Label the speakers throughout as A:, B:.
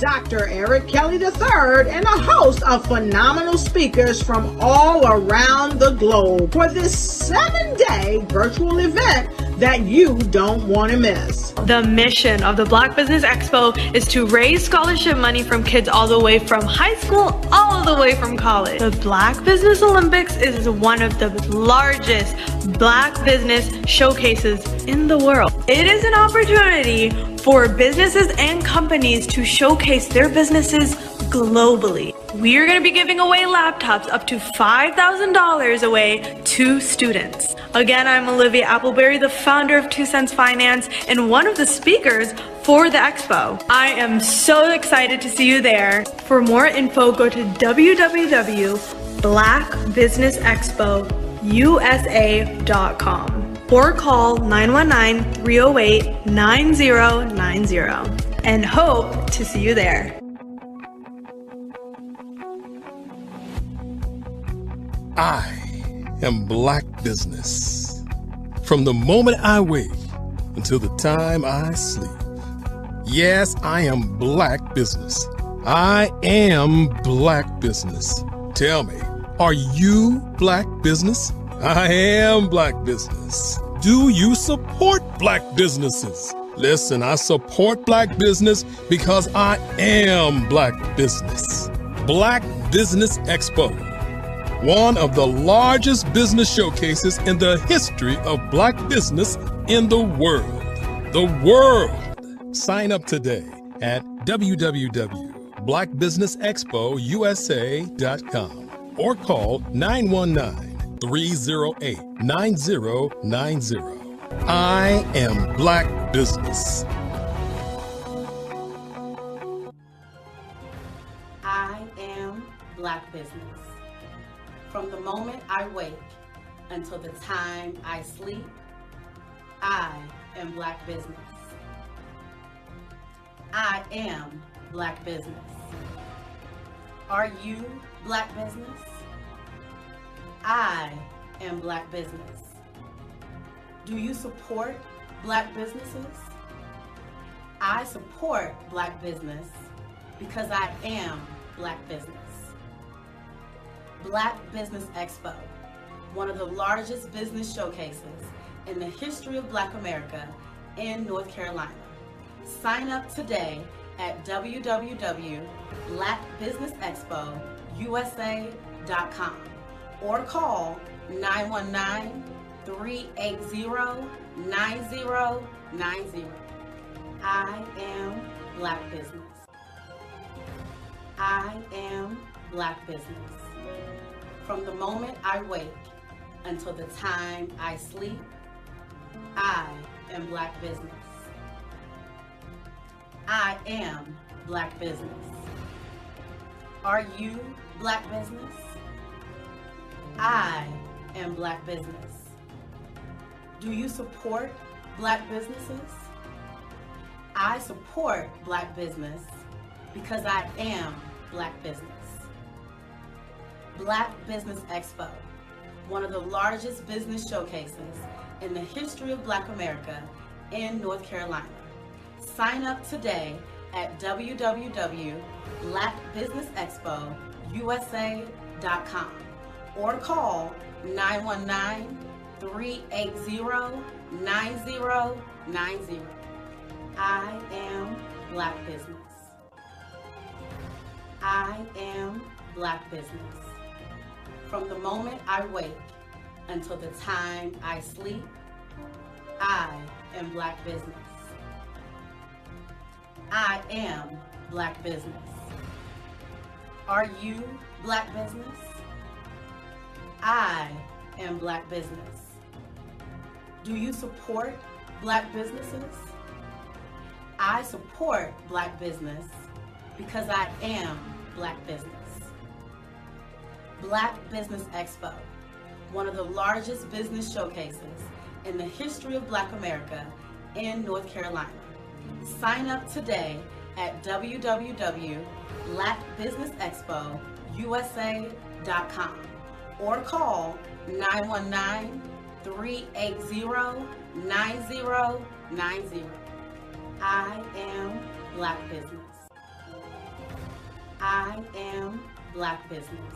A: Dr. Eric Kelly III and a host of phenomenal speakers from all around the globe for this 7-day virtual event that you don't want to miss.
B: The mission of the Black Business Expo is to raise scholarship money from kids all the way from high school all the way from college. The Black Business Olympics is one of the largest Black business showcases in the world. It is an opportunity for businesses and companies to showcase their businesses globally. We are going to be giving away laptops up to $5,000 away to students. Again, I'm Olivia Appleberry, the founder of 2 Cents Finance and one of the speakers for the expo. I am so excited to see you there. For more info, go to www.blackbusinessexpousa.com or call 919-308-9090 and hope to see you there.
C: I am Black Business. From the moment I wake until the time I sleep. Yes, I am Black Business. I am Black Business. Tell me, are you Black Business? I am Black Business. Do you support Black businesses? Listen, I support Black business because I am Black Business. Black Business Expo, one of the largest business showcases in the history of Black business in the world. The world! Sign up today at www.blackbusinessexpousa.com or call 919-308-9090. I am Black Business.
D: I am Black Business. From the moment I wake until the time I sleep, I am Black Business. I am Black Business. Are you Black Business? I am Black Business. Do you support Black businesses? I support Black business because I am Black Business. Black Business Expo, one of the largest business showcases in the history of Black America in North Carolina. Sign up today at www.blackbusinessexpousa.com or call 919-380-9090. I am Black Business. I am Black Business. From the moment I wake until the time I sleep, I am Black Business. I am Black Business. Are you Black Business? I am Black Business. Do you support Black businesses? I support Black business because I am Black Business. Black Business Expo, one of the largest business showcases in the history of Black America in North Carolina. Sign up today at www.blackbusinessexpousa.com or call 919-380-9090. I am Black Business. I am Black Business. From the moment I wake until the time I sleep, I am Black business. I am Black business. Are you Black business? I am Black business. Do you support Black businesses? I support Black business because I am Black business. Black Business Expo, one of the largest business showcases in the history of Black America in North Carolina. Sign up today at www.blackbusinessexpousa.com or call 919-380-9090. I am Black business. I am Black business.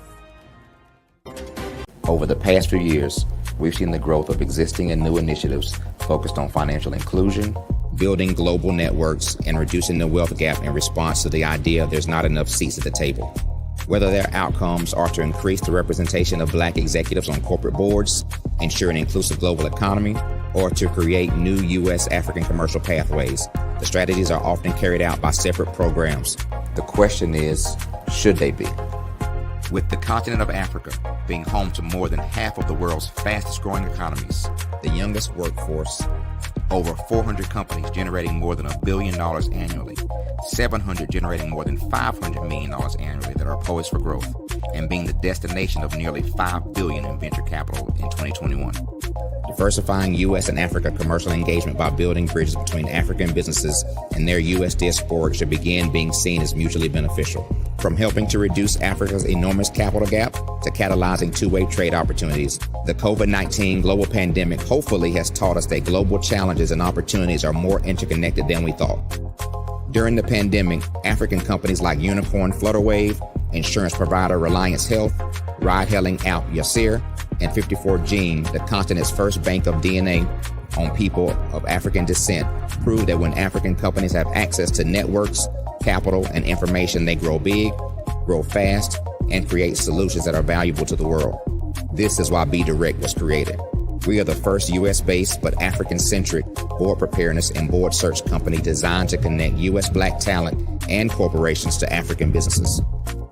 E: Over the past few years, we've seen the growth of existing and new initiatives focused on financial inclusion, building global networks, and reducing the wealth gap in response to the idea there's not enough seats at the table. Whether their outcomes are to increase the representation of Black executives on corporate boards, ensure an inclusive global economy, or to create new U.S. African commercial pathways, the strategies are often carried out by separate programs. The question is, should they be? With the continent of Africa being home to more than half of the world's fastest growing economies, the youngest workforce, over 400 companies generating more than $1 billion annually, 700 generating more than $500 million annually that are poised for growth, and being the destination of nearly $5 billion in venture capital in 2021. Diversifying U.S. and Africa commercial engagement by building bridges between African businesses and their U.S. diaspora should begin being seen as mutually beneficial. From helping to reduce Africa's enormous capital gap to catalyzing two-way trade opportunities, the COVID-19 global pandemic hopefully has taught us that global challenges and opportunities are more interconnected than we thought. During the pandemic, African companies like Unicorn Flutterwave, insurance provider Reliance Health, ride-hailing app Yasir, and 54Gene, the continent's first bank of DNA on people of African descent, proved that when African companies have access to networks, capital, and information, they grow big, grow fast, and create solutions that are valuable to the world. This is why BDirect was created. We are the first U.S.-based but African-centric board preparedness and board search company designed to connect U.S. Black talent and corporations to African businesses.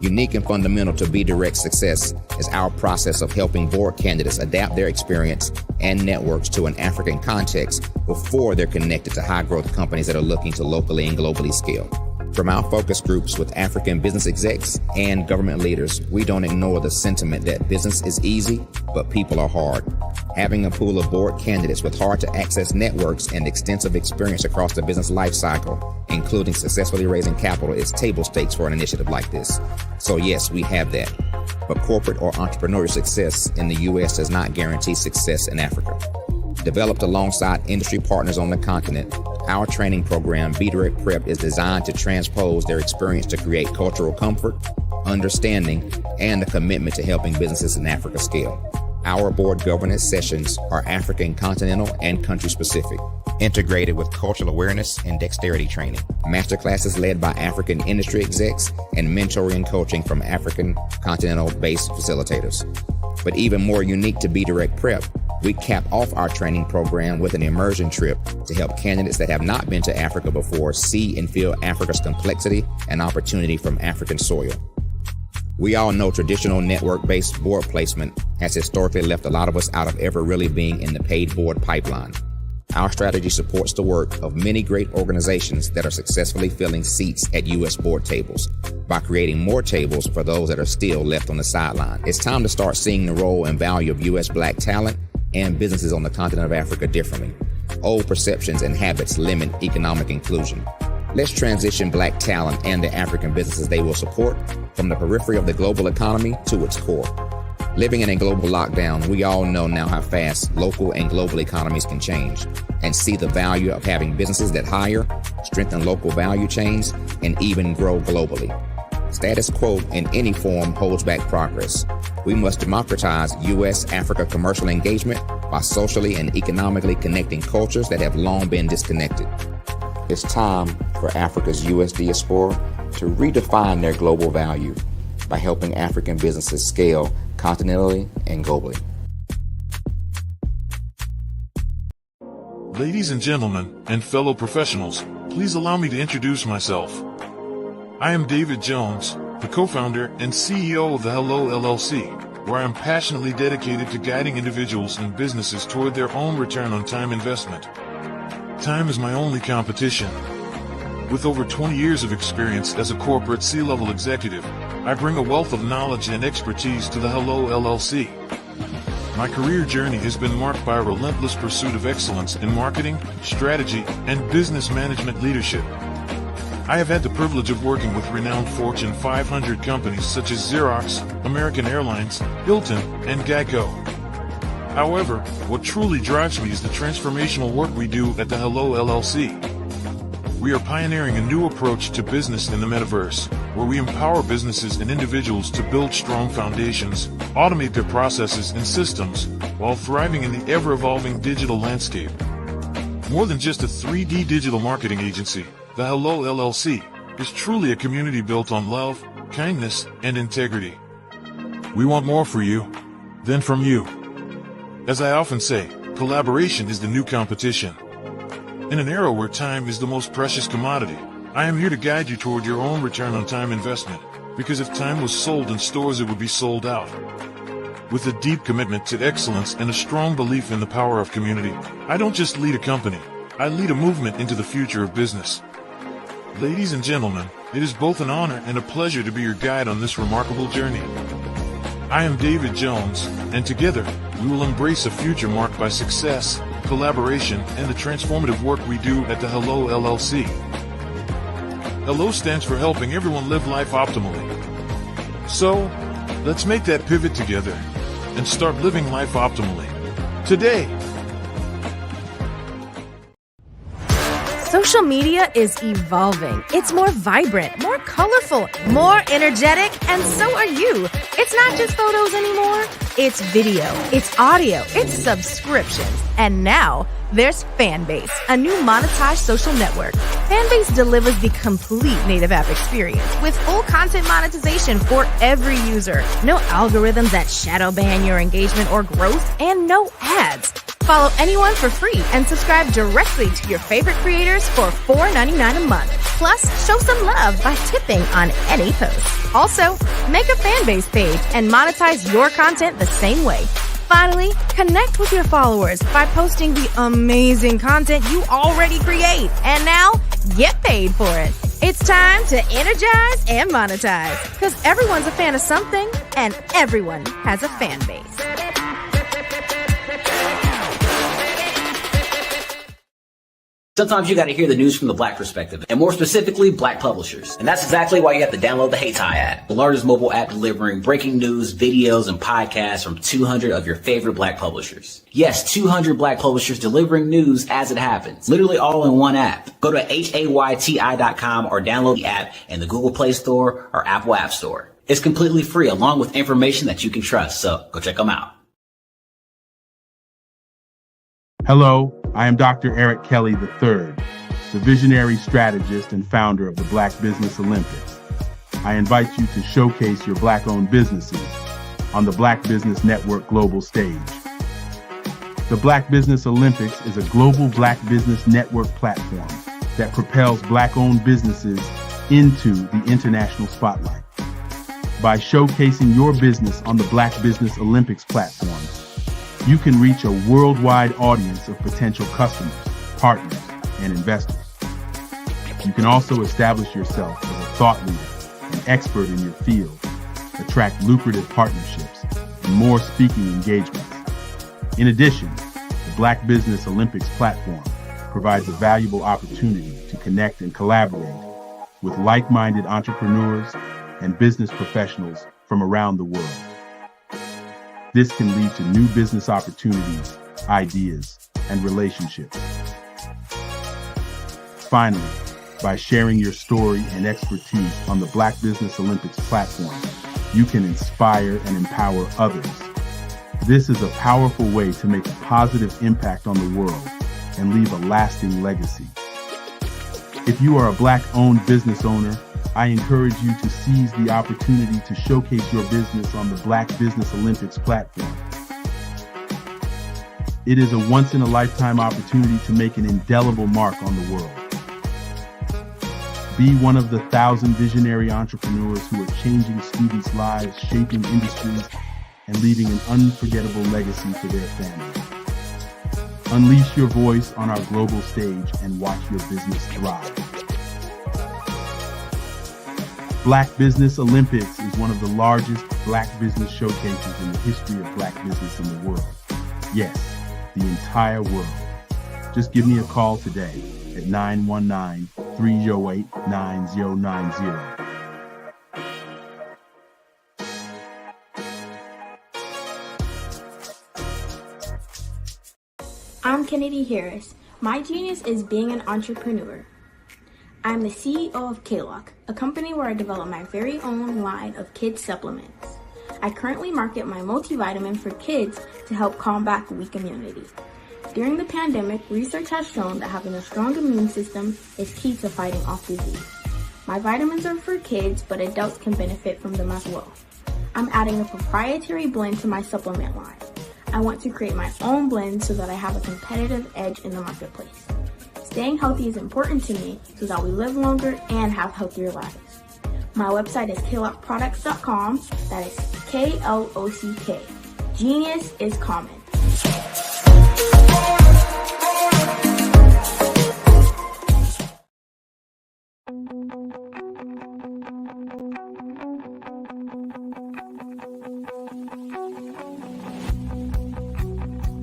E: Unique and fundamental to BDirect's success is our process of helping board candidates adapt their experience and networks to an African context before they're connected to high-growth companies that are looking to locally and globally scale. From our focus groups with African business execs and government leaders, we don't ignore the sentiment that business is easy, but people are hard. Having a pool of board candidates with hard-to-access networks and extensive experience across the business life cycle, including successfully raising capital, is table stakes for an initiative like this. So yes, we have that. But corporate or entrepreneurial success in the U.S. does not guarantee success in Africa. Developed alongside industry partners on the continent, our training program, BDirect Prep, is designed to transpose their experience to create cultural comfort, understanding, and a commitment to helping businesses in Africa scale. Our board governance sessions are African continental and country specific, integrated with cultural awareness and dexterity training, masterclasses led by African industry execs, and mentoring and coaching from African continental-based facilitators. But even more unique to BDirect Prep, we cap off our training program with an immersion trip to help candidates that have not been to Africa before see and feel Africa's complexity and opportunity from African soil. We all know traditional network-based board placement has historically left a lot of us out of ever really being in the paid board pipeline. Our strategy supports the work of many great organizations that are successfully filling seats at U.S. board tables by creating more tables for those that are still left on the sideline. It's time to start seeing the role and value of U.S. Black talent and businesses on the continent of Africa differently. Old perceptions and habits limit economic inclusion. Let's transition Black talent and the African businesses they will support from the periphery of the global economy to its core. Living in a global lockdown, we all know now how fast local and global economies can change, and see the value of having businesses that hire, strengthen local value chains, and even grow globally. Status quo in any form holds back progress. We must democratize U.S.-Africa commercial engagement by socially and economically connecting cultures that have long been disconnected. It's time for Africa's U.S. diaspora to redefine their global value by helping African businesses scale continentally and globally.
F: Ladies and gentlemen, and fellow professionals, please allow me to introduce myself. I am David Jones, the co-founder and CEO of the Hello LLC, where I am passionately dedicated to guiding individuals and businesses toward their own return on time investment. Time is my only competition. With over 20 years of experience as a corporate C-level executive, I bring a wealth of knowledge and expertise to the Hello LLC. My career journey has been marked by a relentless pursuit of excellence in marketing, strategy, and business management leadership. I have had the privilege of working with renowned Fortune 500 companies such as Xerox, American Airlines, Hilton, and Geico. However, what truly drives me is the transformational work we do at the Hello LLC. We are pioneering a new approach to business in the metaverse, where we empower businesses and individuals to build strong foundations, automate their processes and systems, while thriving in the ever-evolving digital landscape. More than just a 3D digital marketing agency, the Hello LLC is truly a community built on love, kindness, and integrity. We want more for you than from you. As I often say, collaboration is the new competition. In an era where time is the most precious commodity, I am here to guide you toward your own return on time investment, because if time was sold in stores, it would be sold out. With a deep commitment to excellence and a strong belief in the power of community, I don't just lead a company, I lead a movement into the future of business. Ladies and gentlemen, it is both an honor and a pleasure to be your guide on this remarkable journey. I am David Jones, and together, we will embrace a future marked by success, collaboration, and the transformative work we do at the Hello LLC. Hello stands for helping everyone live life optimally. So, let's make that pivot together and start living life optimally today.
G: Social media is evolving. It's more vibrant, more colorful, more energetic, and so are you. It's not just photos anymore. It's video, it's audio, it's subscriptions. And now there's Fanbase, a new monetized social network. Fanbase delivers the complete native app experience with full content monetization for every user. No algorithms that shadow ban your engagement or growth, and no ads. Follow anyone for free and subscribe directly to your favorite creators for $4.99 a month. Plus, show some love by tipping on any post. Also, make a Fanbase page and monetize your content the same way. Finally, connect with your followers by posting the amazing content you already create. And now, get paid for it. It's time to energize and monetize, because everyone's a fan of something and everyone has a fan base.
H: Sometimes you got to hear the news from the Black perspective, and more specifically, Black publishers. And that's exactly why you have to download the Hey Ty app, the largest mobile app delivering breaking news, videos, and podcasts from 200 of your favorite Black publishers. Yes, 200 Black publishers delivering news as it happens, literally all in one app. Go to HAYTI.com or download the app in the Google Play Store or Apple App Store. It's completely free, along with information that you can trust, so go check them out.
I: Hello, I am Dr. Eric Kelly III, the visionary strategist and founder of the Black Business Olympics. I invite you to showcase your Black-owned businesses on the Black Business Network global stage. The Black Business Olympics is a global Black Business Network platform that propels Black-owned businesses into the international spotlight. By showcasing your business on the Black Business Olympics platform, you can reach a worldwide audience of potential customers, partners, and investors. You can also establish yourself as a thought leader, an expert in your field, attract lucrative partnerships, and more speaking engagements. In addition, the Black Business Olympics platform provides a valuable opportunity to connect and collaborate with like-minded entrepreneurs and business professionals from around the world. This can lead to new business opportunities, ideas, and relationships. Finally, by sharing your story and expertise on the Black Business Olympics platform, you can inspire and empower others. This is a powerful way to make a positive impact on the world and leave a lasting legacy. If you are a Black-owned business owner, I encourage you to seize the opportunity to showcase your business on the Black Business Olympics platform. It is a once-in-a-lifetime opportunity to make an indelible mark on the world. Be one of the 1,000 visionary entrepreneurs who are changing students' lives, shaping industries, and leaving an unforgettable legacy for their families. Unleash your voice on our global stage and watch your business thrive. Black Business Olympics is one of the largest Black business showcases in the history of Black business in the world. Yes, the entire world. Just give me a call today at 919-308-9090.
J: I'm Kennedy Harris. My genius is being an entrepreneur. I'm the CEO of K-Lock, a company where I develop my very own line of kids supplements. I currently market my multivitamin for kids to help combat weak immunity. During the pandemic, research has shown that having a strong immune system is key to fighting off disease. My vitamins are for kids, but adults can benefit from them as well. I'm adding a proprietary blend to my supplement line. I want to create my own blend so that I have a competitive edge in the marketplace. Staying healthy is important to me so that we live longer and have healthier lives. My website is klockproducts.com. That is Klock. Genius is common.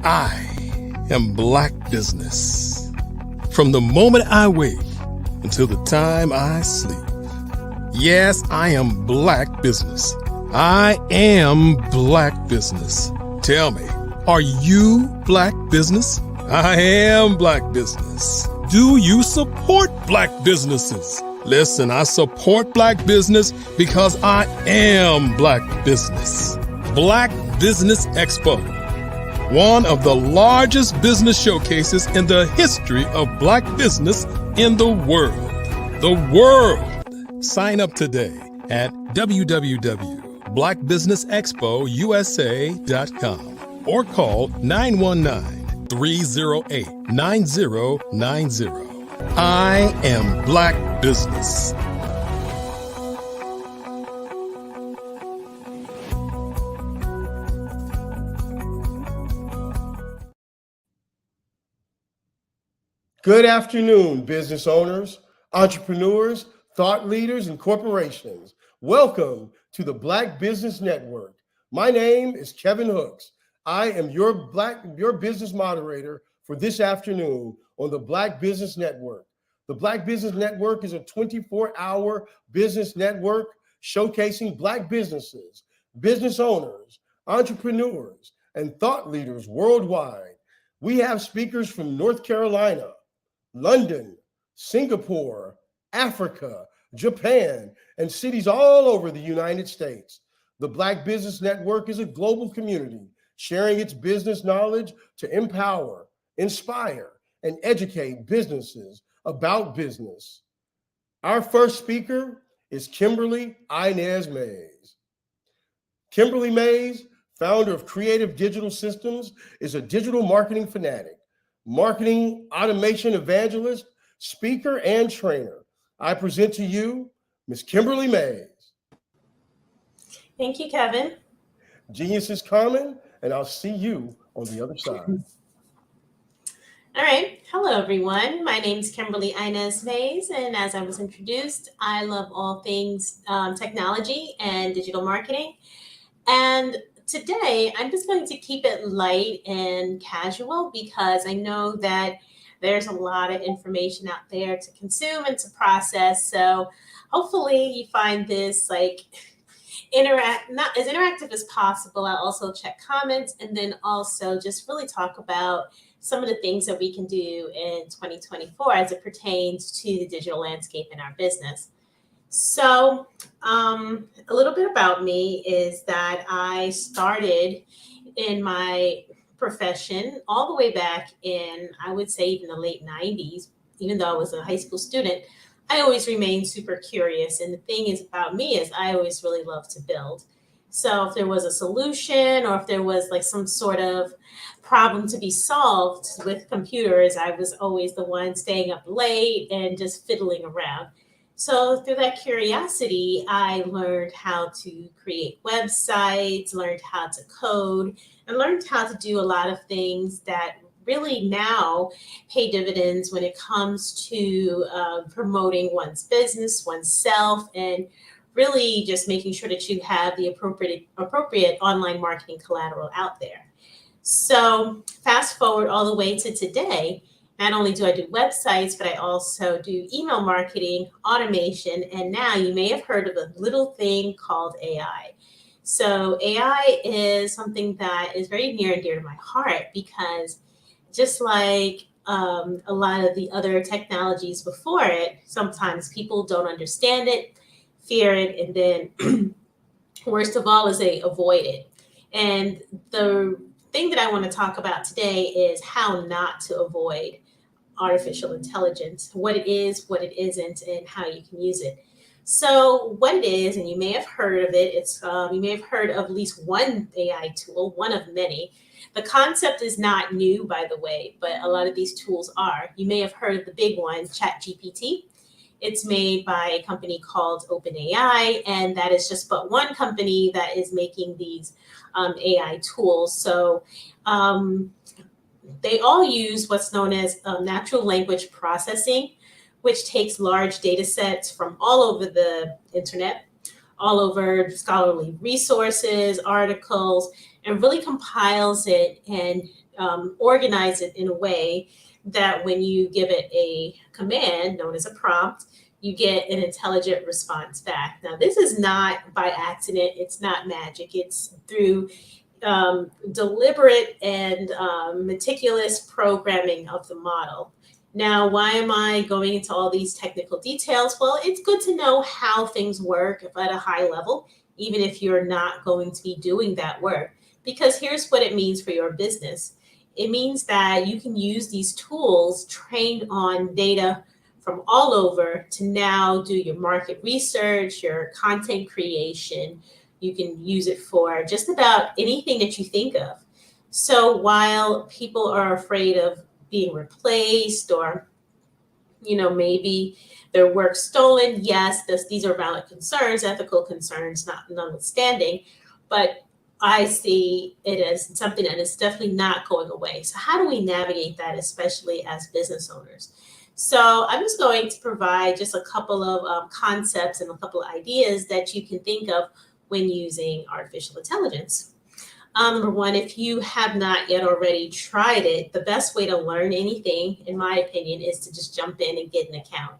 C: I am Black Business. From the moment I wake until the time I sleep. Yes, I am Black Business. I am Black Business. Tell me, are you Black Business? I am Black Business. Do you support Black businesses? Listen, I support Black business because I am Black Business. Black Business Expo, one of the largest business showcases in the history of Black business in the world. The world! Sign up today at www.blackbusinessexpousa.com or call 919-308-9090. I am Black Business.
K: Good afternoon, business owners, entrepreneurs, thought leaders, and corporations. Welcome to the Black Business Network. My name is Kevin Hooks. I am your business moderator for this afternoon on the Black Business Network. The Black Business Network is a 24-hour business network showcasing Black businesses, business owners, entrepreneurs, and thought leaders worldwide. We have speakers from North Carolina, London, Singapore, Africa, Japan, and cities all over the United States. The Black Business Network is a global community sharing its business knowledge to empower, inspire, and educate businesses about business. Our first speaker is Kimberly Inez Mays. Kimberly Mays, founder of Creative Digital Systems, is a digital marketing fanatic, marketing automation evangelist, speaker, and trainer. I present to you Ms. Kimberly Mays.
L: Thank you, Kevin.
K: Genius is common, and I'll see you on the other side.
L: All right. Hello, everyone. My name is Kimberly Inez Mays, and as I was introduced, I love all things technology and digital marketing. And today, I'm just going to keep it light and casual because I know that there's a lot of information out there to consume and to process. So hopefully you find this not as interactive as possible. I'll also check comments and then also just really talk about some of the things that we can do in 2024 as it pertains to the digital landscape in our business. So a little bit about me is that I started in my profession all the way back in, I would say, even the late 90s. Even though I was a high school student, I always remained super curious. And the thing is about me is I always really love to build. So if there was a solution or if there was like some sort of problem to be solved with computers, I was always the one staying up late and just fiddling around. So through that curiosity, I learned how to create websites, learned how to code, and learned how to do a lot of things that really now pay dividends when it comes to promoting one's business, oneself, and really just making sure that you have the appropriate online marketing collateral out there. So fast forward all the way to today, not only do I do websites, but I also do email marketing, automation, and now you may have heard of a little thing called AI. So AI is something that is very near and dear to my heart because just like a lot of the other technologies before it, sometimes people don't understand it, fear it, and then worst of all is they avoid it. And the thing that I want to talk about today is how not to avoid artificial intelligence, what it is, what it isn't, and how you can use it. So what it is, and you may have heard of it, you may have heard of at least one AI tool, one of many. The concept is not new, by the way, but a lot of these tools are. You may have heard of the big one, ChatGPT. It's made by a company called OpenAI, and that is just but one company that is making these AI tools. So they all use what's known as natural language processing, which takes large data sets from all over the internet, all over scholarly resources, articles, and really compiles it and organize it in a way that when you give it a command known as a prompt, you get an intelligent response back. Now, this is not by accident. It's not magic. It's through deliberate and meticulous programming of the model. Now, why am I going into all these technical details? Well, it's good to know how things work at a high level, even if you're not going to be doing that work. Because here's what it means for your business. It means that you can use these tools trained on data from all over to now do your market research, your content creation. You can use it for just about anything that you think of. So while people are afraid of being replaced or, maybe their work stolen, yes, these are valid concerns, ethical concerns, notwithstanding, but I see it as something that is definitely not going away. So how do we navigate that, especially as business owners? So I'm just going to provide just a couple of concepts and a couple of ideas that you can think of when using artificial intelligence. Number one, if you have not yet already tried it, the best way to learn anything, in my opinion, is to just jump in and get an account.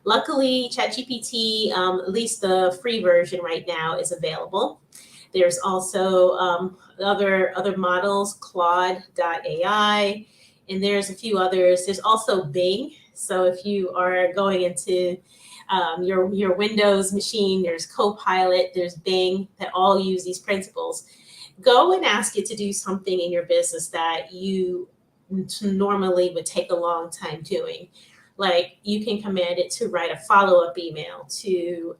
L: Luckily, ChatGPT, at least the free version right now, is available. There's also other models, Claude.ai, and there's a few others. There's also Bing. So if you are going into your Windows machine, there's Copilot, there's Bing, that all use these principles. Go and ask it to do something in your business that you normally would take a long time doing. Like you can command it to write a follow-up email to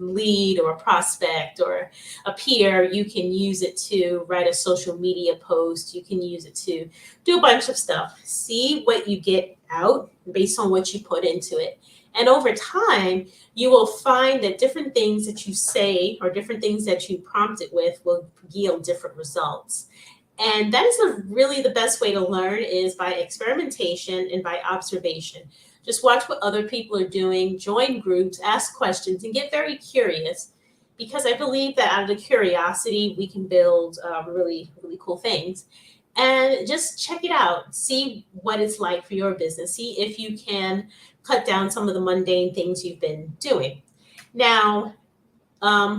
L: lead or a prospect or a peer. You can use it to write a social media post. You can use it to do a bunch of stuff. See what you get out based on what you put into it. And over time, you will find that different things that you say or different things that you prompt it with will yield different results. And that is really the best way to learn, is by experimentation and by observation. Just watch what other people are doing, join groups, ask questions, and get very curious, because I believe that out of the curiosity, we can build really, really cool things. And just check it out. See what it's like for your business. See if you can cut down some of the mundane things you've been doing. Now,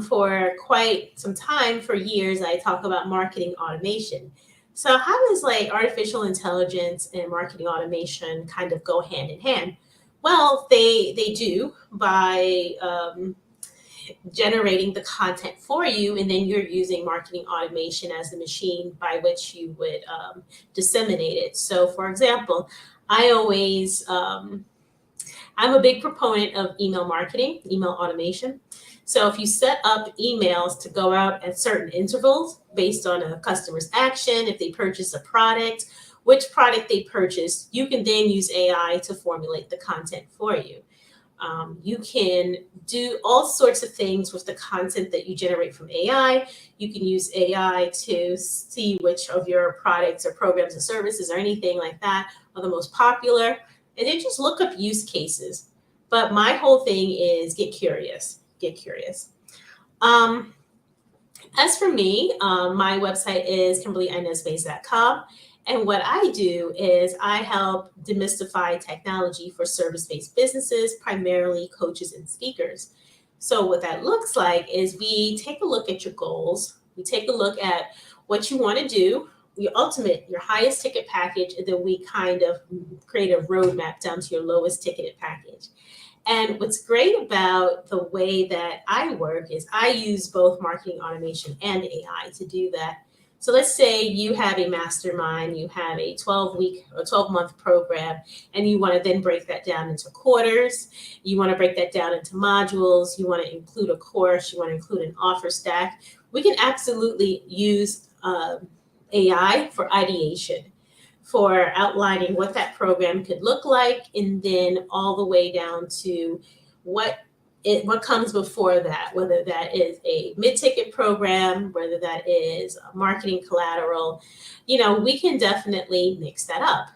L: for quite some time, for years, I talk about marketing automation. So how does artificial intelligence and marketing automation kind of go hand in hand? Well, they do by generating the content for you, and then you're using marketing automation as the machine by which you would disseminate it. So for example, I'm a big proponent of email marketing, email automation. So if you set up emails to go out at certain intervals based on a customer's action, if they purchase a product, which product they purchased, you can then use AI to formulate the content for you. You can do all sorts of things with the content that you generate from AI. You can use AI to see which of your products or programs or services or anything like that are the most popular, and then just look up use cases. But my whole thing is get curious. Get curious. As for me, my website is KimberlyInezBase.com. And what I do is I help demystify technology for service-based businesses, primarily coaches and speakers. So what that looks like is we take a look at your goals. We take a look at what you want to do, your highest ticket package, and then we kind of create a roadmap down to your lowest ticketed package. And what's great about the way that I work is I use both marketing automation and AI to do that. So let's say you have a mastermind, you have a 12-week or 12-month program, and you want to then break that down into quarters. You want to break that down into modules. You want to include a course. You want to include an offer stack. We can absolutely use AI for ideation, for outlining what that program could look like, and then all the way down to what comes before that, whether that is a mid-ticket program, whether that is marketing collateral. We can definitely mix that up.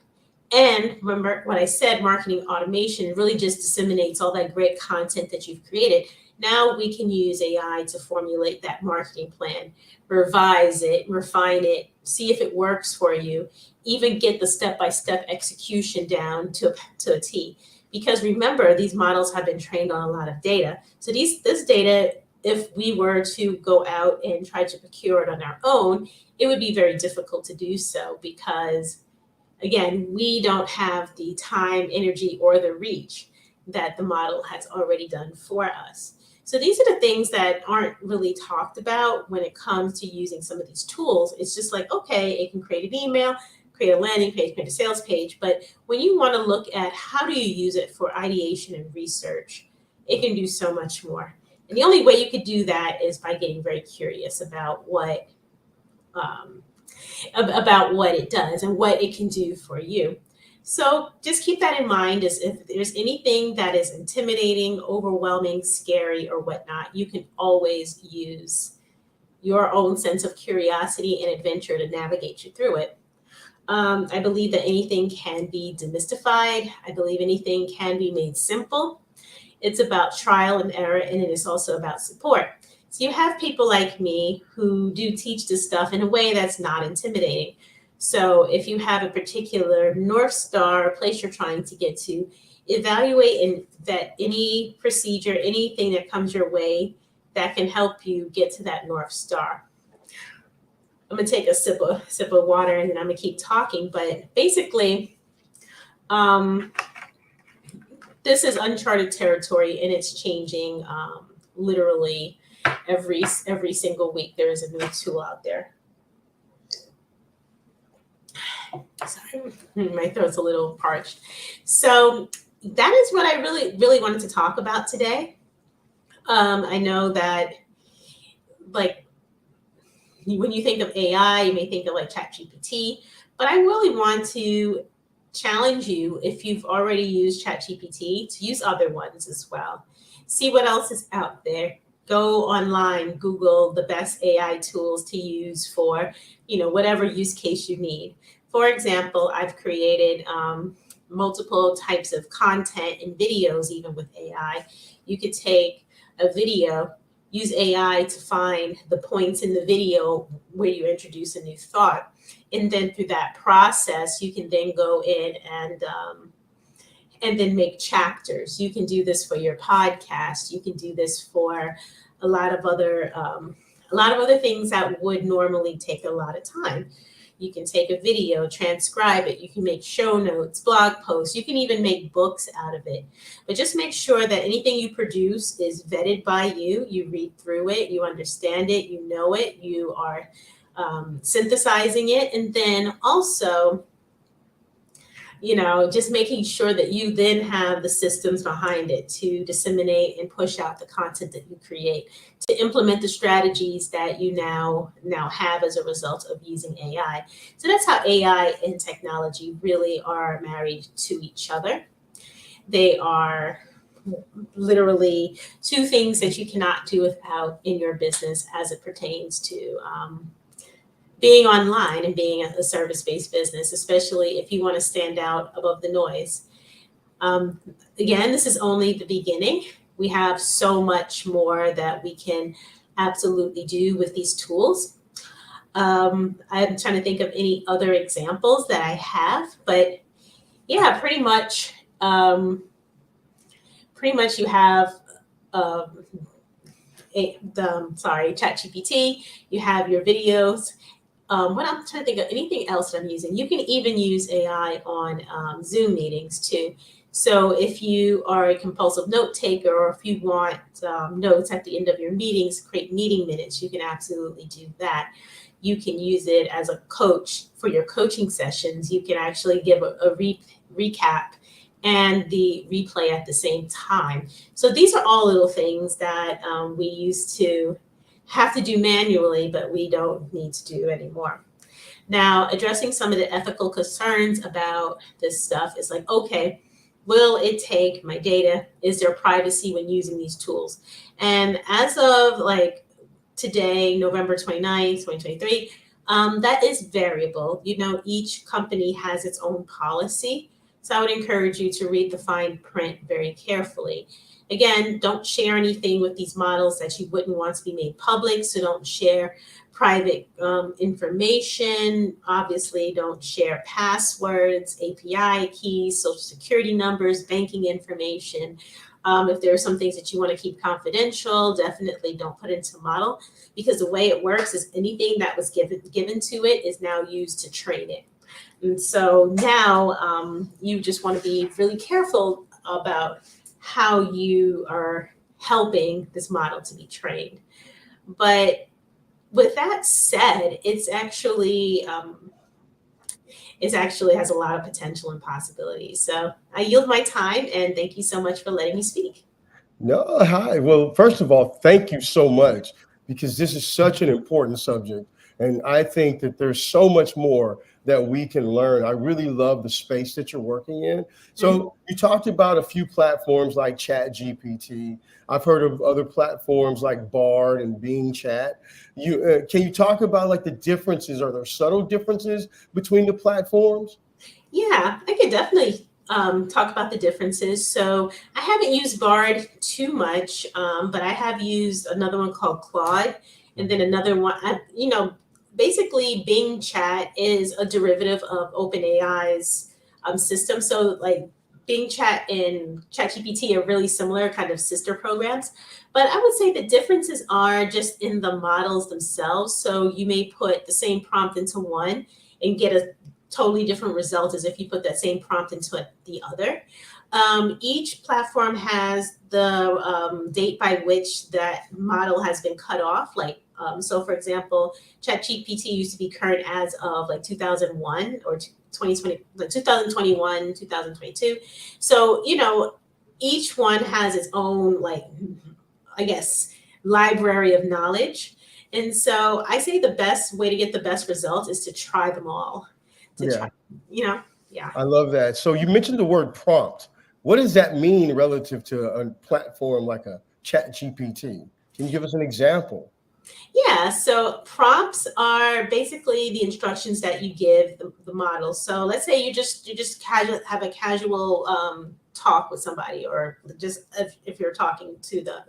L: And remember what I said, marketing automation really just disseminates all that great content that you've created. Now we can use AI to formulate that marketing plan, revise it, refine it, see if it works for you, even get the step-by-step execution down to a T. Because remember, these models have been trained on a lot of data. So this data, if we were to go out and try to procure it on our own, it would be very difficult to do so because, again, we don't have the time, energy, or the reach that the model has already done for us. So these are the things that aren't really talked about when it comes to using some of these tools. It's just like, okay, it can create an email, create a landing page, create a sales page. But when you want to look at how do you use it for ideation and research, it can do so much more. And the only way you could do that is by getting very curious about what it does and what it can do for you. So just keep that in mind, as if there's anything that is intimidating, overwhelming, scary, or whatnot, you can always use your own sense of curiosity and adventure to navigate you through it. I believe that anything can be demystified. I believe anything can be made simple. It's about trial and error, and it is also about support. So you have people like me who do teach this stuff in a way that's not intimidating. So if you have a particular North Star place you're trying to get to, evaluate and vet any procedure, anything that comes your way that can help you get to that North Star. I'm gonna take a sip of water and then I'm gonna keep talking. But basically, this is uncharted territory, and it's changing literally every single week. There is a new tool out there. Sorry, my throat's a little parched. So that is what I really wanted to talk about today. I know that, like, when you think of AI, you may think of like ChatGPT, but I really want to challenge you, if you've already used ChatGPT, to use other ones as well. See what else is out there. Go online, Google the best AI tools to use for, whatever use case you need. For example, I've created multiple types of content and videos, even with AI. You could take a video, use AI to find the points in the video where you introduce a new thought. And then through that process, you can then go in and then make chapters. You can do this for your podcast. You can do this for a lot of other things that would normally take a lot of time. You can take a video, transcribe it. You can make show notes, blog posts. You can even make books out of it. But just make sure that anything you produce is vetted by you. You read through it, you understand it, you know it, you are synthesizing it. And then also, just making sure that you then have the systems behind it to disseminate and push out the content that you create, to implement the strategies that you now have as a result of using AI. So that's how AI and technology really are married to each other. They are literally two things that you cannot do without in your business as it pertains to being online and being a service-based business, especially if you want to stand out above the noise. Again, this is only the beginning. We have so much more that we can absolutely do with these tools. I'm trying to think of any other examples that I have, but yeah, pretty much you have ChatGPT, you have your videos. What I'm trying to think of anything else that I'm using. You can even use AI on Zoom meetings too. So if you are a compulsive note taker, or if you want notes at the end of your meetings, create meeting minutes, you can absolutely do that. You can use it as a coach for your coaching sessions. You can actually give a recap and the replay at the same time. So these are all little things that we used to have to do manually, but we don't need to do anymore. Now, addressing some of the ethical concerns about this stuff is like, okay, will it take my data? Is there privacy when using these tools? And as of like today, November 29th, 2023, that is variable. Each company has its own policy. So I would encourage you to read the fine print very carefully. Again, don't share anything with these models that you wouldn't want to be made public. So don't share private information. Obviously, don't share passwords, API keys, social security numbers, banking information. If there are some things that you want to keep confidential, definitely don't put into a model, because the way it works is anything that was given to it is now used to train it. And so now you just want to be really careful about how you are helping this model to be trained. But with that said, it's actually has a lot of potential and possibilities. So I yield my time, and thank you so much for letting me speak.
K: No, hi. Well, first of all, thank you so much, because this is such an important subject. And I think that there's so much more that we can learn. I really love the space that you're working in. So you talked about a few platforms like ChatGPT. I've heard of other platforms like Bard and Bing Chat. Can you talk about like the differences? Are there subtle differences between the platforms?
L: Yeah, I could definitely talk about the differences. So I haven't used Bard too much, but I have used another one called Claude, and then another one, basically Bing Chat is a derivative of OpenAI's system. So like Bing Chat and ChatGPT are really similar, kind of sister programs. But I would say the differences are just in the models themselves. So you may put the same prompt into one and get a totally different result as if you put that same prompt into the other. Each platform has the date by which that model has been cut off. So for example, ChatGPT used to be current as of like 2001 or 2020, like 2021, 2022. So, each one has its own, library of knowledge. And so I say the best way to get the best result is to try them all.
K: I love that. So you mentioned the word prompt. What does that mean relative to a platform like a ChatGPT? Can you give us an example?
L: Yeah, so prompts are basically the instructions that you give the model. So let's say you just have a casual talk with somebody, or just if you're talking to the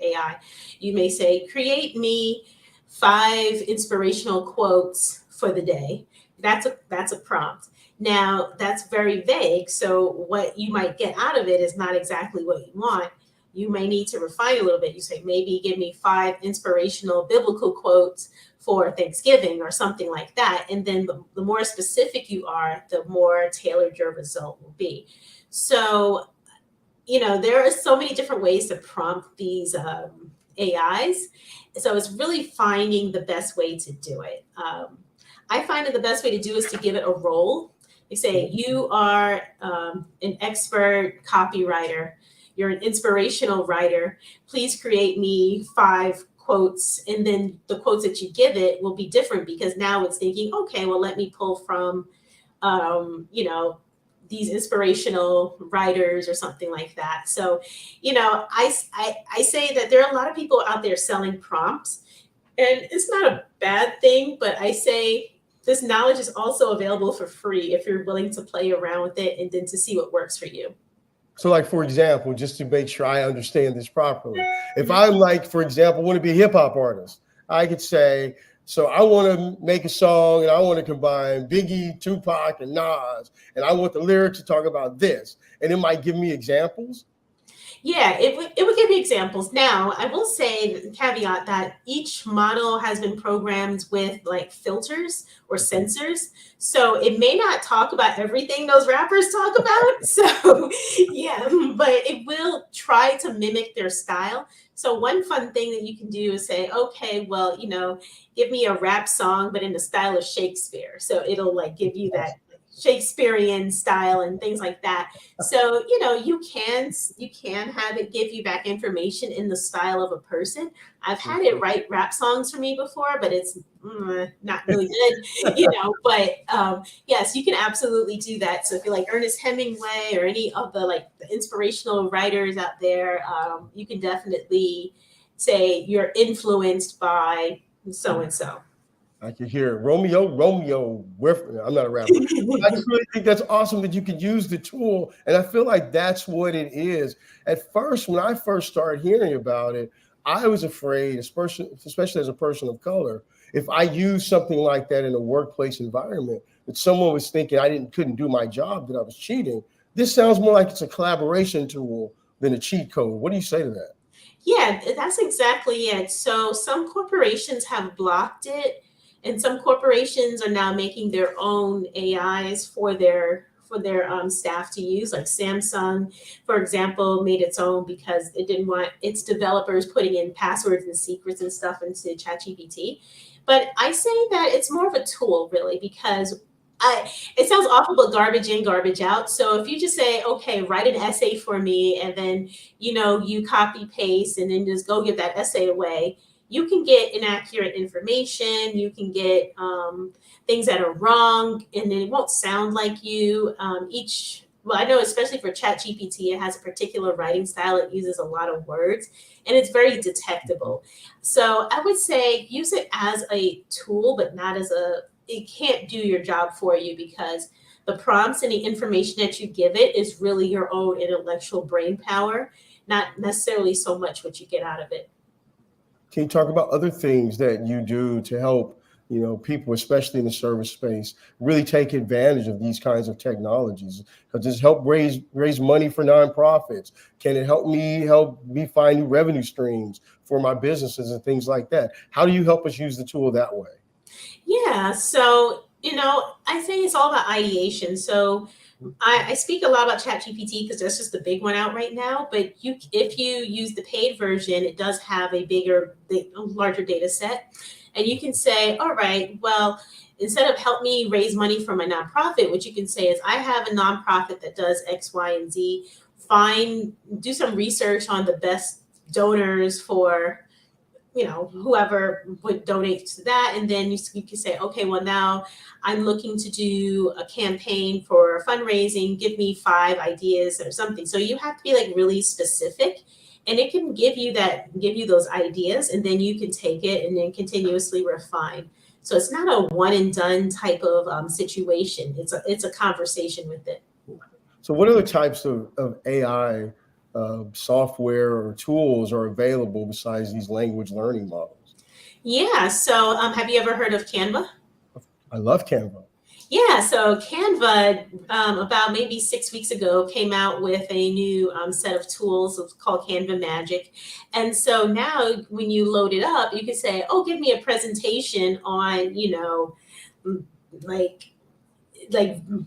L: AI, you may say, create me 5 inspirational quotes for the day. That's a prompt. Now that's very vague. So what you might get out of it is not exactly what you want. You may need to refine a little bit. You say, maybe give me 5 inspirational biblical quotes for Thanksgiving or something like that. And then the more specific you are, the more tailored your result will be. So, there are so many different ways to prompt these AIs. So it's really finding the best way to do it. I find that the best way to do is to give it a role. They say, you are an expert copywriter. You're an inspirational writer. Please create me 5 quotes. And then the quotes that you give it will be different because now it's thinking, okay, well, let me pull from, these inspirational writers or something like that. So, I say that there are a lot of people out there selling prompts, and it's not a bad thing, but I say this knowledge is also available for free if you're willing to play around with it and then to see what works for you.
K: So like, for example, just to make sure I understand this properly, if I'm like, for example, want to be a hip hop artist, I could say, so I want to make a song and I want to combine Biggie, Tupac, and Nas, and I want the lyrics to talk about this. And it might give me examples.
L: Yeah, it would give you examples. Now, I will say the caveat that each model has been programmed with like filters or sensors. So it may not talk about everything those rappers talk about. So yeah, but it will try to mimic their style. So one fun thing that you can do is say, okay, well, give me a rap song, but in the style of Shakespeare. So it'll like give you that Shakespearean style and things like that. So, you can have it give you back information in the style of a person. I've had it write rap songs for me before, but it's not really good, but yes, you can absolutely do that. So if you like Ernest Hemingway or any of the inspirational writers out there, you can definitely say you're influenced by so-and-so.
K: I can hear Romeo. I'm not a rapper. I just really think that's awesome that you can use the tool. And I feel like that's what it is. At first, when I first started hearing about it, I was afraid, especially as a person of color, if I used something like that in a workplace environment, that someone was thinking I couldn't do my job, that I was cheating. This sounds more like it's a collaboration tool than a cheat code. What do you say to that?
L: Yeah, that's exactly it. So some corporations have blocked it. And some corporations are now making their own AIs for their staff to use. Like Samsung, for example, made its own because it didn't want its developers putting in passwords and secrets and stuff into ChatGPT. But I say that it's more of a tool, really, because it sounds awful, but garbage in, garbage out. So if you just say, okay, write an essay for me, and then you copy paste and then just go give that essay away, you can get inaccurate information. You can get things that are wrong, and then it won't sound like you. I know especially for ChatGPT, it has a particular writing style. It uses a lot of words, and it's very detectable. So I would say use it as a tool, but not as it can't do your job for you, because the prompts and the information that you give it is really your own intellectual brain power, not necessarily so much what you get out of it.
K: Can you talk about other things that you do to help, people, especially in the service space, really take advantage of these kinds of technologies? Does this help raise money for nonprofits? Can it help me find new revenue streams for my businesses and things like that? How do you help us use the tool that way?
L: Yeah, so I say it's all about ideation. So I speak a lot about ChatGPT because that's just the big one out right now. But if you use the paid version, it does have a larger data set. And you can say, all right, well, instead of help me raise money for my nonprofit, what you can say is I have a nonprofit that does X, Y, and Z. Do some research on the best donors for whoever would donate to that. And then you can say, okay, well, now I'm looking to do a campaign for fundraising. Give me 5 ideas or something. So you have to be really specific, and it can give you those ideas, and then you can take it and then continuously refine. So it's not a one and done type of situation. It's a conversation with it.
K: So what other types of AI software or tools are available besides these language learning models?
L: Yeah. So have you ever heard of Canva?
K: I love Canva.
L: Yeah. So Canva, about maybe 6 weeks ago, came out with a new set of tools called Canva Magic. And so now when you load it up, you can say, oh, give me a presentation on, like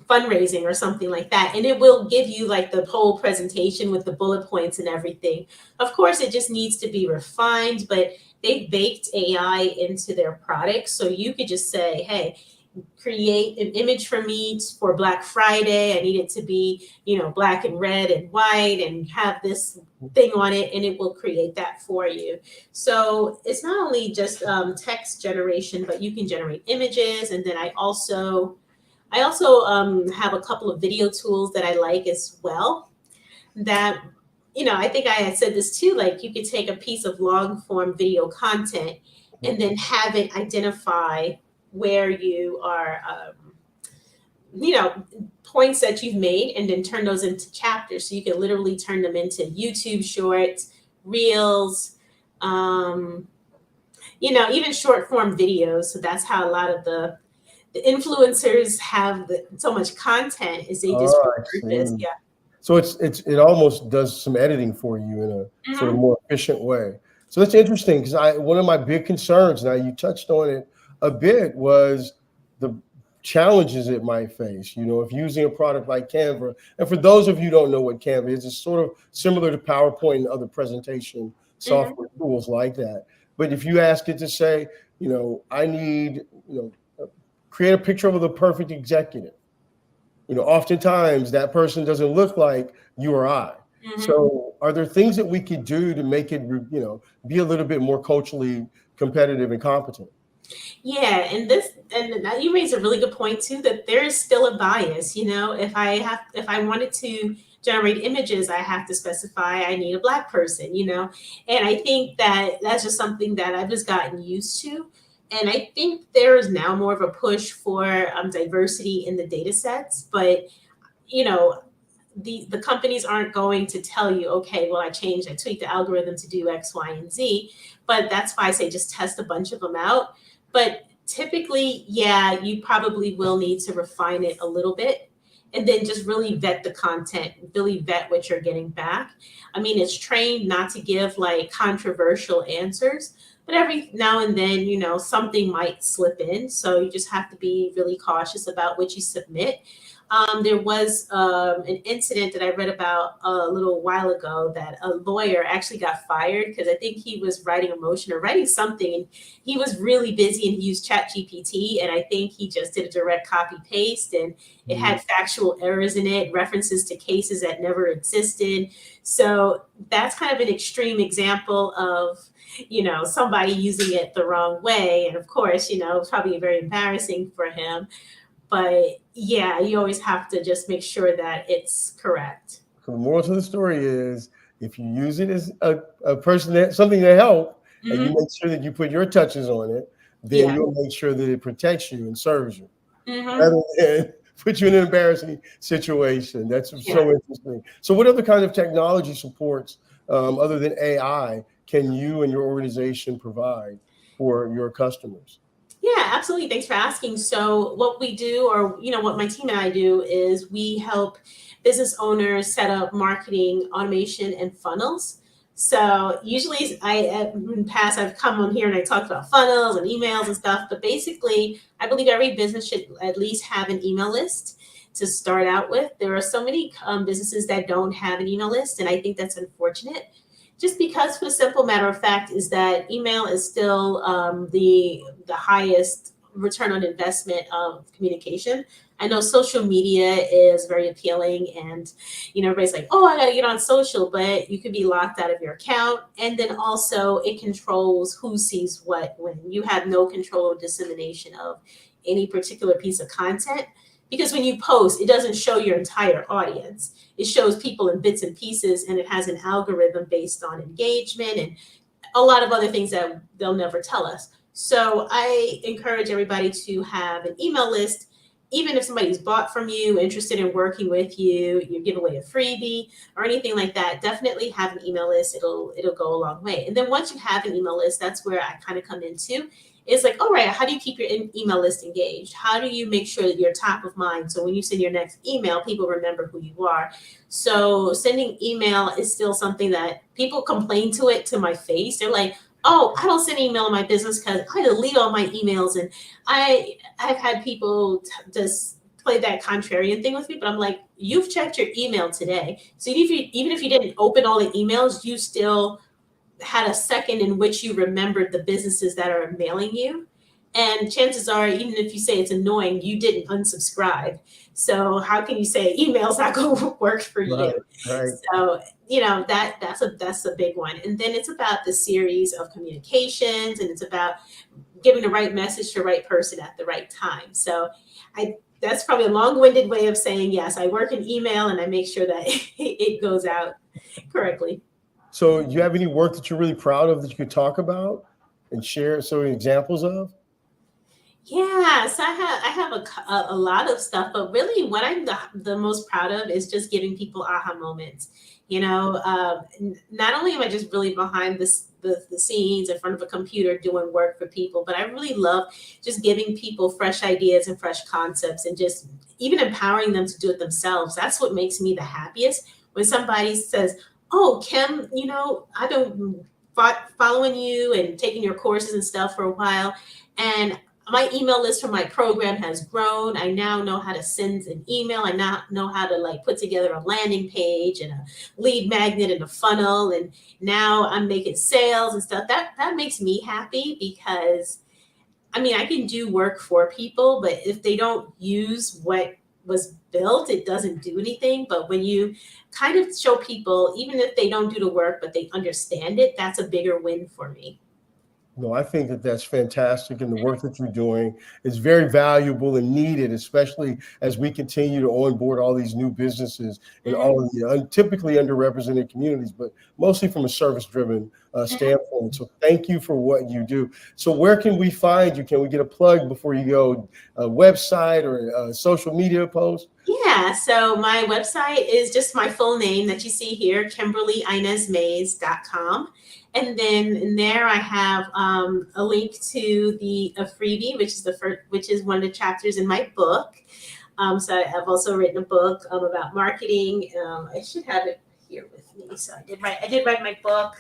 L: fundraising or something like that. And it will give you the whole presentation with the bullet points and everything. Of course, it just needs to be refined, but they baked AI into their product. So you could just say, hey, create an image for me for Black Friday. I need it to be, black and red and white and have this thing on it, and it will create that for you. So it's not only just text generation, but you can generate images. And then I also have a couple of video tools that I like as well that, I think I had said this too, like you could take a piece of long form video content and then have it identify where you are, points that you've made, and then turn those into chapters. So you can literally turn them into YouTube shorts, reels, even short form videos. So that's how a lot of the influencers have so much content, is they just repurpose. Yeah.
K: So it almost does some editing for you in a sort of more efficient way. So that's interesting, because one of my big concerns, now you touched on it a bit, was the challenges it might face, if using a product like Canva. And for those of you who don't know what Canva is, it's sort of similar to PowerPoint and other presentation software tools like that. But if you ask it to say, I need, create a picture of the perfect executive, oftentimes that person doesn't look like you or I. So are there things that we could do to make it, be a little bit more culturally competitive and competent?
L: Yeah, and you raise a really good point too, that there is still a bias. If I wanted to generate images, I have to specify I need a Black person, and I think that that's just something that I've just gotten used to. And I think there is now more of a push for diversity in the data sets, but the companies aren't going to tell you, okay, well, I tweaked the algorithm to do X, Y, and Z. But that's why I say just test a bunch of them out. But typically, yeah, you probably will need to refine it a little bit, and then just really vet the content, really vet what you're getting back. I mean, it's trained not to give like controversial answers, but every now and then, something might slip in. So you just have to be really cautious about what you submit. There was an incident that I read about a little while ago that a lawyer actually got fired because I think he was writing a motion or writing something, and he was really busy and he used ChatGPT, and I think he just did a direct copy paste, and it had factual errors in it, references to cases that never existed. So that's kind of an extreme example of somebody using it the wrong way, and of course, it's probably very embarrassing for him. But yeah, you always have to just make sure that it's correct.
K: So the moral to the story is, if you use it as a person, something to help, and you make sure that you put your touches on it, then you'll make sure that it protects you and serves you, rather than put you in an embarrassing situation. That's so interesting. So what other kind of technology supports, other than AI, can you and your organization provide for your customers?
L: Yeah, absolutely. Thanks for asking. So what we do, or what my team and I do, is we help business owners set up marketing, automation, and funnels. So usually in the past, I've come on here and I talked about funnels and emails and stuff, but basically I believe every business should at least have an email list to start out with. There are so many businesses that don't have an email list, and I think that's unfortunate. Just because, for the simple matter of fact, is that email is still the highest return on investment of communication. I know social media is very appealing, and everybody's like, oh, I gotta get on social, but you could be locked out of your account. And then also it controls who sees what when. You have no control or dissemination of any particular piece of content. Because when you post, it doesn't show your entire audience. It shows people in bits and pieces, and it has an algorithm based on engagement and a lot of other things that they'll never tell us. So I encourage everybody to have an email list. Even if somebody's bought from you, interested in working with you, you give away a freebie or anything like that, definitely have an email list. It'll go a long way. And then once you have an email list, that's where I kind of come into. It's like, all right, how do you keep your email list engaged? How do you make sure that you're top of mind? So when you send your next email, people remember who you are. So sending email is still something that people complain to my face. They're like, oh, I don't send email in my business because I delete all my emails. And I've had people just play that contrarian thing with me, but I'm like, you've checked your email today. So even if you didn't open all the emails, you still had a second in which you remembered the businesses that are mailing you. And chances are, even if you say it's annoying, you didn't unsubscribe. So how can you say email's not going to work for you?
K: Right.
L: So, that's a big one. And then it's about the series of communications, and it's about giving the right message to the right person at the right time. So that's probably a long-winded way of saying, yes, I work in email and I make sure that it goes out correctly.
K: So do you have any work that you're really proud of that you could talk about and share some examples of?
L: Yeah, so I have a lot of stuff, but really what I'm the most proud of is just giving people aha moments. Not only am I just really behind the scenes in front of a computer doing work for people, but I really love just giving people fresh ideas and fresh concepts and just even empowering them to do it themselves. That's what makes me the happiest when somebody says, "Oh, Kim, I've been following you and taking your courses and stuff for a while, and my email list for my program has grown. I now know how to send an email. I now know how to put together a landing page and a lead magnet and a funnel. And now I'm making sales and stuff." That makes me happy because, I can do work for people, but if they don't use what was built, it doesn't do anything. But when you kind of show people, even if they don't do the work, but they understand it, that's a bigger win for me.
K: No, I think that that's fantastic, and the work that you're doing is very valuable and needed, especially as we continue to onboard all these new businesses in all of the typically underrepresented communities, but mostly from a service-driven standpoint. So thank you for what you do. So where can we find you? Can we get a plug before you go? A website or a social media post?
L: Yeah, so my website is just my full name that you see here, KimberlyInezMays.com. And then in there, I have a link to a freebie, which is one of the chapters in my book. So I've also written a book about marketing. I should have it here with me. So I did write my book.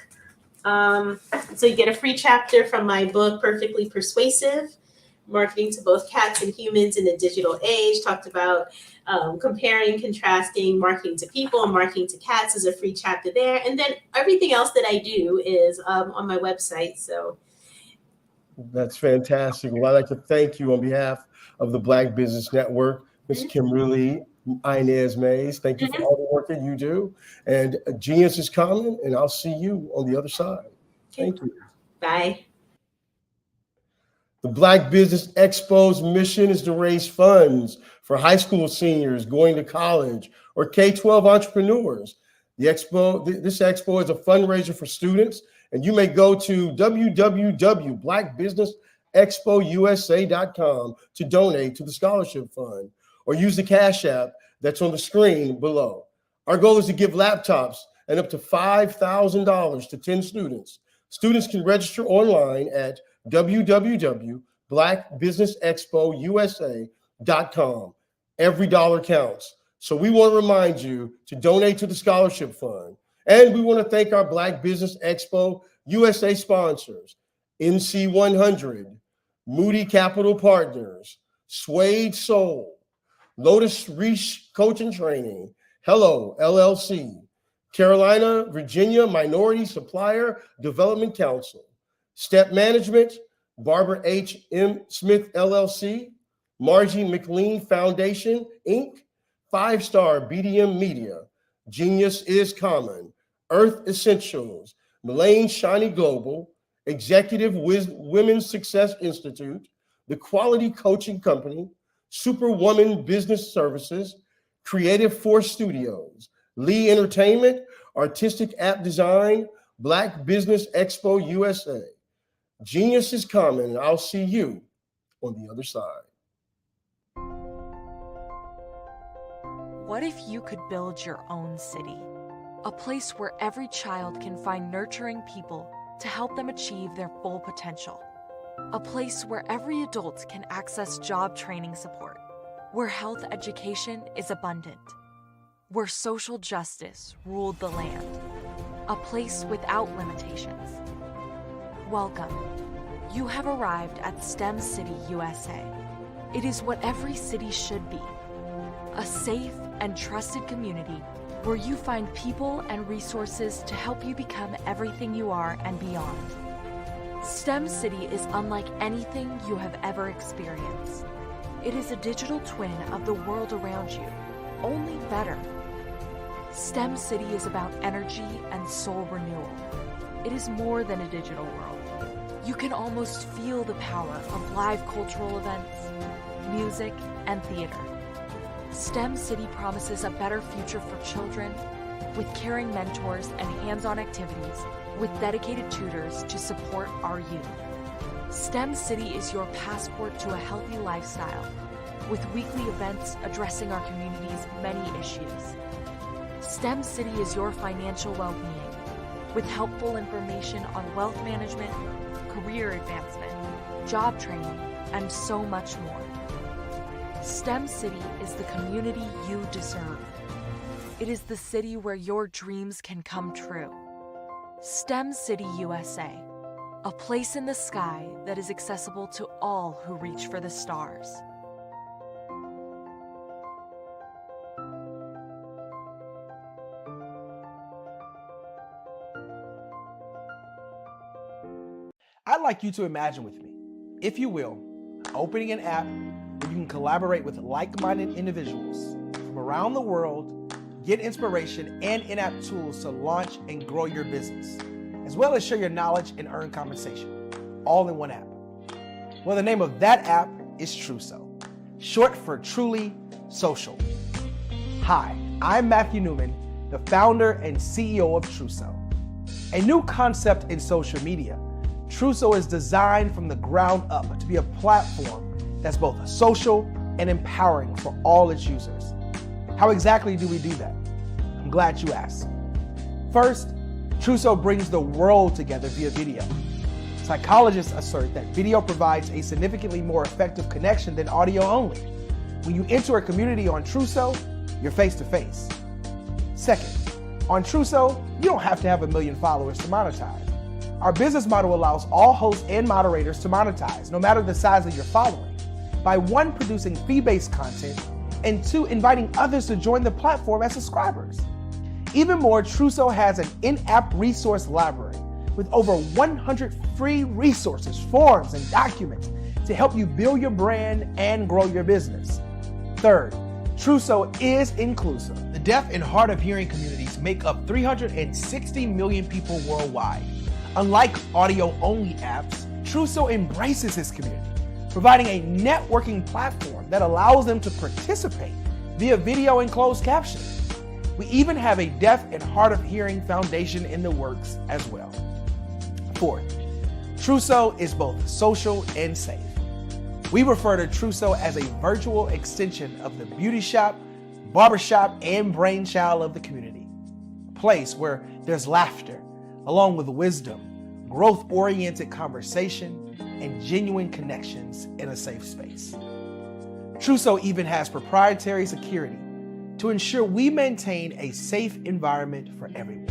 L: So you get a free chapter from my book, Perfectly Persuasive: Marketing to Both Cats and Humans in the Digital Age. Talked about comparing, contrasting marketing to people and marketing to cats. Is a free chapter there. And then everything else that I do is on my website. So
K: that's fantastic. Well, I'd like to thank you on behalf of the Black Business Network, Ms. Kimberly Inez Mays. Thank you for all the work that you do. And genius is coming, and I'll see you on the other side. Thank you.
L: Bye.
K: The Black Business Expo's mission is to raise funds for high school seniors going to college or K-12 entrepreneurs. This expo is a fundraiser for students, and you may go to www.blackbusinessexpousa.com to donate to the scholarship fund, or use the Cash App that's on the screen below. Our goal is to give laptops and up to $5,000 to 10 students. Students can register online at www.blackbusinessexpousa.com. Every dollar counts. So we want to remind you to donate to the scholarship fund. And we want to thank our Black Business Expo USA sponsors: NC100, Moody Capital Partners, Suede Soul, Lotus Reach Coaching Training, Hello LLC, Carolina, Virginia Minority Supplier Development Council, Step Management, Barbara H. M. Smith LLC, Margie McLean Foundation, Inc., 5-Star BDM Media, Genius is Common, Earth Essentials, Mullane Shiny Global, Executive Women's Success Institute, The Quality Coaching Company, Superwoman Business Services, Creative Force Studios, Lee Entertainment, Artistic App Design, Black Business Expo USA. Genius is coming, and I'll see you on the other side.
M: What if you could build your own city? A place where every child can find nurturing people to help them achieve their full potential. A place where every adult can access job training support, where health education is abundant, where social justice ruled the land. A place without limitations. Welcome. You have arrived at STEM City USA. It is what every city should be. A safe and trusted community where you find people and resources to help you become everything you are and beyond. STEM City is unlike anything you have ever experienced. It is a digital twin of the world around you, only better. STEM City is about energy and soul renewal. It is more than a digital world. You can almost feel the power of live cultural events, music, and theater. STEM City promises a better future for children with caring mentors and hands-on activities with dedicated tutors to support our youth. STEM City is your passport to a healthy lifestyle with weekly events addressing our community's many issues. STEM City is your financial well-being with helpful information on wealth management, career advancement, job training, and so much more. STEM City is the community you deserve. It is the city where your dreams can come true. STEM City USA, a place in the sky that is accessible to all who reach for the stars.
N: I'd like you to imagine with me, if you will, opening an app where you can collaborate with like-minded individuals from around the world, get inspiration and in-app tools to launch and grow your business, as well as share your knowledge and earn compensation, all in one app. Well, the name of that app is Truso, short for Truly Social. Hi, I'm Matthew Newman, the founder and CEO of Truso, a new concept in social media. Truso is designed from the ground up to be a platform that's both social and empowering for all its users. How exactly do we do that? I'm glad you asked. First, Truso brings the world together via video. Psychologists assert that video provides a significantly more effective connection than audio only. When you enter a community on Truso, you're face to face. Second, on Truso, you don't have to have 1 million followers to monetize. Our business model allows all hosts and moderators to monetize, no matter the size of your following, by 1, producing fee-based content, and 2, inviting others to join the platform as subscribers. Even more, Truso has an in-app resource library with over 100 free resources, forms, and documents to help you build your brand and grow your business. Third, Truso is inclusive. The deaf and hard of hearing communities make up 360 million people worldwide. Unlike audio-only apps, Truso embraces its community, providing a networking platform that allows them to participate via video and closed captioning. We even have a deaf and hard of hearing foundation in the works as well. Fourth, Truso is both social and safe. We refer to Truso as a virtual extension of the beauty shop, barbershop, and brainchild of the community. A place where there's laughter, along with wisdom, growth-oriented conversation, and genuine connections in a safe space. Truso even has proprietary security to ensure we maintain a safe environment for everyone.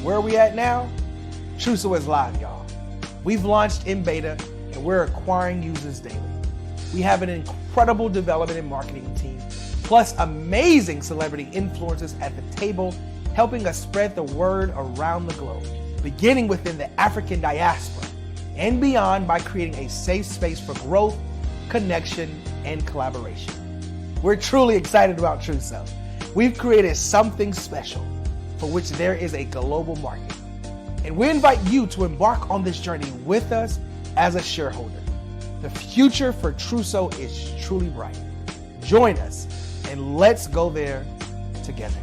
N: Where are we at now? Truso is live, y'all. We've launched in beta and we're acquiring users daily. We have an incredible development and marketing team, plus amazing celebrity influencers at the table, helping us spread the word around the globe, beginning within the African diaspora and beyond by creating a safe space for growth, connection, and collaboration. We're truly excited about Truso. We've created something special for which there is a global market. And we invite you to embark on this journey with us as a shareholder. The future for Truso is truly bright. Join us and let's go there together.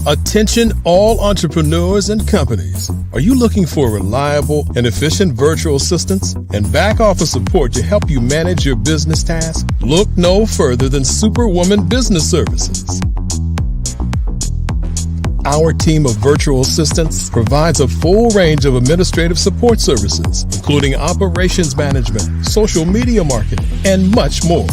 C: Attention all entrepreneurs and companies. Are you looking for reliable and efficient virtual assistants and back office support to help you manage your business tasks? Look no further than Superwoman Business Services. Our team of virtual assistants provides a full range of administrative support services, including operations management, social media marketing, and much more.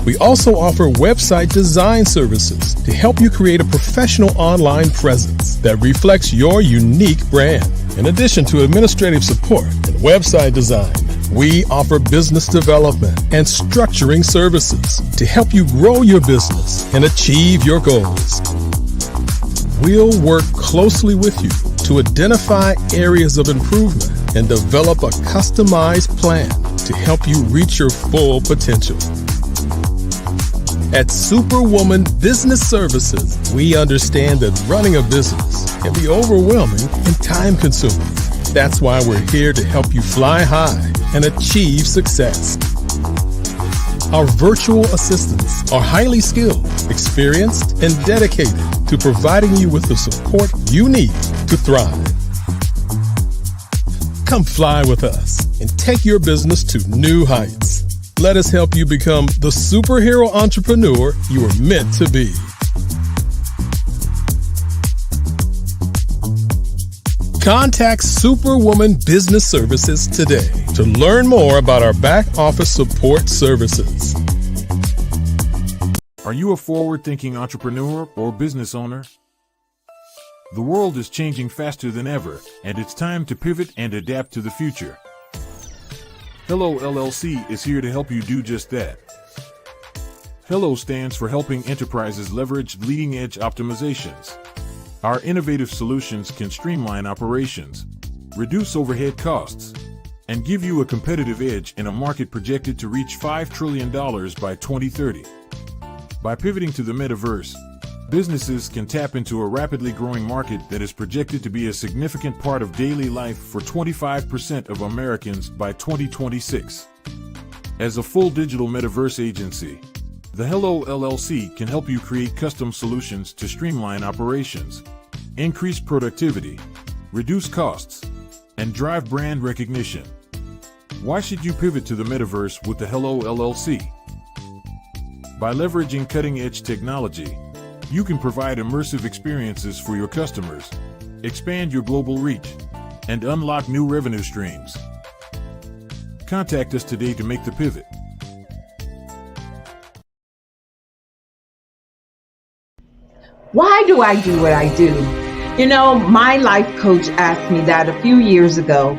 C: We also offer website design services to help you create a professional online presence that reflects your unique brand. In addition to administrative support and website design, we offer business development and structuring services to help you grow your business and achieve your goals. we'll work closely with you to identify areas of improvement and develop a customized plan to help you reach your full potential. At Superwoman Business Services, we understand that running a business can be overwhelming and time-consuming. That's why we're here to help you fly high and achieve success. Our virtual assistants are highly skilled, experienced, and dedicated to providing you with the support you need to thrive. Come fly with us and take your business to new heights. Let us help you become the superhero entrepreneur you are meant to be. Contact Superwoman Business Services today to learn more about our back office support services.
F: Are you a forward-thinking entrepreneur or business owner? The world is changing faster than ever, and it's time to pivot and adapt to the future. Hello LLC is here to help you do just that. Hello stands for helping enterprises leverage leading-edge optimizations. Our innovative solutions can streamline operations, reduce overhead costs, and give you a competitive edge in a market projected to reach $5 trillion by 2030. By pivoting to the metaverse, businesses can tap into a rapidly growing market that is projected to be a significant part of daily life for 25% of Americans by 2026. As a full digital metaverse agency, the Hello LLC can help you create custom solutions to streamline operations, increase productivity, reduce costs, and drive brand recognition. Why should you pivot to the metaverse with the Hello LLC? By leveraging cutting-edge technology, you can provide immersive experiences for your customers, expand your global reach, and unlock new revenue streams. Contact us today to make the pivot.
O: Why do I do what I do? You know, my life coach asked me that a few years ago.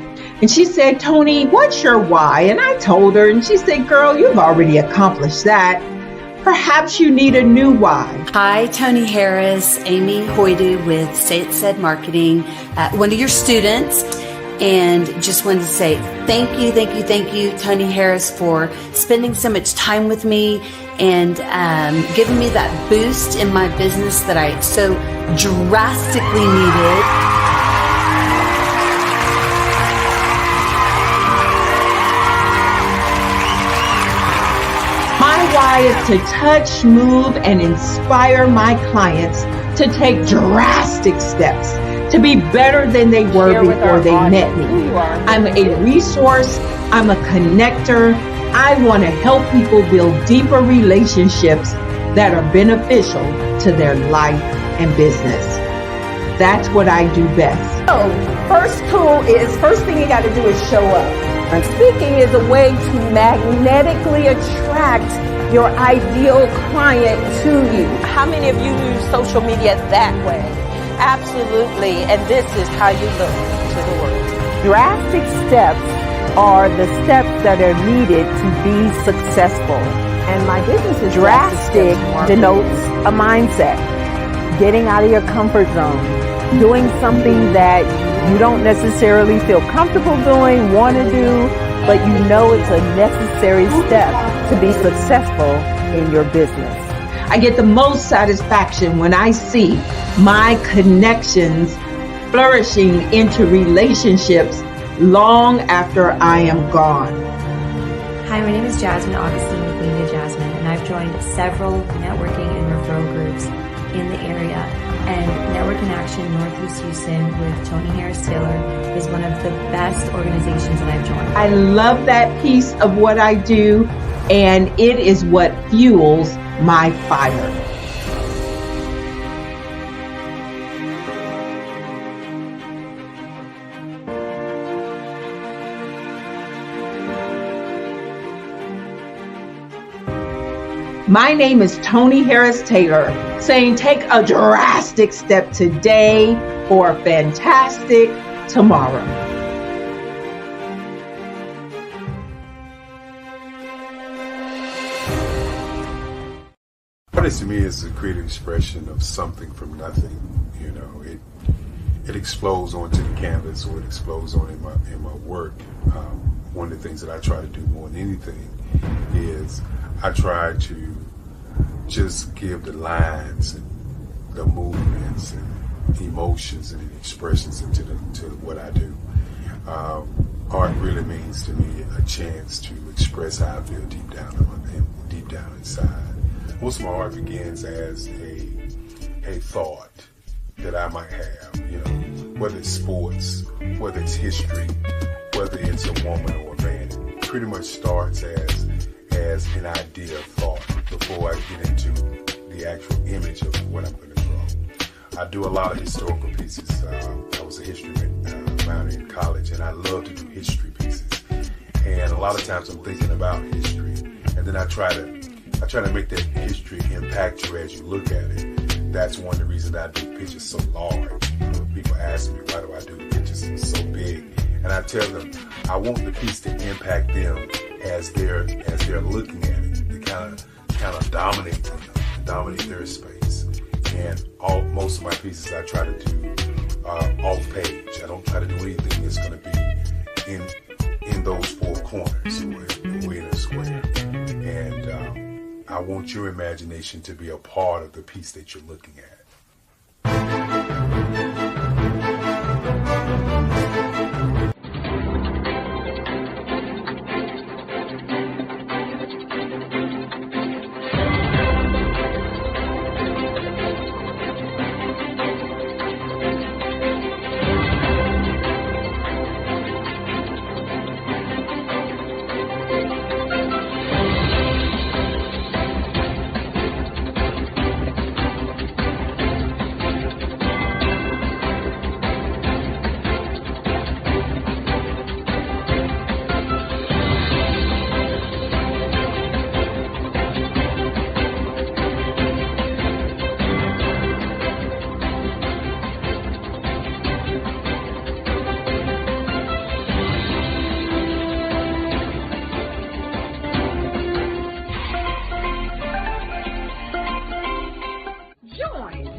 O: And she said, Tony, what's your why? And I told her, and she said, girl, you've already accomplished that. Perhaps you need a new why.
P: Hi, Tony Harris, Amy Hoydu with Say It Said Marketing, one of your students. And just wanted to say thank you, Tony Harris, for spending so much time with me and giving me that boost in my business that I so drastically needed.
O: My why is to touch, move, and inspire my clients to take drastic steps to be better than they were before they met me. I'm a resource. I'm a connector. I want to help people build deeper relationships that are beneficial to their life and business. That's what I do best.
Q: So, first thing you got to do is show up. And speaking is a way to magnetically attract your ideal client to you. How many of you use social media that way? Absolutely, and this is how you look to the world. Drastic steps are the steps that are needed to be successful. And my business is drastic denotes a mindset. Getting out of your comfort zone, doing something that you don't necessarily feel comfortable doing, want to do, but you know it's a necessary step to be successful in your business.
O: I get the most satisfaction when I see my connections flourishing into relationships long after I am gone.
R: Hi, my name is Jasmine Augustine with Media Jasmine, and I've joined several networking and referral groups in the area. And Network in Action Northeast Houston with Tony Harris Taylor is one of the best organizations that I've joined.
O: I love that piece of what I do, and it is what fuels my fire. My name is Tony Harris Taylor, saying take a drastic step today for a fantastic tomorrow.
S: What guess to me it's a creative expression of something from nothing. You know, it explodes onto the canvas, or it explodes on in my work. One of the things that I try to do more than anything is I try to just give the lines and the movements and emotions and expressions into to what I do. Art really means to me a chance to express how I feel deep down inside. Most of my art begins as a thought that I might have, you know, whether it's sports, whether it's history, whether it's a woman or a man. It pretty much starts as an idea of thought before I get into the actual image of what I'm going to draw. I do a lot of historical pieces. I was a history minor in college, and I love to do history pieces. And a lot of times I'm thinking about history, and then I try to make that history impact you as you look at it. That's one of the reasons I do pictures so large. People ask me, why do I do the pictures so big? And I tell them, I want the piece to impact them as they're looking at it. To kind of dominate their space. And most of my pieces I try to do off page. I don't try to do anything that's going to be in those four corners or in a square. And I want your imagination to be a part of the piece that you're looking at.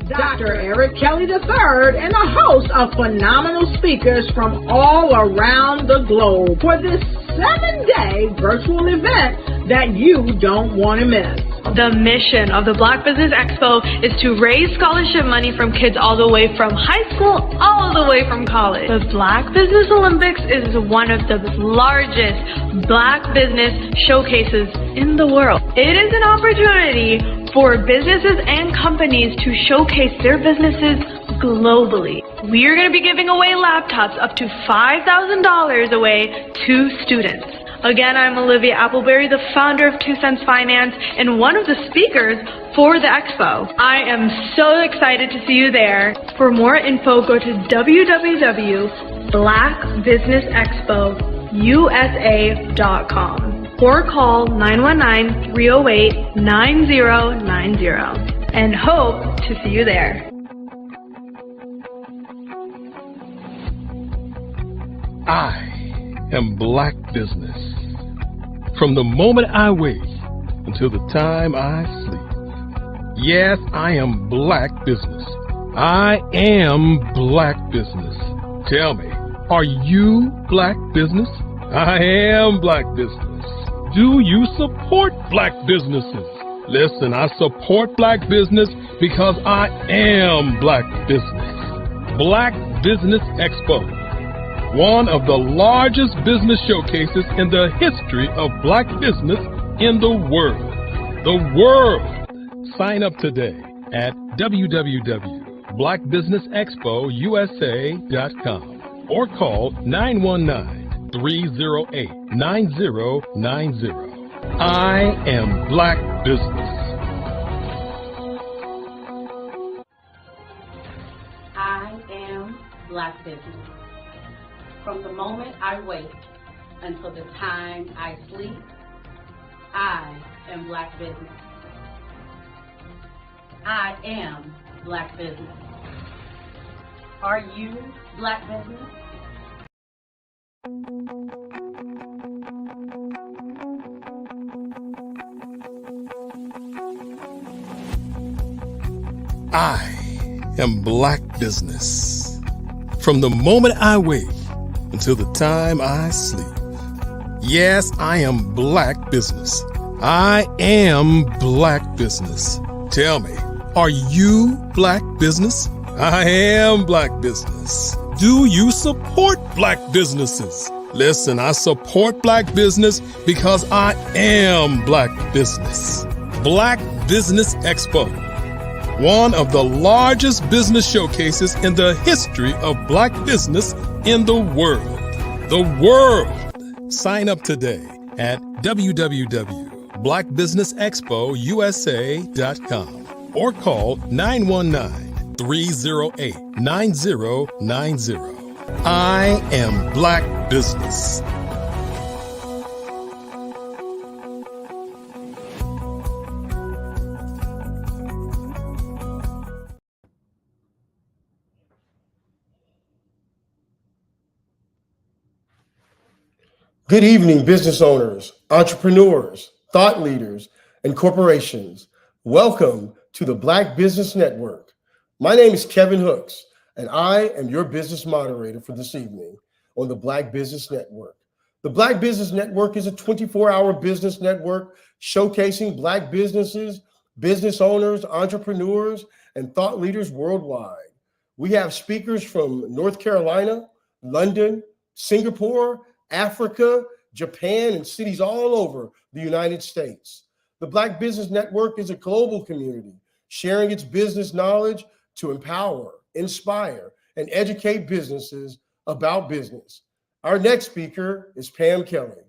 A: Dr. Eric Kelly III and a host of phenomenal speakers from all around the globe for this 7-day virtual event that you don't want to miss.
B: The mission of the Black Business Expo is to raise scholarship money from kids all the way from high school, all the way from college. The Black Business Olympics is one of the largest Black business showcases in the world. It is an opportunity for businesses and companies to showcase their businesses globally. We are going to be giving away laptops up to $5,000 away to students. Again, I'm Olivia Appleberry, the founder of 2 Cents Finance and one of the speakers for the expo. I am so excited to see you there. For more info, go to www.blackbusinessexpousa.com or call 919-308-9090 and hope to see you there.
C: I am Black Business. From the moment I wake until the time I sleep. Yes, I am Black Business. I am Black Business. Tell me, are you Black Business? I am Black Business. Do you support Black businesses? Listen, I support Black business because I am Black Business. Black Business Expo, one of the largest business showcases in the history of Black business in the world. The world! Sign up today at www.blackbusinessexpousa.com or call 919-308-9090. I am Black Business.
D: I am Black Business. From the moment I wake until the time I sleep, I am Black Business. I am Black Business. Are you Black Business?
C: I am Black business. From the moment I wake until the time I sleep. Yes, I am Black business. I am Black business. Tell me, are you Black business? I am Black business. Do you support Black businesses? Listen, I support Black business because I am Black business. Black Business Expo, one of the largest business showcases in the history of Black business in the world. The world! Sign up today at www.blackbusinessexpousa.com or call 919-308-9090. I am Black business.
K: Good evening, business owners, entrepreneurs, thought leaders, and corporations. Welcome to the Black Business Network. My name is Kevin Hooks, and I am your business moderator for this evening on the Black Business Network. The Black Business Network is a 24-hour business network showcasing Black businesses, business owners, entrepreneurs, and thought leaders worldwide. We have speakers from North Carolina, London, Singapore, Africa, Japan, and cities all over the United States. The Black Business Network is a global community sharing its business knowledge to empower, inspire, and educate businesses about business. Our next speaker is Pam Kelly.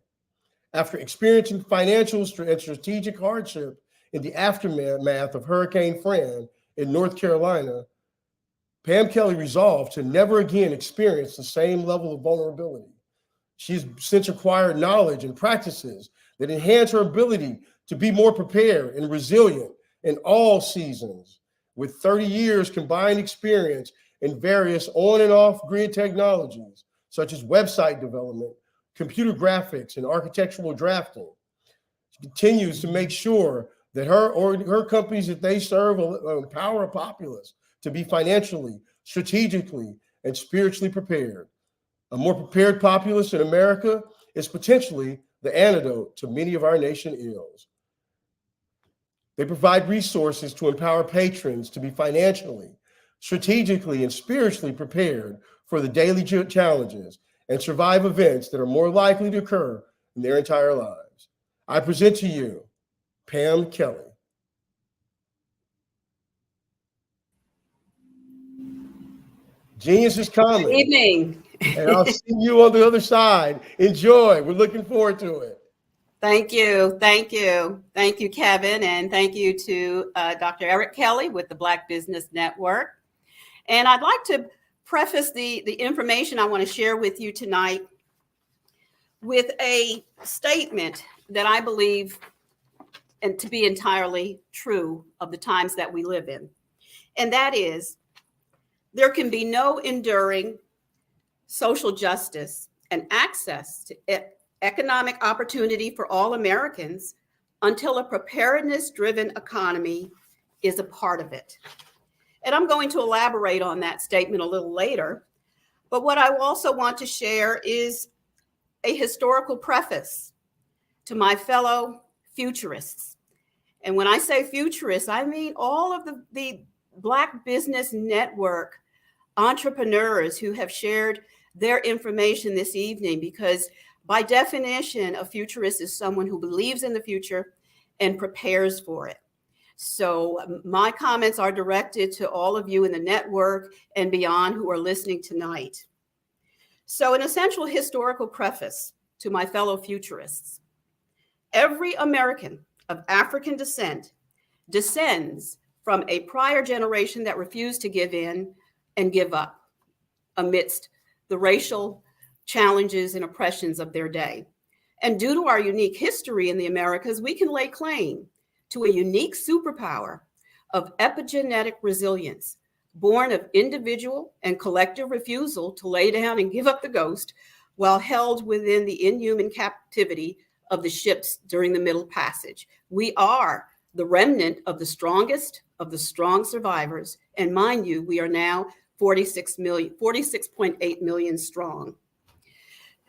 K: After experiencing financial and strategic hardship in the aftermath of Hurricane Fran in North Carolina, Pam Kelly resolved to never again experience the same level of vulnerability. She's since acquired knowledge and practices that enhance her ability to be more prepared and resilient in all seasons. With 30 years combined experience in various on and off grid technologies, such as website development, computer graphics, and architectural drafting, she continues to make sure that her companies that they serve empower a populace to be financially, strategically, and spiritually prepared. A more prepared populace in America is potentially the antidote to many of our nation's ills. They provide resources to empower patrons to be financially, strategically, and spiritually prepared for the daily challenges and survive events that are more likely to occur in their entire lives. I present to you Pam Kelly. Genius is coming.
T: Good evening.
K: And I'll see you on the other side. Enjoy. We're looking forward to it.
T: Thank you. Thank you. Thank you, Kevin. And thank you to Dr. Eric Kelly with the Black Business Network. And I'd like to preface the information I want to share with you tonight with a statement that I believe and to be entirely true of the times that we live in. And that is, there can be no enduring social justice and access to economic opportunity for all Americans until a preparedness-driven economy is a part of it. And I'm going to elaborate on that statement a little later. But what I also want to share is a historical preface to my fellow futurists. And when I say futurists, I mean all of the Black Business Network entrepreneurs who have shared their information this evening, because by definition, a futurist is someone who believes in the future and prepares for it. So my comments are directed to all of you in the network and beyond who are listening tonight. So an essential historical preface to my fellow futurists. Every American of African descent descends from a prior generation that refused to give in and give up amidst the racial challenges and oppressions of their day. And due to our unique history in the Americas, we can lay claim to a unique superpower of epigenetic resilience, born of individual and collective refusal to lay down and give up the ghost while held within the inhuman captivity of the ships during the Middle Passage. We are the remnant of the strongest, of the strong survivors. And mind you, we are now 46.8 million strong.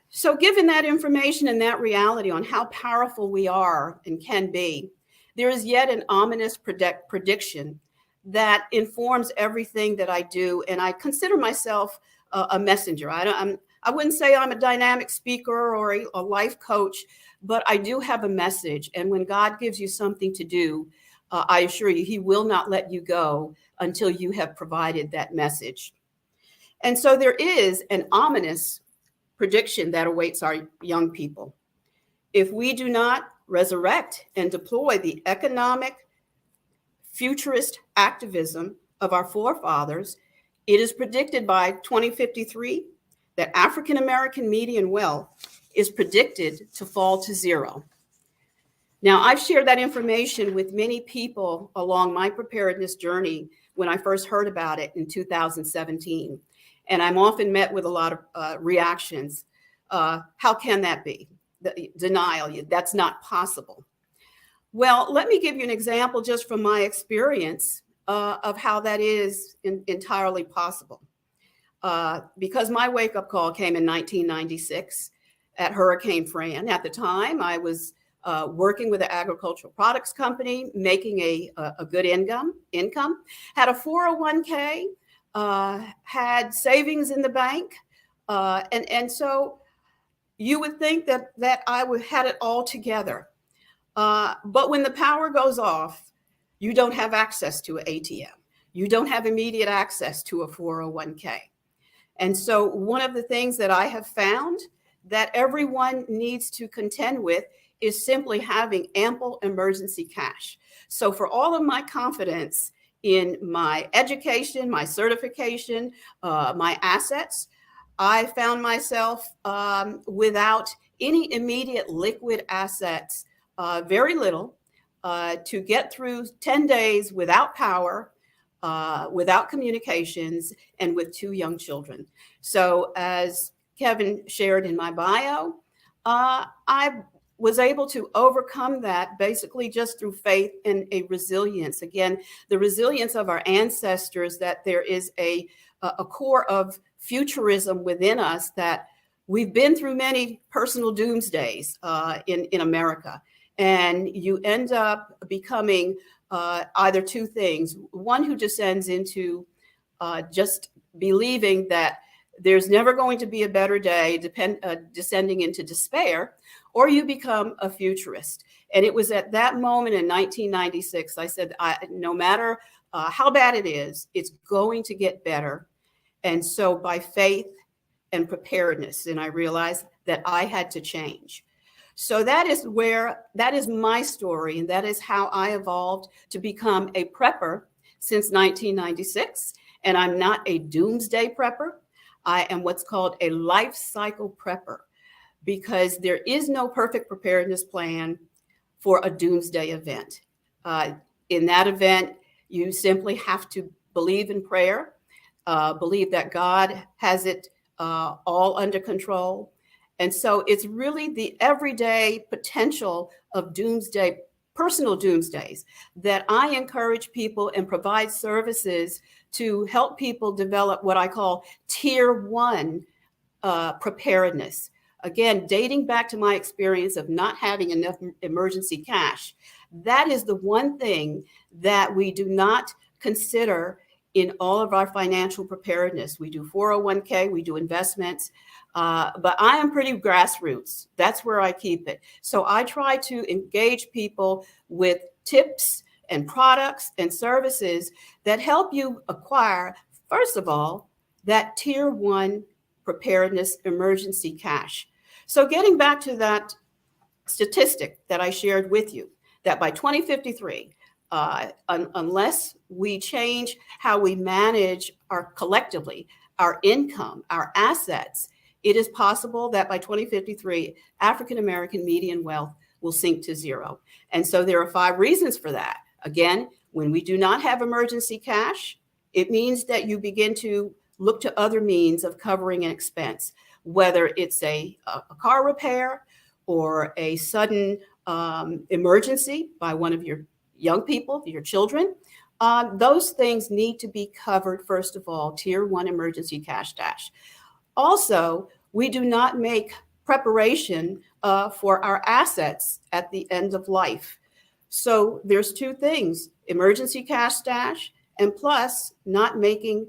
T: So given that information and that reality on how powerful we are and can be, there is yet an ominous prediction that informs everything that I do. And I consider myself a messenger. I wouldn't say I'm a dynamic speaker or a life coach, but I do have a message. And when God gives you something to do, I assure you, he will not let you go until you have provided that message. And so there is an ominous prediction that awaits our young people. If we do not resurrect and deploy the economic futurist activism of our forefathers, it is predicted by 2053 that African American median wealth is predicted to fall to zero. Now, I've shared that information with many people along my preparedness journey when I first heard about it in 2017. And I'm often met with a lot of reactions. How can that be? Denial, that's not possible. Well, let me give you an example just from my experience of how that is entirely possible. Because my wake-up call came in 1996 at Hurricane Fran. At the time, I was working with an agricultural products company, making a good income, had a 401k, had savings in the bank. And so you would think that I would had it all together. But when the power goes off, you don't have access to an ATM. You don't have immediate access to a 401k. And so one of the things that I have found that everyone needs to contend with is simply having ample emergency cash. So for all of my confidence in my education, my certification, my assets, I found myself without any immediate liquid assets, very little, to get through 10 days without power, without communications, and with 2 young children. So as Kevin shared in my bio, I was able to overcome that basically just through faith and a resilience. Again, the resilience of our ancestors, that there is a core of futurism within us, that we've been through many personal doomsdays in America. And you end up becoming either 2 things. One who descends into just believing that there's never going to be a better day, descending into despair, or you become a futurist. And it was at that moment in 1996, I said, no matter how bad it is, it's going to get better. And so by faith and preparedness, and I realized that I had to change. So that is my story, and that is how I evolved to become a prepper since 1996. And I'm not a doomsday prepper. I am what's called a life cycle prepper, because there is no perfect preparedness plan for a doomsday event. In that event, you simply have to believe in prayer, believe that God has it all under control. And so it's really the everyday potential of doomsday, personal doomsdays, that I encourage people and provide services to help people develop what I call tier 1 preparedness. Again, dating back to my experience of not having enough emergency cash, that is the one thing that we do not consider in all of our financial preparedness. We do 401k, we do investments, but I am pretty grassroots. That's where I keep it. So I try to engage people with tips and products and services that help you acquire, first of all, that tier 1 preparedness emergency cash. So getting back to that statistic that I shared with you, that by 2053, unless we change how we manage collectively our income, our assets, it is possible that by 2053, African American median wealth will sink to zero. And so there are 5 reasons for that. Again, when we do not have emergency cash, it means that you begin to look to other means of covering an expense, whether it's a car repair or a sudden emergency by one of your young people, your children, those things need to be covered, first of all, Tier 1 emergency cash stash. Also, we do not make preparation for our assets at the end of life. So there's two things, emergency cash stash and plus not making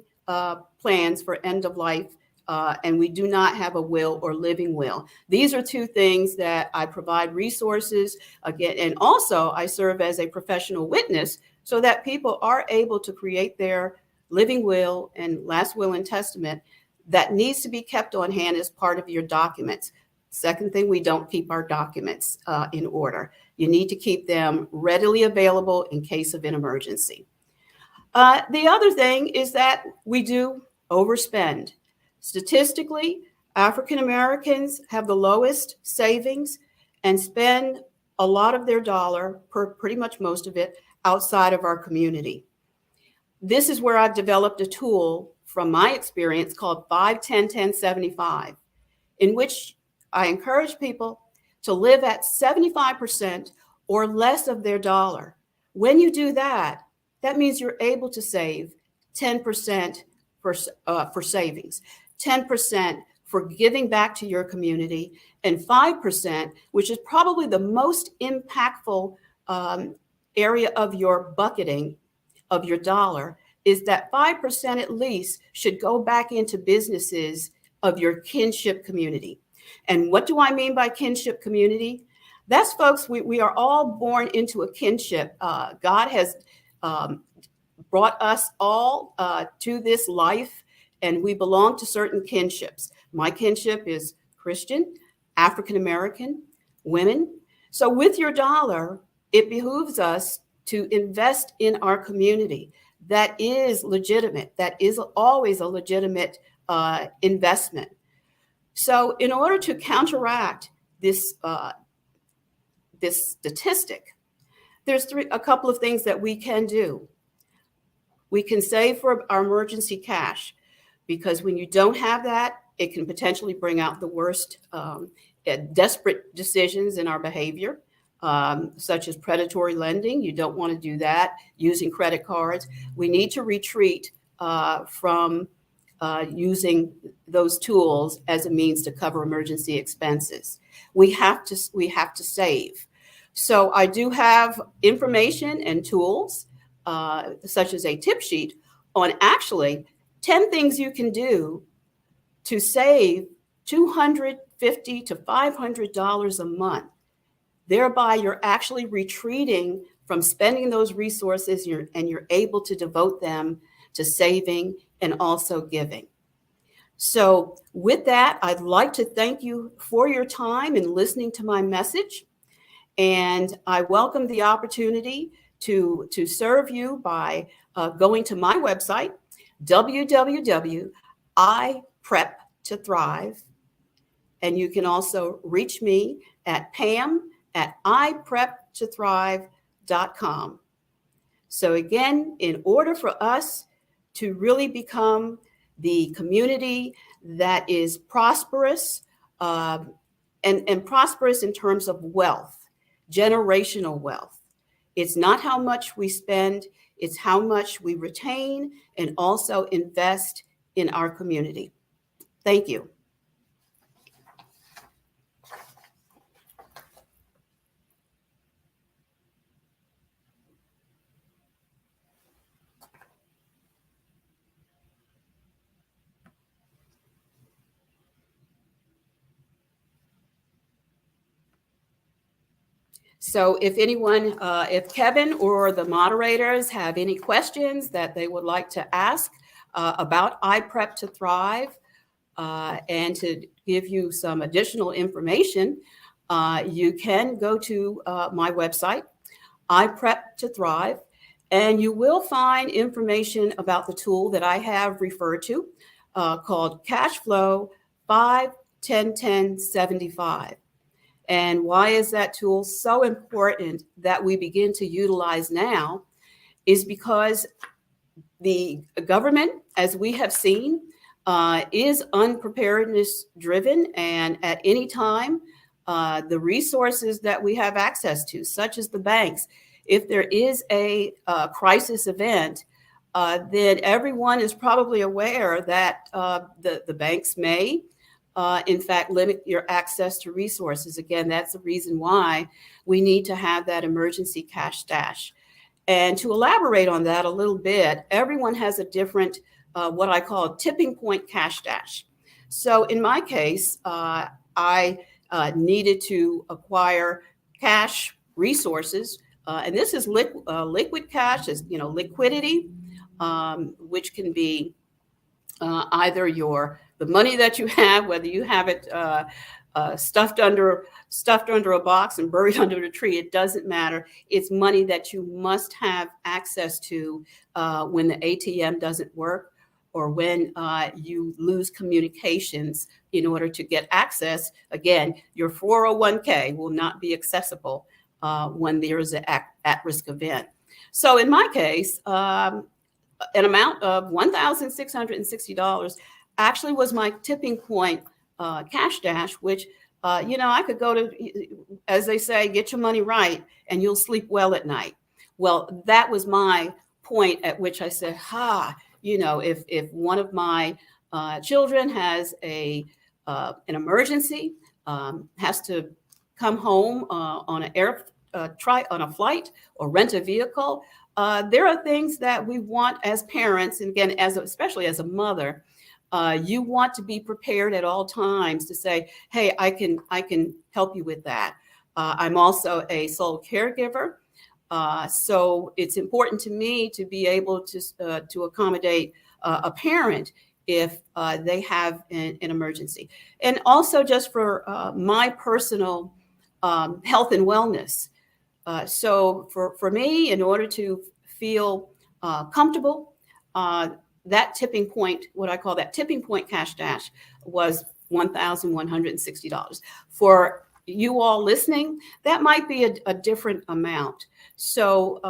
T: plans for end of life. And we do not have a will or living will. These are two things that I provide resources again. And also I serve as a professional witness so that people are able to create their living will and last will and testament that needs to be kept on hand as part of your documents. Second thing, we don't keep our documents in order. You need to keep them readily available in case of an emergency. The other thing is that we do overspend. Statistically, African Americans have the lowest savings and spend a lot of their dollar, pretty much most of it, outside of our community. This is where I've developed a tool from my experience called 5-10-10-75, in which I encourage people to live at 75% or less of their dollar. When you do that, that means you're able to save 10% for savings, 10% for giving back to your community, and 5%, which is probably the most impactful area of your bucketing of your dollar, is that 5% at least should go back into businesses of your kinship community. And what do I mean by kinship community? That's folks, we are all born into a kinship. God has brought us all to this life, and we belong to certain kinships. My kinship is Christian, African American, women. So with your dollar, it behooves us to invest in our community. That is legitimate. That is always a legitimate investment. So in order to counteract this statistic, there's a couple of things that we can do. We can save for our emergency cash, because when you don't have that, it can potentially bring out the worst desperate decisions in our behavior, such as predatory lending. You don't want to do that. Using credit cards. We need to retreat from using those tools as a means to cover emergency expenses. We have to save. So I do have information and tools, such as a tip sheet on actually 10 things you can do to save $250 to $500 a month. Thereby, you're actually retreating from spending those resources, and you're able to devote them to saving and also giving. So with that, I'd like to thank you for your time in listening to my message. And I welcome the opportunity to serve you by going to my website, www.iprep2thrive. And you can also reach me at pam@iprep2thrive.com. So again, in order for us to really become the community that is prosperous, and prosperous in terms of wealth, generational wealth, it's not how much we spend, it's how much we retain and also invest in our community. Thank you. So if anyone, if Kevin or the moderators have any questions that they would like to ask about iPrep to Thrive, and to give you some additional information, you can go to my website, iPrep to Thrive, and you will find information about the tool that I have referred to called Cash Flow 5-10-10-75. And why is that tool so important that we begin to utilize now is because the government, as we have seen, is unpreparedness driven. And at any time, the resources that we have access to, such as the banks, if there is a crisis event, then everyone is probably aware that the banks may, in fact, limit your access to resources. Again, that's the reason why we need to have that emergency cash stash. And to elaborate on that a little bit, everyone has a different, what I call a tipping point cash stash. So in my case, I needed to acquire cash resources, and this is liquid cash, is liquidity, which can be either the money that you have, whether you have it stuffed under a box and buried under a tree, it doesn't matter. It's money that you must have access to when the ATM doesn't work, or when you lose communications in order to get access. Again, your 401k will not be accessible when there is an at-risk event. So in my case, an amount of $1,660 actually was my tipping point cash dash, which, I could go to, as they say, get your money right and you'll sleep well at night. Well, that was my point at which I said, if one of my children has an emergency, has to come home on a flight or rent a vehicle, there are things that we want as parents, and again, especially as a mother, you want to be prepared at all times to say, hey, I can help you with that. I'm also a sole caregiver. So it's important to me to be able to accommodate a parent if they have an emergency. And also just for my personal health and wellness. So for me, in order to feel comfortable, that tipping point, what I call that tipping point cash dash, was $1,160. For you all listening, that might be a different amount. So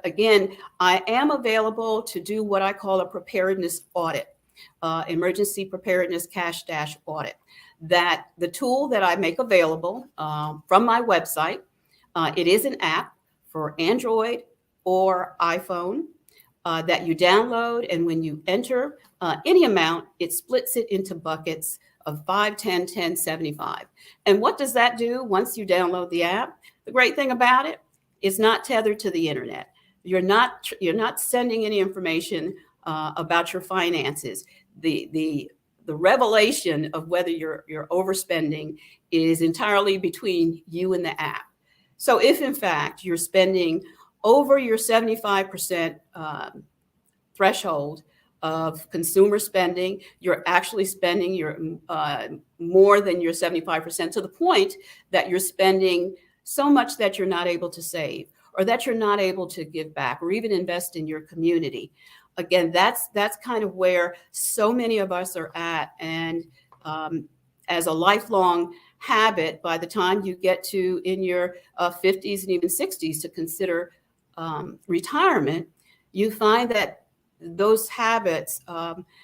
T: again, I am available to do what I call a preparedness audit, emergency preparedness cash dash audit. That the tool that I make available from my website, it is an app for Android or iPhone that you download, and when you enter any amount, it splits it into buckets of 5, 10, 10, 75. And what does that do once you download the app? The great thing about it, it's not tethered to the internet. You're not sending any information about your finances. The revelation of whether you're overspending is entirely between you and the app. So if in fact you're spending over your 75% threshold of consumer spending, you're actually spending your more than your 75%, to the point that you're spending so much that you're not able to save, or that you're not able to give back, or even invest in your community. Again, that's kind of where so many of us are at. And as a lifelong habit, by the time you get to in your 50s and even 60s to consider retirement, you find that those habits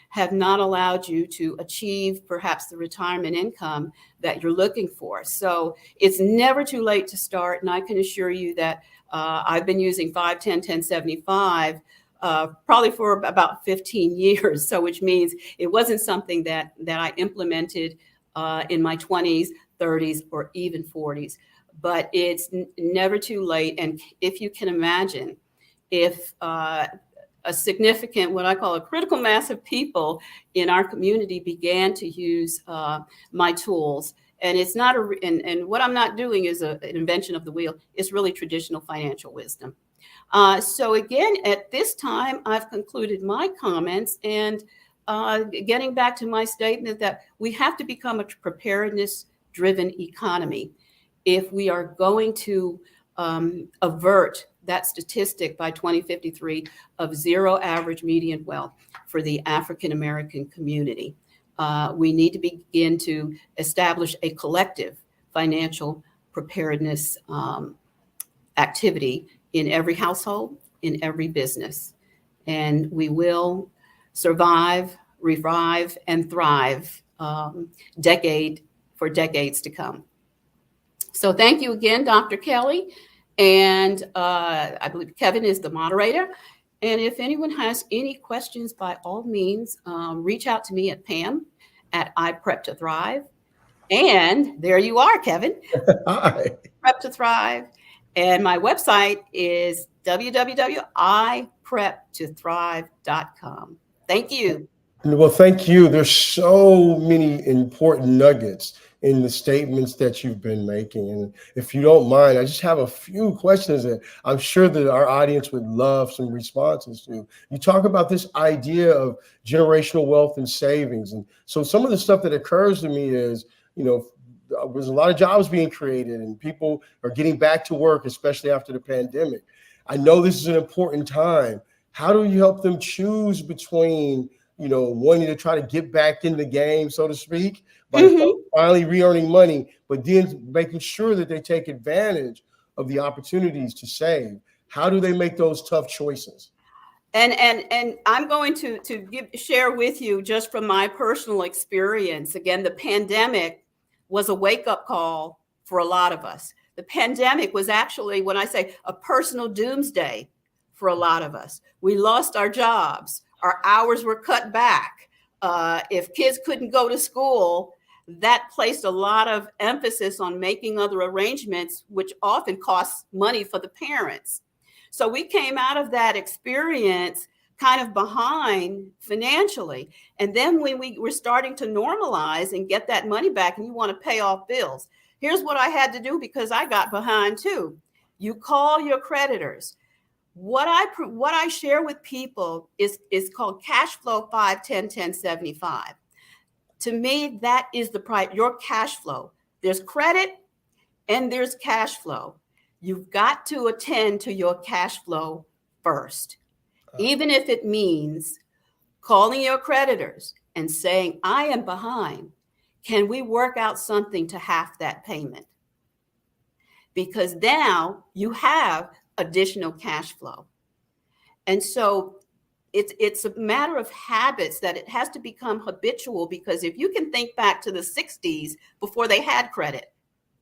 T: have not allowed you to achieve perhaps the retirement income that you're looking for. So it's never too late to start. And I can assure you that I've been using 5, 10, 10, 75 probably for about 15 years. So which means it wasn't something that I implemented in my 20s, 30s, or even 40s. But it's never too late. And if you can imagine, if a significant, what I call a critical mass of people in our community began to use my tools, and it's not and what I'm not doing is an invention of the wheel. It's really traditional financial wisdom. So again, at this time, I've concluded my comments, and getting back to my statement that we have to become a preparedness-driven economy if we are going to avert that statistic by 2053 of zero average median wealth for the African American community. We need to begin to establish a collective financial preparedness activity in every household, in every business. And we will survive, revive, and thrive for decades to come. So thank you again, Dr. Kelly. And I believe Kevin is the moderator. And if anyone has any questions, by all means, reach out to me at Pam at iPrep to Thrive. And there you are, Kevin.
K: Hi.
T: Prep to Thrive. And my website is www.ipreptothrive.com. Thank you.
K: Well, thank you. There's so many important nuggets in the statements that you've been making. And if you don't mind, I just have a few questions that I'm sure that our audience would love some responses to. You talk about this idea of generational wealth and savings. And so some of the stuff that occurs to me is, there's a lot of jobs being created and people are getting back to work, especially after the pandemic. I know this is an important time. How do you help them choose between wanting to try to get back in the game, so to speak, by finally re-earning money, but then making sure that they take advantage of the opportunities to save? How do they make those tough choices?
T: And I'm going to share with you just from my personal experience. Again, the pandemic was a wake-up call for a lot of us. The pandemic was actually, when I say, a personal doomsday for a lot of us. We lost our jobs. Our hours were cut back. If kids couldn't go to school, that placed a lot of emphasis on making other arrangements, which often costs money for the parents. So we came out of that experience kind of behind financially. And then when we were starting to normalize and get that money back and you want to pay off bills, here's what I had to do because I got behind too. You call your creditors. What I share with people is called cash flow 5, 10, 10, 75. To me, that is your cash flow. There's credit and there's cash flow. You've got to attend to your cash flow first, even if it means calling your creditors and saying, I am behind. Can we work out something to half that payment? Because now you have additional cash flow. And so it's a matter of habits that it has to become habitual, because if you can think back to the 60s before they had credit,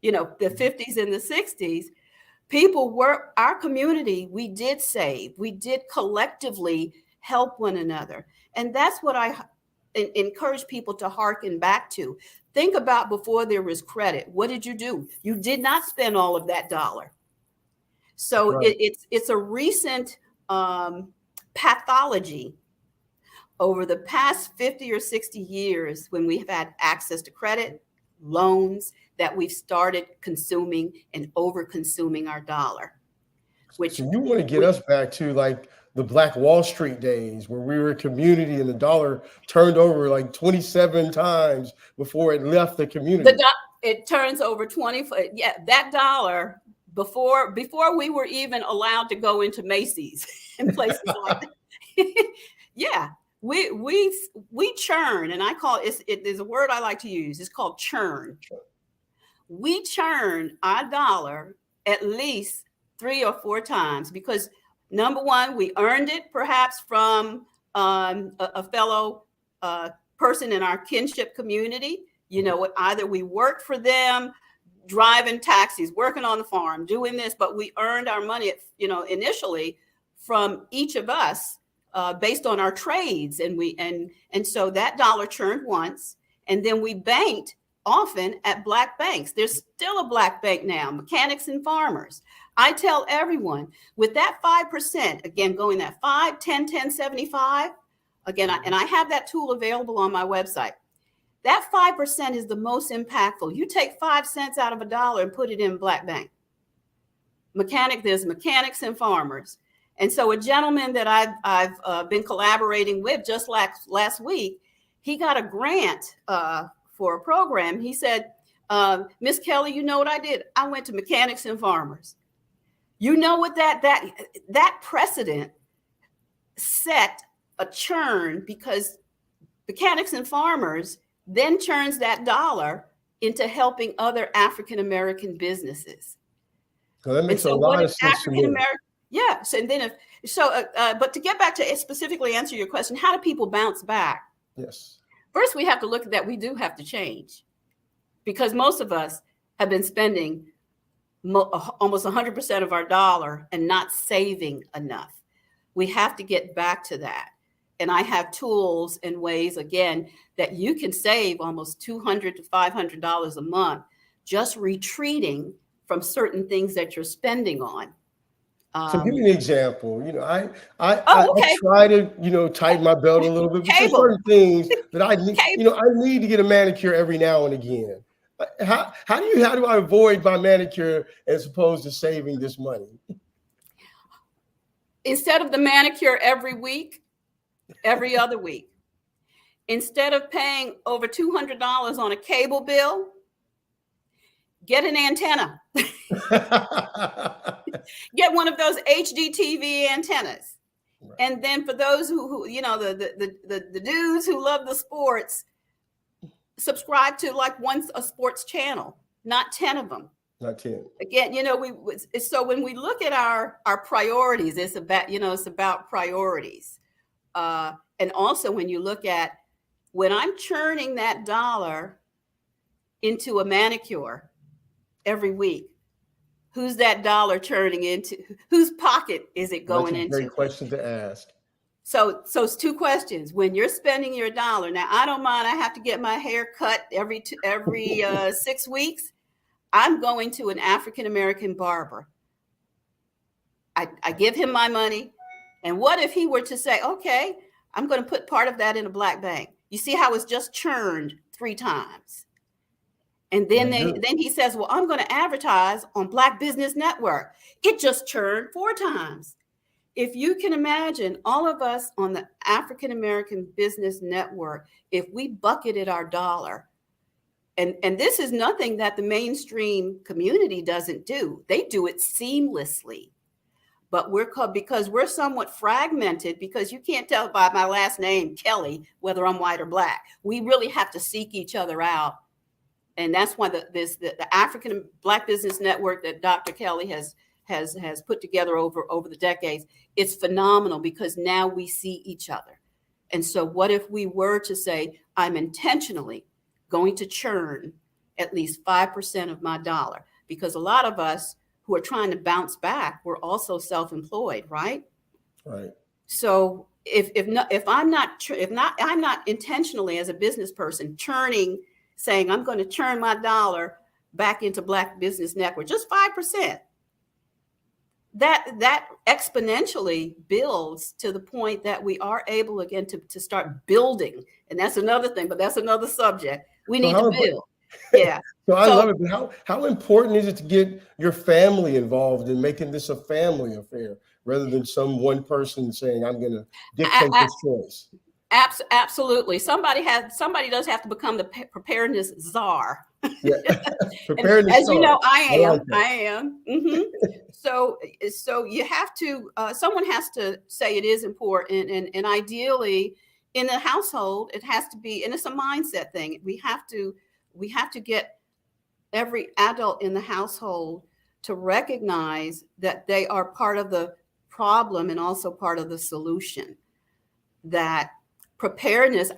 T: the 50s and the 60s, our community, we did save, we did collectively help one another. And that's what I encourage people to hearken back to. Think about before there was credit. What did you do? You did not spend all of that dollar. So right. It's a recent pathology over the past 50 or 60 years when we've had access to credit, loans, that we've started consuming and over consuming our dollar.
K: So you want to get us back to like the Black Wall Street days where we were a community and the dollar turned over like 27 times before it left the community.
T: It turns over 20. Yeah, that dollar before we were even allowed to go into Macy's and places like that. Yeah, we churn, and I call it. There's a word I like to use. It's called churn. We churn our dollar at least 3 or 4 times because, number one, we earned it perhaps from a fellow person in our kinship community. Either we worked for them, driving taxis, working on the farm, doing this, but we earned our money, initially from each of us based on our trades. And so that dollar churned once, and then we banked often at Black banks. There's still a Black bank now, Mechanics and Farmers. I tell everyone with that 5%, again, going that 5, 10, 10, 75, again, and I have that tool available on my website. That 5% is the most impactful. You take 5 cents out of a dollar and put it in Black bank. There's Mechanics and Farmers. And so a gentleman that I've been collaborating with just last week, he got a grant for a program. He said, Miss Kelly, you know what I did? I went to Mechanics and Farmers. You know what that precedent set a churn, because Mechanics and Farmers then churns that dollar into helping other African-American businesses.
K: So that makes a lot of sense to me.
T: Yes. And then but to get back to specifically answer your question, how do people bounce back?
K: Yes.
T: First, we have to look at that. We do have to change, because most of us have been spending almost 100% of our dollar and not saving enough. We have to get back to that. And I have tools and ways, again, that you can save almost $200 to $500 a month just retreating from certain things that you're spending on.
K: So give me an example. You know, I
T: okay.
K: try to, tighten my belt a little bit, but there's certain things that I need, I need to get a manicure every now and again. How do I avoid my manicure as opposed to saving this money?
T: Instead of the manicure every week, every other week, instead of paying over $200 on a cable bill, get an antenna. Get one of those HD TV antennas. Right. And then for those who the dudes who love the sports, subscribe to like a sports channel, not 10 of them.
K: Not 10.
T: Again, so when we look at our priorities, it's about priorities. And also when you look at when I'm churning that dollar into a manicure every week, who's that dollar churning into? Whose pocket is it going into?
K: Great question to ask.
T: So it's two questions. When you're spending your dollar, now I don't mind. I have to get my hair cut every 6 weeks. I'm going to an African-American barber. I give him my money. And what if he were to say, okay, I'm going to put part of that in a black bank. You see how it's just churned 3 times. And then he says, well, I'm going to advertise on Black Business Network. It just churned 4 times. If you can imagine all of us on the African-American Business Network, if we bucketed our dollar, and this is nothing that the mainstream community doesn't do. They do it seamlessly. But because we're somewhat fragmented, because you can't tell by my last name, Kelly, whether I'm white or black. We really have to seek each other out. And that's why the African Black Business Network that Dr. Kelly has put together over the decades, it's phenomenal because now we see each other. And so what if we were to say, I'm intentionally going to churn at least 5% of my dollar? Because a lot of us who are trying to bounce back, we're also self-employed, right?
K: Right.
T: So I'm not intentionally as a business person churning, saying I'm going to churn my dollar back into Black Business Network, just 5%. That exponentially builds to the point that we are able again to start building. And that's another thing, but that's another subject. We need to build. Yeah.
K: So I love it. But how important is it to get your family involved in making this a family affair rather than some one person saying, I'm going to dictate this choice?
T: Absolutely. Somebody does have to become the preparedness czar.
K: Yeah. Preparedness
T: as
K: czar.
T: You know, I am. Mm-hmm. So you have to, someone has to say it is important, and ideally in the household, it has to be, and it's a mindset thing. We have to get every adult in the household to recognize that they are part of the problem and also part of the solution. That preparedness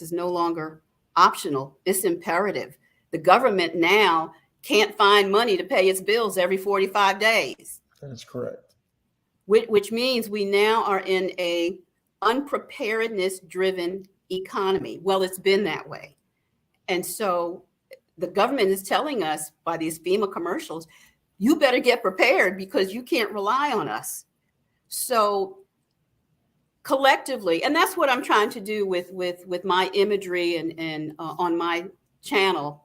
T: is no longer optional. It's imperative. The government now can't find money to pay its bills every 45 days.
K: That's correct.
T: Which means we now are in a unpreparedness-driven economy. Well, it's been that way. And so the government is telling us by these FEMA commercials, you better get prepared because you can't rely on us. So collectively, and that's what I'm trying to do with my imagery and on my channel,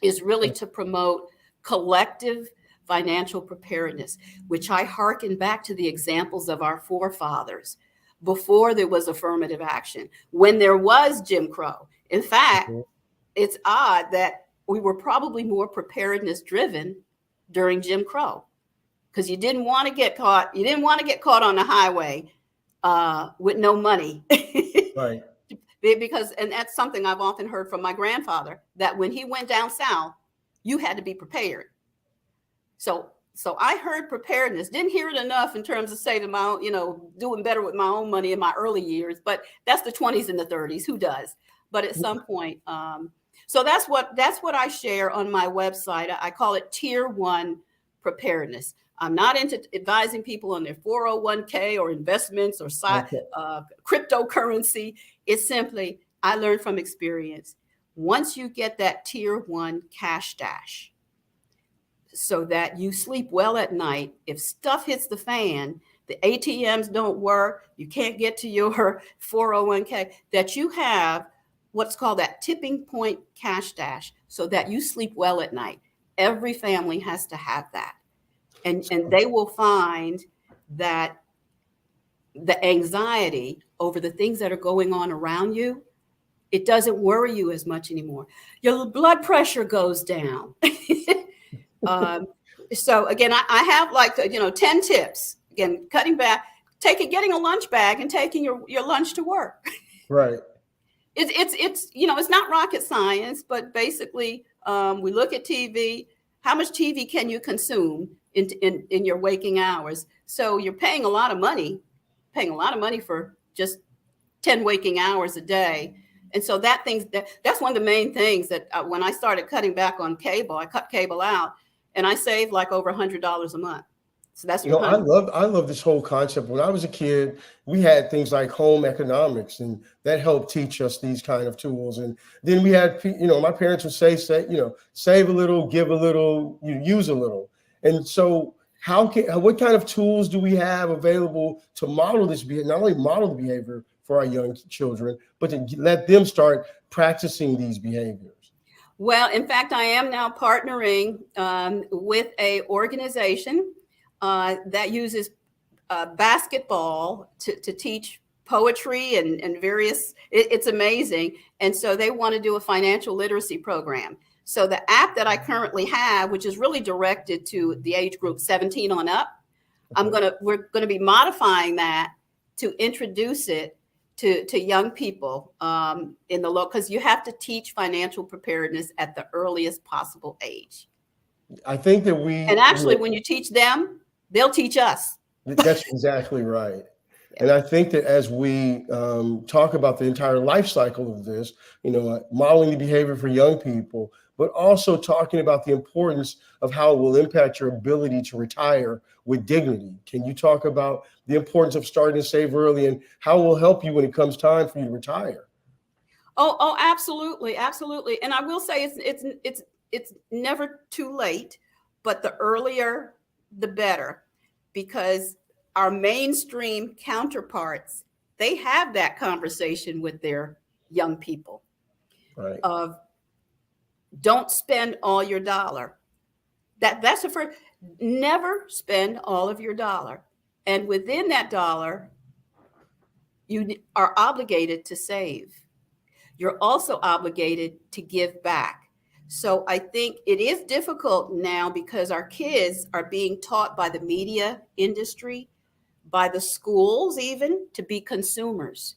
T: is really to promote collective financial preparedness, which I hearken back to the examples of our forefathers before there was affirmative action, when there was Jim Crow. In fact, it's odd that we were probably more preparedness driven during Jim Crow because you didn't want to get caught. You didn't want to get caught on the highway with no money.
K: Right.
T: Because, and that's something I've often heard from my grandfather, that when he went down south, you had to be prepared. So I heard preparedness, didn't hear it enough in terms of saving my own, doing better with my own money in my early years, but that's the 20s and the 30s, who does? But at some point, So that's what I share on my website. I call it Tier 1 preparedness. I'm not into advising people on their 401k or investments or cryptocurrency. It's simply, I learned from experience. Once you get that Tier 1 cash stash, so that you sleep well at night, if stuff hits the fan, the ATMs don't work, you can't get to your 401k, that you have what's called that tipping point cash stash, so that you sleep well at night. Every family has to have that. And they will find that the anxiety over the things that are going on around you, it doesn't worry you as much anymore. Your blood pressure goes down. So again, I have like 10 tips. Again, cutting back, getting a lunch bag and taking your lunch to work.
K: Right.
T: It's not rocket science, but basically we look at TV. How much TV can you consume in your waking hours? So you're paying a lot of money for just 10 waking hours a day. And so that's one of the main things that when I started cutting back on cable, I cut cable out and I saved like over $100 a month. So that's
K: I love this whole concept. When I was a kid, we had things like home economics, and that helped teach us these kind of tools. And then we had, my parents would say, save a little, give a little, use a little. And so what kind of tools do we have available to model this behavior, not only model the behavior for our young children, but to let them start practicing these behaviors?
T: Well, in fact, I am now partnering with an organization that uses basketball to teach poetry and various, it's amazing. And so they want to do a financial literacy program. So the app that I currently have, which is really directed to the age group 17 on up, we're going to be modifying that to introduce it to young people in the because you have to teach financial preparedness at the earliest possible age.
K: I think that
T: when you teach them, they'll teach us.
K: That's exactly right. And I think that as we talk about the entire life cycle of this, modeling the behavior for young people, but also talking about the importance of how it will impact your ability to retire with dignity. Can you talk about the importance of starting to save early and how it will help you when it comes time for you to retire?
T: Oh, absolutely. Absolutely. And I will say it's never too late, but the earlier, the better, because our mainstream counterparts, they have that conversation with their young people of don't spend all your dollar. That's the first. Never spend all of your dollar. And within that dollar, you are obligated to save. You're also obligated to give back. So I think it is difficult now because our kids are being taught by the media industry, by the schools even, to be consumers,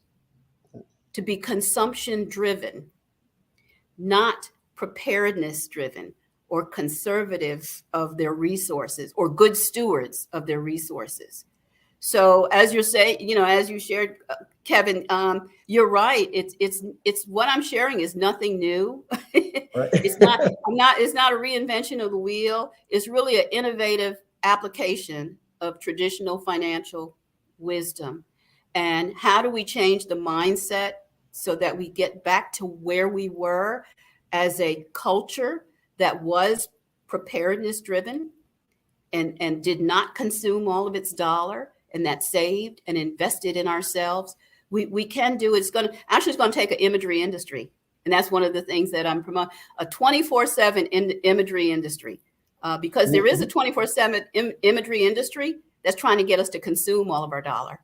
T: to be consumption driven, not preparedness driven or conservative of their resources or good stewards of their resources. So as you're saying, as you shared, Kevin, you're right. It's what I'm sharing is nothing new. It's not a reinvention of the wheel. It's really an innovative application of traditional financial wisdom. And how do we change the mindset so that we get back to where we were as a culture that was preparedness driven and did not consume all of its dollar, and that saved and invested in ourselves? We can do it. It's going to take an imagery industry. And that's one of the things that I'm promoting, a 24/7 imagery industry, because there is a 24/7 imagery industry that's trying to get us to consume all of our dollar.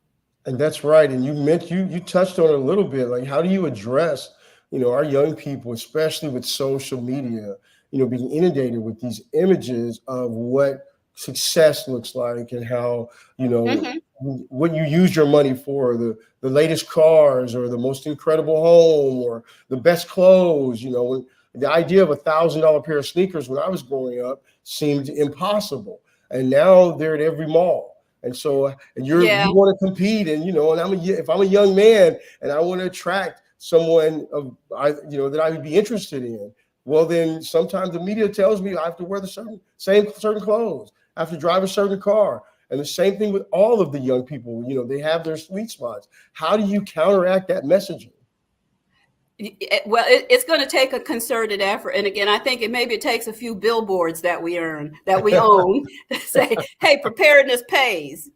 K: And that's right. And you touched on it a little bit, like how do you address, our young people, especially with social media, being inundated with these images of what success looks like and how, what you use your money for, the latest cars or the most incredible home or the best clothes. When the idea of $1,000 pair of sneakers when I was growing up seemed impossible. And now they're at every mall. And so you want to compete and, if I'm a young man and I want to attract someone that I would be interested in. Well, then sometimes the media tells me I have to wear the certain clothes. I have to drive a certain car. And the same thing with all of the young people. They have their sweet spots. How do you counteract that messaging?
T: Well, it's going to take a concerted effort. And again, I think it takes a few billboards that we own to say, hey, preparedness pays.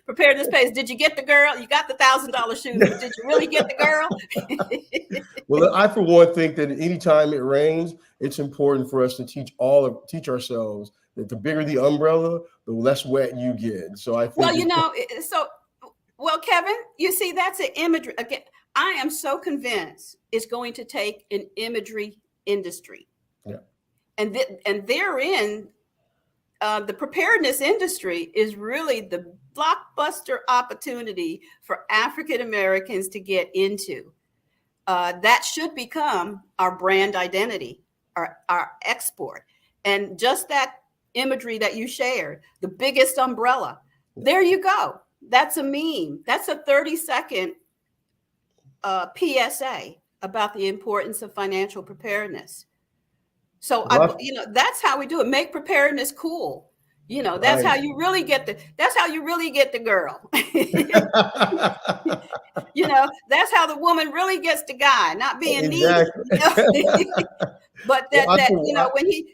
T: Preparedness pays. Did you get the girl? You got the $1,000 shoes, but did you really get the girl?
K: Well, I, for one, think that anytime it rains, it's important for us to teach ourselves that the bigger the umbrella, the less wet you get. So I think
T: Well, Kevin, you see, that's an imagery. Again, I am so convinced it's going to take an imagery industry.
K: Yeah.
T: And therein, the preparedness industry is really the blockbuster opportunity for African Americans to get into. That should become our brand identity, our export. And just that imagery that you shared, the biggest umbrella, there you go. That's a meme. That's a 30-second PSA about the importance of financial preparedness. So that's how we do it. Make preparedness cool. That's how you really get the girl. That's how the woman really gets the guy, not being needy. But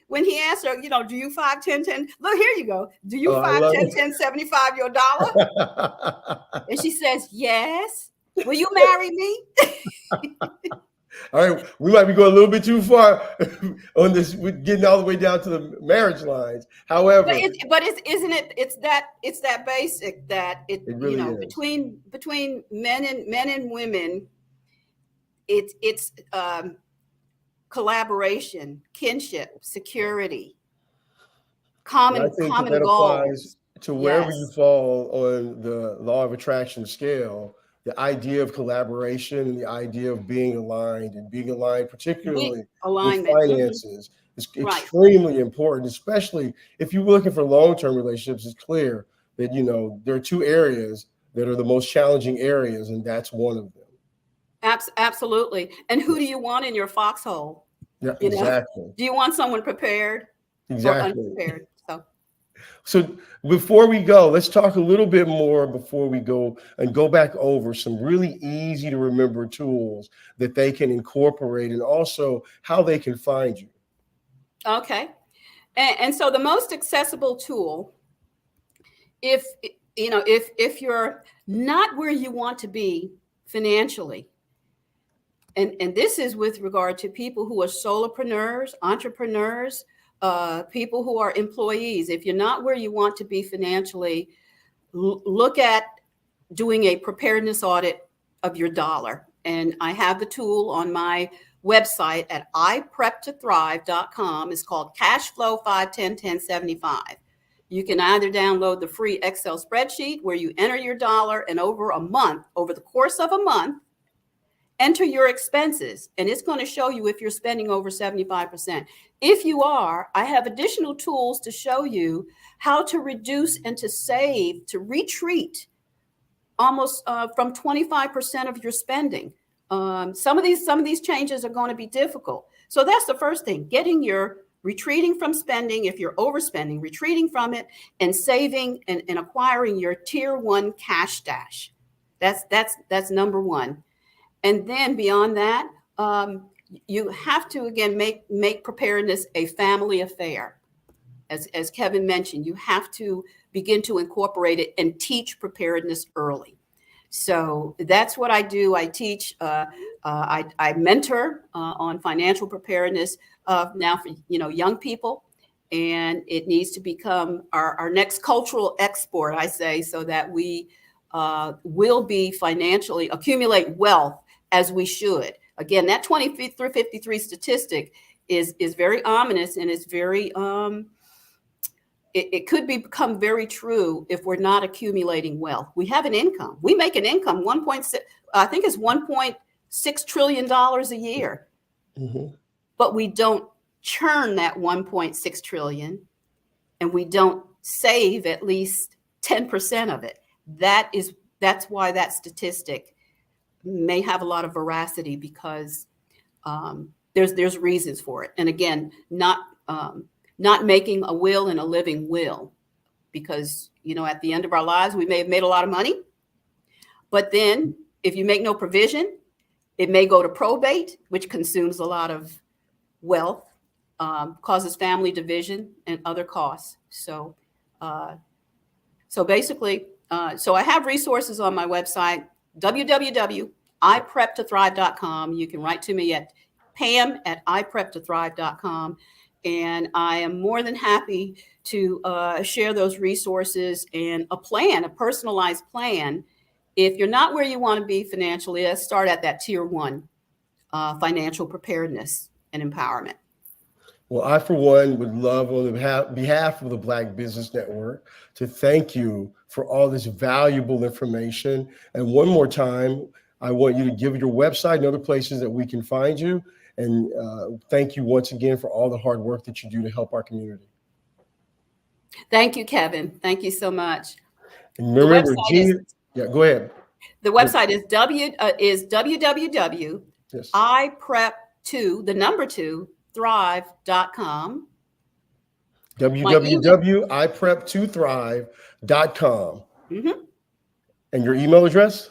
T: when he asked her, do you 5, 10, 10? Look, here you go. Do you 5, 10, 10, 75 your dollar? And she says, yes. Will you marry me?
K: All right, we might be going a little bit too far on this. We're getting all the way down to the marriage lines. However,
T: it's that basic that it really is. between men and women, it's collaboration, kinship, security, common
K: that
T: goals.
K: Applies to wherever you fall on the law of attraction scale. The idea of collaboration and the idea of being aligned, particularly with finances, is extremely important, especially if you're looking for long-term relationships. It's clear that, there are two areas that are the most challenging areas, and that's one of them.
T: Absolutely. And who do you want in your foxhole?
K: Yeah, exactly.
T: Do you want someone prepared or unprepared?
K: So before we go, let's talk a little bit more before we go back over some really easy to remember tools that they can incorporate, and also how they can find you.
T: Okay. And so the most accessible tool, if you're not where you want to be financially, and this is with regard to people who are solopreneurs, entrepreneurs, people who are employees. If you're not where you want to be financially, look at doing a preparedness audit of your dollar. And I have the tool on my website at ipreptothrive.com. It's called Cash Flow 5, 10, 10, 75. You can either download the free Excel spreadsheet where you enter your dollar, and over the course of a month, enter your expenses, and it's going to show you if you're spending over 75%. If you are, I have additional tools to show you how to reduce and to save, to retreat almost from 25% of your spending. Some of these changes are going to be difficult. So that's the first thing, retreating from spending. If you're overspending, retreating from it, and saving and acquiring your tier 1 cash stash. That's number one. And then beyond that, you have to, again, make preparedness a family affair. As Kevin mentioned, you have to begin to incorporate it and teach preparedness early. So that's what I do. I teach, I mentor on financial preparedness now for young people, and it needs to become our next cultural export, I say, so that we will be financially accumulate wealth as we should. Again, that 20 through 53 statistic is very ominous, and it's very it could become very true if we're not accumulating wealth. We have an income. We make an income, 1.6, I think it's $1.6 trillion a year.
K: Mm-hmm.
T: But we don't churn that 1.6 trillion, and we don't save at least 10% of it. That's why that statistic may have a lot of veracity because there's reasons for it. And again, not making a will and a living will, because, you know, at the end of our lives, we may have made a lot of money, but then if you make no provision, it may go to probate, which consumes a lot of wealth, causes family division and other costs. So basically, so I have resources on my website, www.ipreptothrive.com. You can write to me at pam@ipreptothrive.com. And I am more than happy to share those resources and a personalized plan. If you're not where you want to be financially, let's start at that tier 1 financial preparedness and empowerment.
K: Well, I, for one, would love on behalf of the Black Business Network to thank you for all this valuable information. And one more time, I want you to give your website and other places that we can find you. And thank you once again for all the hard work that you do to help our community.
T: Thank you, Kevin. Thank you so much.
K: And remember, go ahead.
T: The website is www.iprep2thrive.com.
K: www.iprep2thrive.com. And your email address?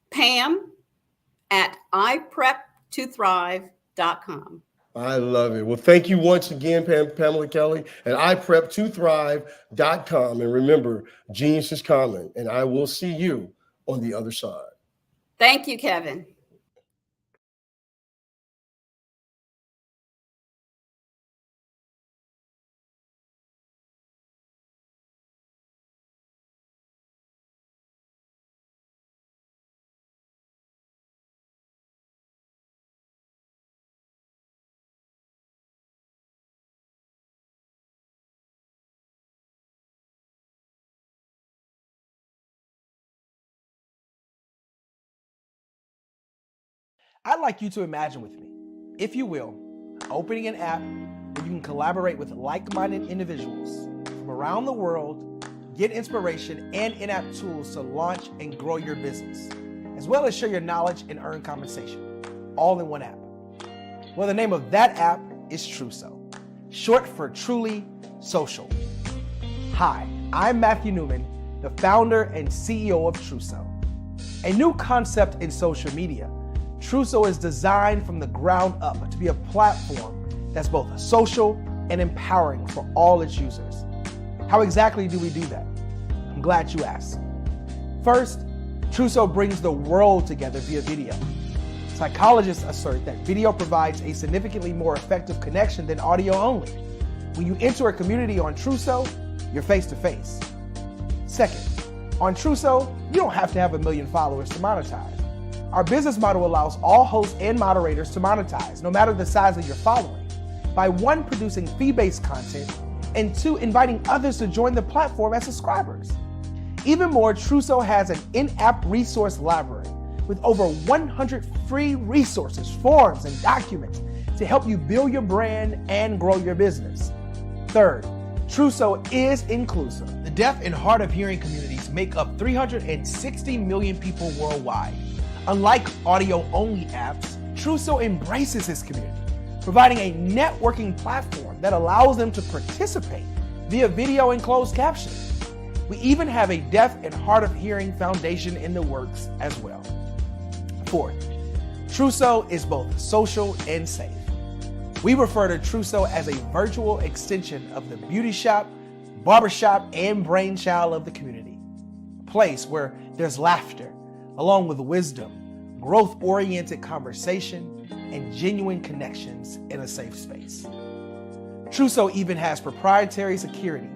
T: pam@iprep2thrive.com.
K: I love it. Well, thank you once again, Pamela Kelly at iprep2thrive.com. And remember, genius is common, and I will see you on the other side.
T: Thank you, Kevin.
N: I'd like you to imagine with me, if you will, opening an app where you can collaborate with like-minded individuals from around the world, get inspiration and in-app tools to launch and grow your business, as well as share your knowledge and earn compensation, all in one app. Well, the name of that app is Truso, short for Truly Social. Hi, I'm Matthew Newman, the founder and CEO of Truso, a new concept in social media. Truso is designed from the ground up to be a platform that's both social and empowering for all its users. How exactly do we do that? I'm glad you asked. First, Truso brings the world together via video. Psychologists assert that video provides a significantly more effective connection than audio only. When you enter a community on Truso, you're face to face. Second, on Truso, you don't have to have 1 million followers to monetize. Our business model allows all hosts and moderators to monetize, no matter the size of your following, by 1, producing fee-based content, and 2, inviting others to join the platform as subscribers. Even more, Truso has an in-app resource library with over 100 free resources, forms, and documents to help you build your brand and grow your business. Third, Truso is inclusive. The deaf and hard of hearing communities make up 360 million people worldwide. Unlike audio-only apps, Truso embraces its community, providing a networking platform that allows them to participate via video and closed captioning. We even have a deaf and hard of hearing foundation in the works as well. Fourth, Truso is both social and safe. We refer to Truso as a virtual extension of the beauty shop, barbershop, and brainchild of the community. A place where there's laughter, along with wisdom, growth-oriented conversation, and genuine connections in a safe space. Truso even has proprietary security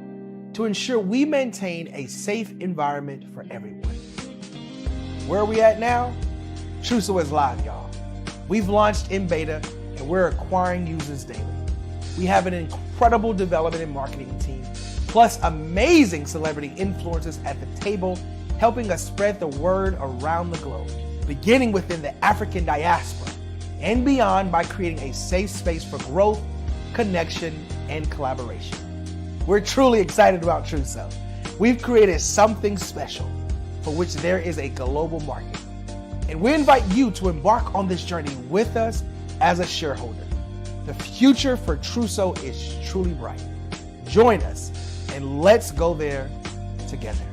N: to ensure we maintain a safe environment for everyone. Where are we at now? Truso is live, y'all. We've launched in beta, and we're acquiring users daily. We have an incredible development and marketing team, plus amazing celebrity influencers at the table, helping us spread the word around the globe, beginning within the African diaspora and beyond by creating a safe space for growth, connection, and collaboration. We're truly excited about Truso. We've created something special for which there is a global market. And we invite you to embark on this journey with us as a shareholder. The future for Trousseau is truly bright. Join us and let's go there together.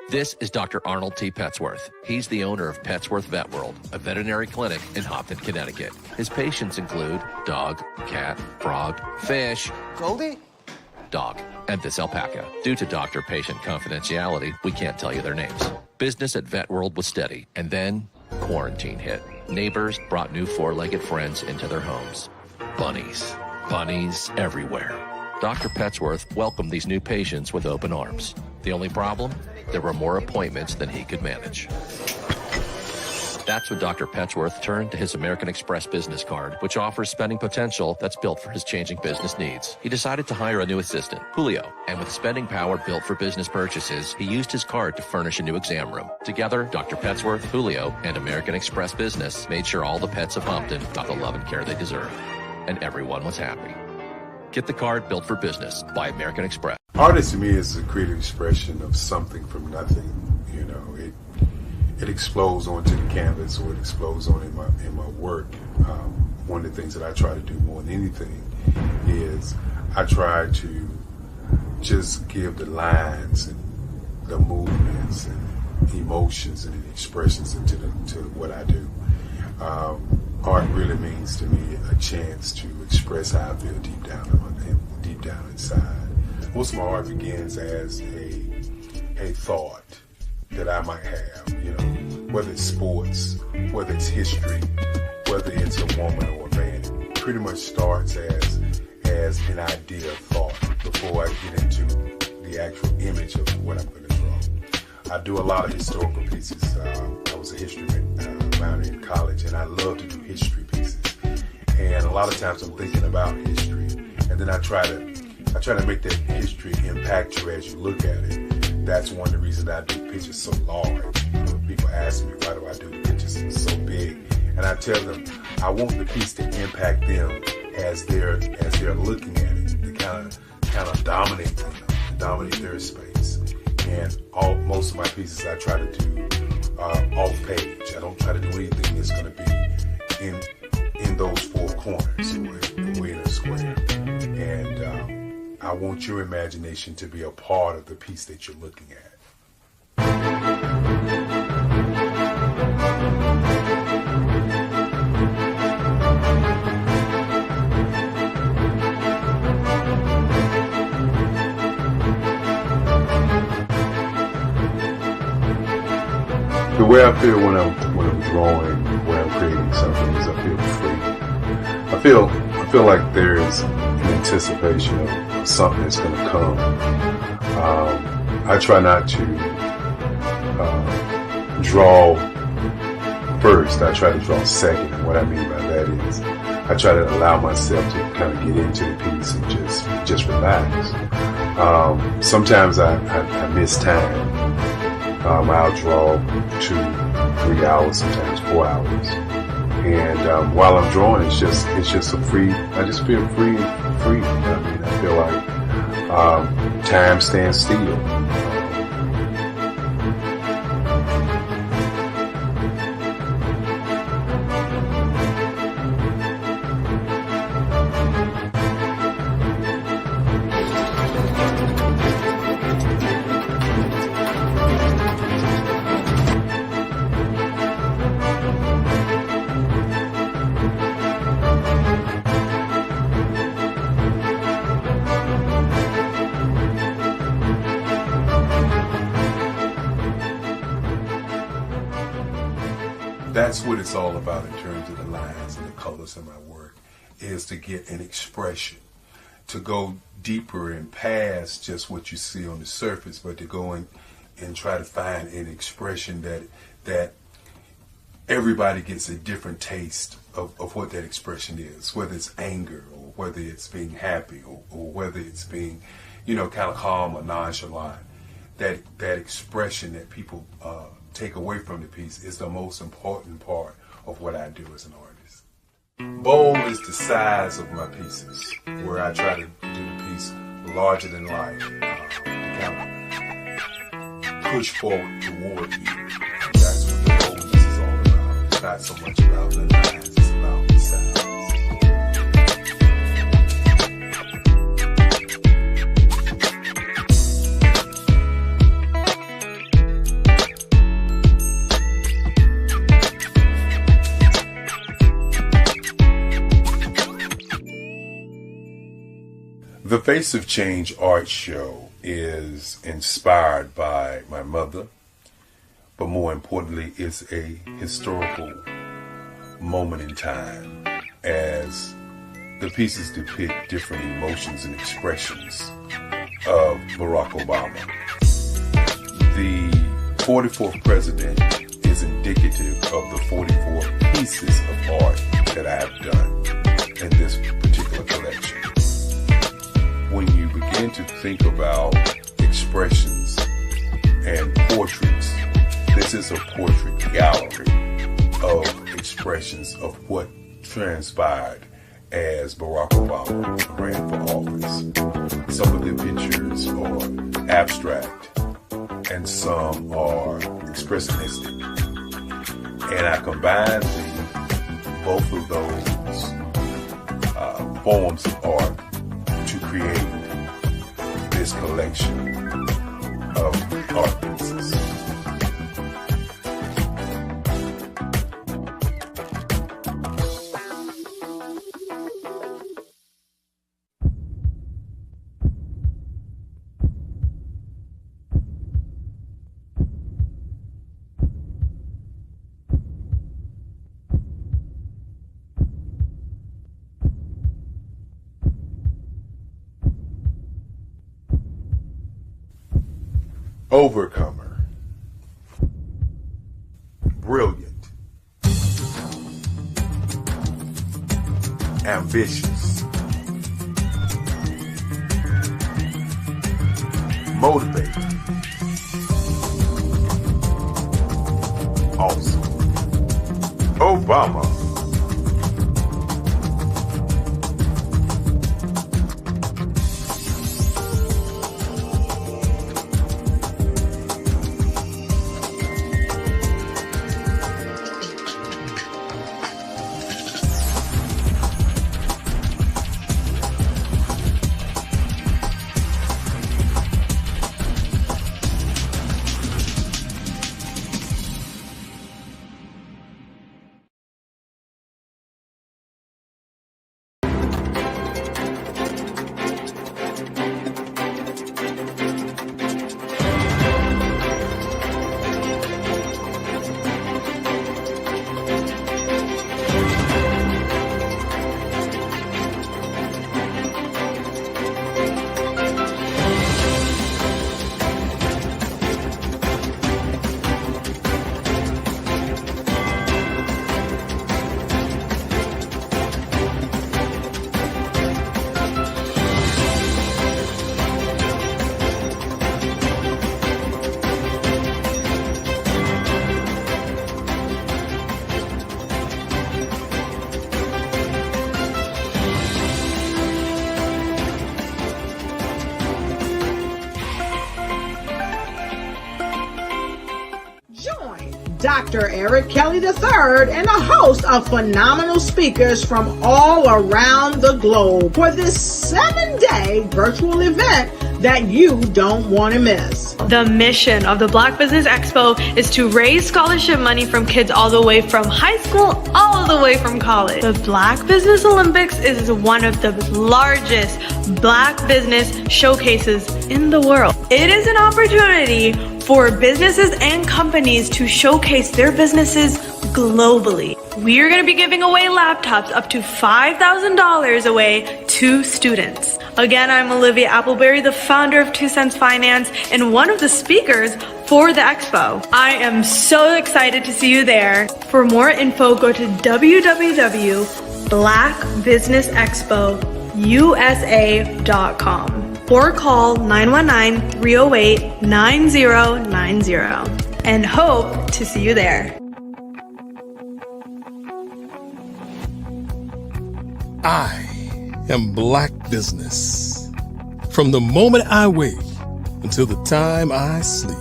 U: This is Dr. Arnold T. Petsworth. He's the owner of Petsworth Vet World, a veterinary clinic in Hopton, Connecticut. His patients include dog, cat, frog, fish,
N: Goldie,
U: dog, and this alpaca. Due to doctor-patient confidentiality, we can't tell you their names. Business at Vet World was steady, and then quarantine hit. Neighbors brought new four-legged friends into their homes. Bunnies. Bunnies everywhere. Dr. Petsworth welcomed these new patients with open arms. The only problem? There were more appointments than he could manage. That's when Dr. Petsworth turned to his American Express business card, which offers spending potential that's built for his changing business needs. He decided to hire a new assistant, Julio, and with spending power built for business purchases, he used his card to furnish a new exam room. Together, Dr. Petsworth, Julio, and American Express Business made sure all the pets of Hopton got the love and care they deserve. And everyone was happy. Get the card built for business by American Express.
S: Artist to me is a creative expression of something from nothing. You know, it explodes onto the canvas, or it explodes on in my work. One of the things that I try to do more than anything is I try to just give the lines and the movements and emotions and expressions into what I do. Art really means to me a chance to express how I feel deep down inside. Most of my art begins as a thought that I might have, you know, whether it's sports, whether it's history, whether it's a woman or a man. It pretty much starts as an idea of thought before I get into the actual image of what I'm going to draw. I do a lot of historical pieces. I was a history minor in college, and I love to do history pieces. And a lot of times I'm thinking about history, and then I try to make that history impact you as you look at it. That's one of the reasons I do pictures so large. You know, people ask me, why do I do the pictures so big? And I tell them, I want the piece to impact them as they're looking at it, to kind of dominate them, dominate their space. And most of my pieces I try to do off page. I don't try to do anything that's going to be in those four corners or in a square. And I want your imagination to be a part of the piece that you're looking at. The way I feel when I'm drawing, when I'm creating something, is I feel free. I feel like there is an anticipation of something that's going to come. I try not to draw first. I try to draw second. And what I mean by that is I try to allow myself to kind of get into the piece and just relax. Sometimes I miss time. I'll draw 2-3 hours, sometimes 4 hours. And while I'm drawing, it's just a free. I just feel free. I mean, I feel like time stands still. That's what it's all about in terms of the lines and the colors of my work, is to get an expression, to go deeper and past just what you see on the surface, but to go in and try to find an expression that everybody gets a different taste of what that expression is, whether it's anger or whether it's being happy or whether it's being, kind of calm or nonchalant. That expression that people take away from the piece is the most important part of what I do as an artist. bowl is the size of my pieces, where I try to do the piece larger than life, to kind of push forward toward you. And that's what the boldness is all about. It's not so much about the lines, it's about the size. The Face of Change art show is inspired by my mother, but more importantly, it's a historical moment in time as the pieces depict different emotions and expressions of Barack Obama. The 44th president is indicative of the 44 pieces of art that I have done in this particular collection. When you begin to think about expressions and portraits, this is a portrait gallery of expressions of what transpired as Barack Obama ran for office. Some of the pictures are abstract and some are expressionistic. And I combined both of those forms of art to create this collection of art pieces. Overcomer, brilliant, ambitious, motivated, awesome. Obama.
A: Dr. Eric Kelly III and a host of phenomenal speakers from all around the globe for this 7-day virtual event that you don't want to miss.
B: The mission of the Black Business Expo is to raise scholarship money from kids all the way from high school, all the way from college. The Black Business Olympics is one of the largest Black business showcases in the world. It is an opportunity for businesses and companies to showcase their businesses globally. We are going to be giving away laptops up to $5,000 away to students. Again, I'm Olivia Appleberry, the founder of 2 Cents Finance and one of the speakers for the expo. I am so excited to see you there. For more info, go to www.blackbusinessexpousa.com or call 919-308-9090 and hope to see you there.
C: I am Black Business. From the moment I wake until the time I sleep.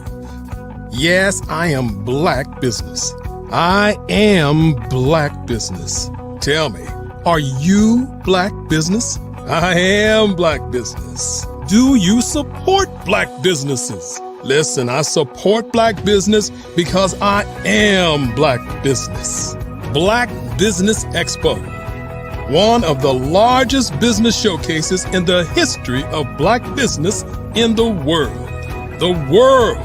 C: Yes, I am Black Business. I am Black Business. Tell me, are you Black Business? I am Black Business. Do you support Black businesses? Listen, I support Black business because I am Black Business. Black Business Expo, one of the largest business showcases in the history of Black business in the world. The world!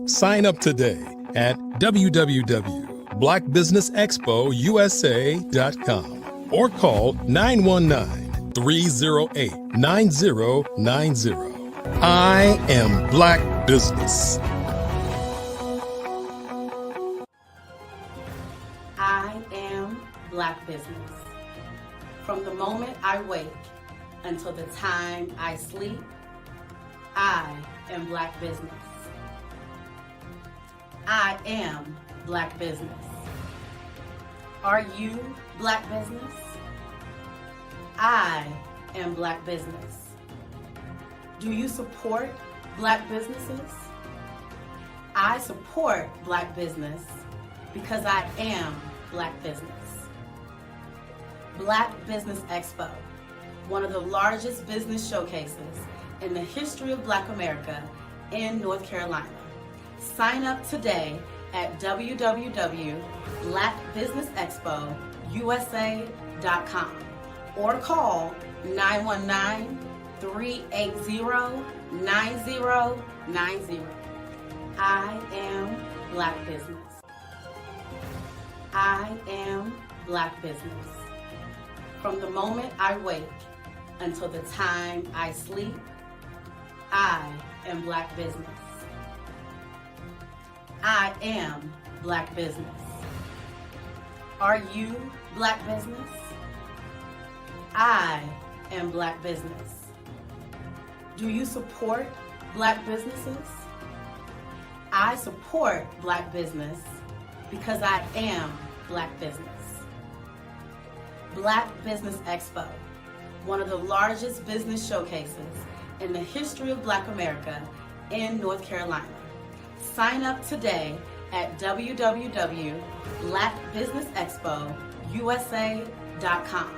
C: Sign up today at www.blackbusinessexpousa.com or call 919-308-9090. I am Black Business.
D: I am Black Business. From the moment I wake until the time I sleep, I am Black Business. I am Black Business. Are you Black Business? I am Black Business. Do you support Black businesses? I support Black business because I am Black business. Black Business Expo, one of the largest business showcases in the history of Black America in North Carolina. Sign up today at www.blackbusinessexpousa.com or call 919-380-9090. I am Black Business. I am Black Business. From the moment I wake until the time I sleep, I am Black Business. I am Black Business. Are you Black Business? I am Black Business. Do you support Black businesses? I support Black business because I am Black business. Black Business Expo, one of the largest business showcases in the history of Black America in North Carolina. Sign up today at www.blackbusinessexpousa.com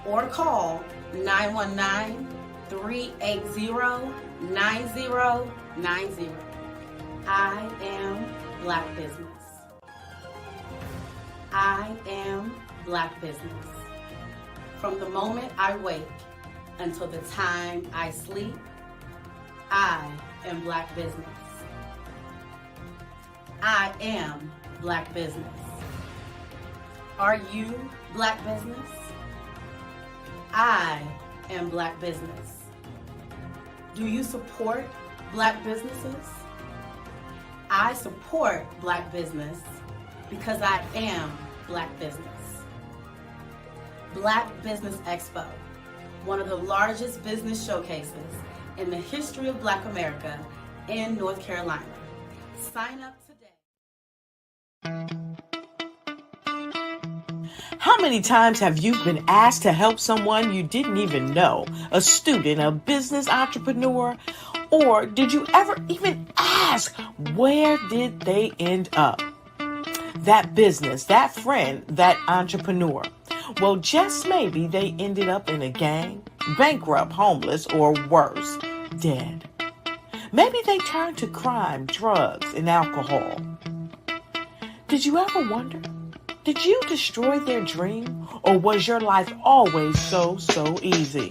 D: or call 919-380-9090. I am Black Business. I am Black Business. From the moment I wake until the time I sleep, I am Black Business. I am Black Business. Are you Black Business? I am Black Business. Do you support Black businesses? I support Black business because I am Black business. Black Business Expo, one of the largest business showcases in the history of Black America in North Carolina. Sign up today.
E: How many times have you been asked to help someone you didn't even know, a student, a business entrepreneur, or did you ever even ask, where did they end up? That business, that friend, that entrepreneur. Well, just maybe they ended up in a gang, bankrupt, homeless, or worse, dead. Maybe they turned to crime, drugs, and alcohol. Did you ever wonder? Did you destroy their dream, or was your life always so easy?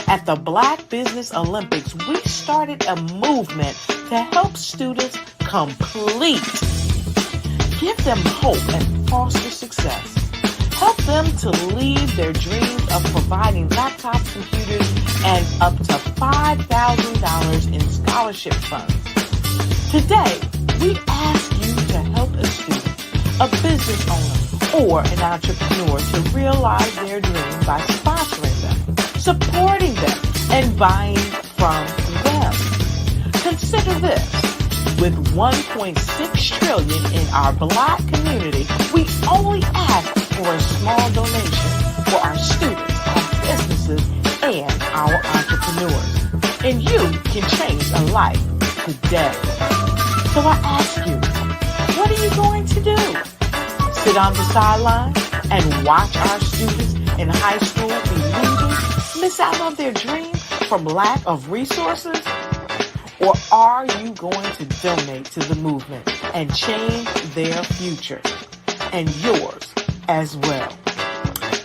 E: At the Black Business Olympics, we started a movement to help students complete. Give them hope and foster success. Help them to leave their dreams of providing laptops, computers, and up to $5,000 in scholarship funds. Today, we ask you to help a student, a business owner, or an entrepreneur to realize their dream by sponsoring them, supporting them, and buying from them. Consider this. With $1.6 trillion in our Black community, we only ask for a small donation for our students, our and our entrepreneurs. And you can change a life today. So I ask you, what are you going to do? Sit on the sideline and watch our students in high school be losers, miss out on their dream from lack of resources? Or are you going to donate to the movement and change their future and yours as well?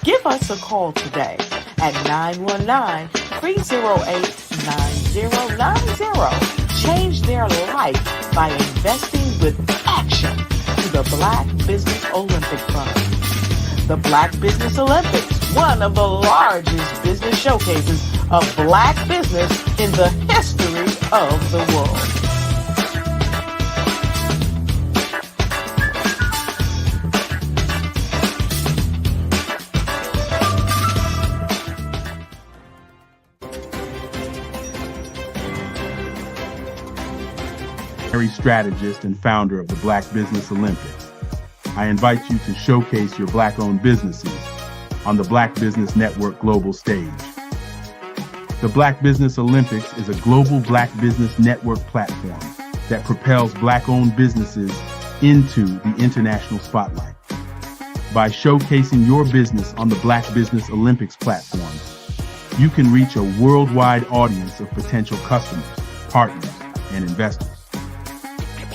E: Give us a call today at 919-308-9090. Change their life by investing with action to the Black Business Olympic Fund. The Black Business Olympics, one of the largest business showcases of Black business in the history of the world.
I: Strategist and founder of the Black Business Olympics. I invite you to showcase your Black-owned businesses on the Black Business Network global stage. The Black Business Olympics is a global Black Business Network platform that propels Black-owned businesses into the international spotlight. By showcasing your business on the Black Business Olympics platform, you can reach a worldwide audience of potential customers, partners, and investors.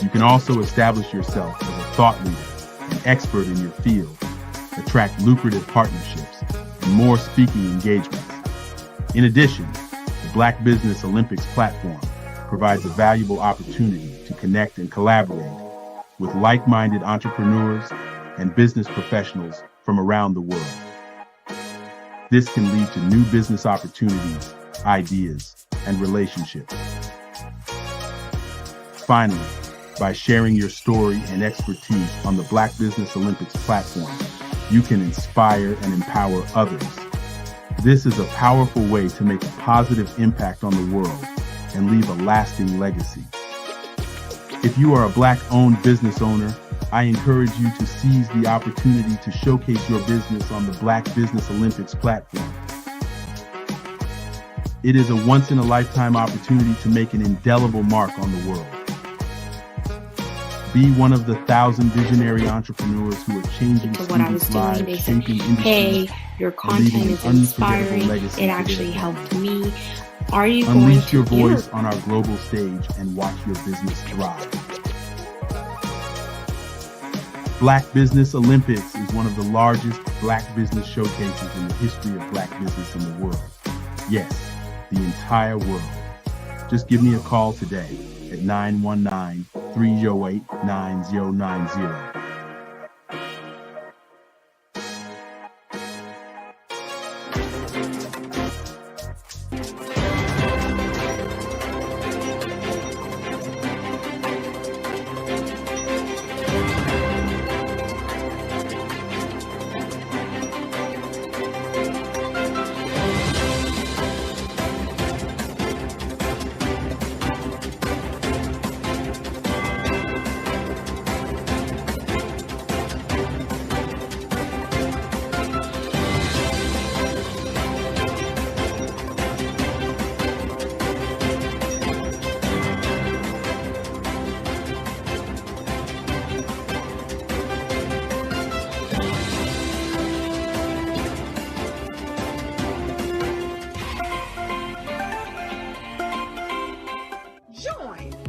I: You can also establish yourself as a thought leader and expert in your field, attract lucrative partnerships, and more speaking engagements. In addition, the Black Business Olympics platform provides a valuable opportunity to connect and collaborate with like-minded entrepreneurs and business professionals from around the world. This can lead to new business opportunities, ideas, and relationships. Finally, by sharing your story and expertise on the Black Business Olympics platform, you can inspire and empower others. This is a powerful way to make a positive impact on the world and leave a lasting legacy. If you are a Black-owned business owner, I encourage you to seize the opportunity to showcase your business on the Black Business Olympics platform. It is a once-in-a-lifetime opportunity to make an indelible mark on the world. Be one of the 1,000 visionary entrepreneurs who are changing students' lives, shaping industries,
G: hey, your content is inspiring, it actually helped me. Are you going to
I: unleash your voice on our global stage and watch your business thrive? Black Business Olympics is one of the largest Black business showcases in the history of Black business in the world. Yes, the entire world. Just give me a call today at 919-308-9090.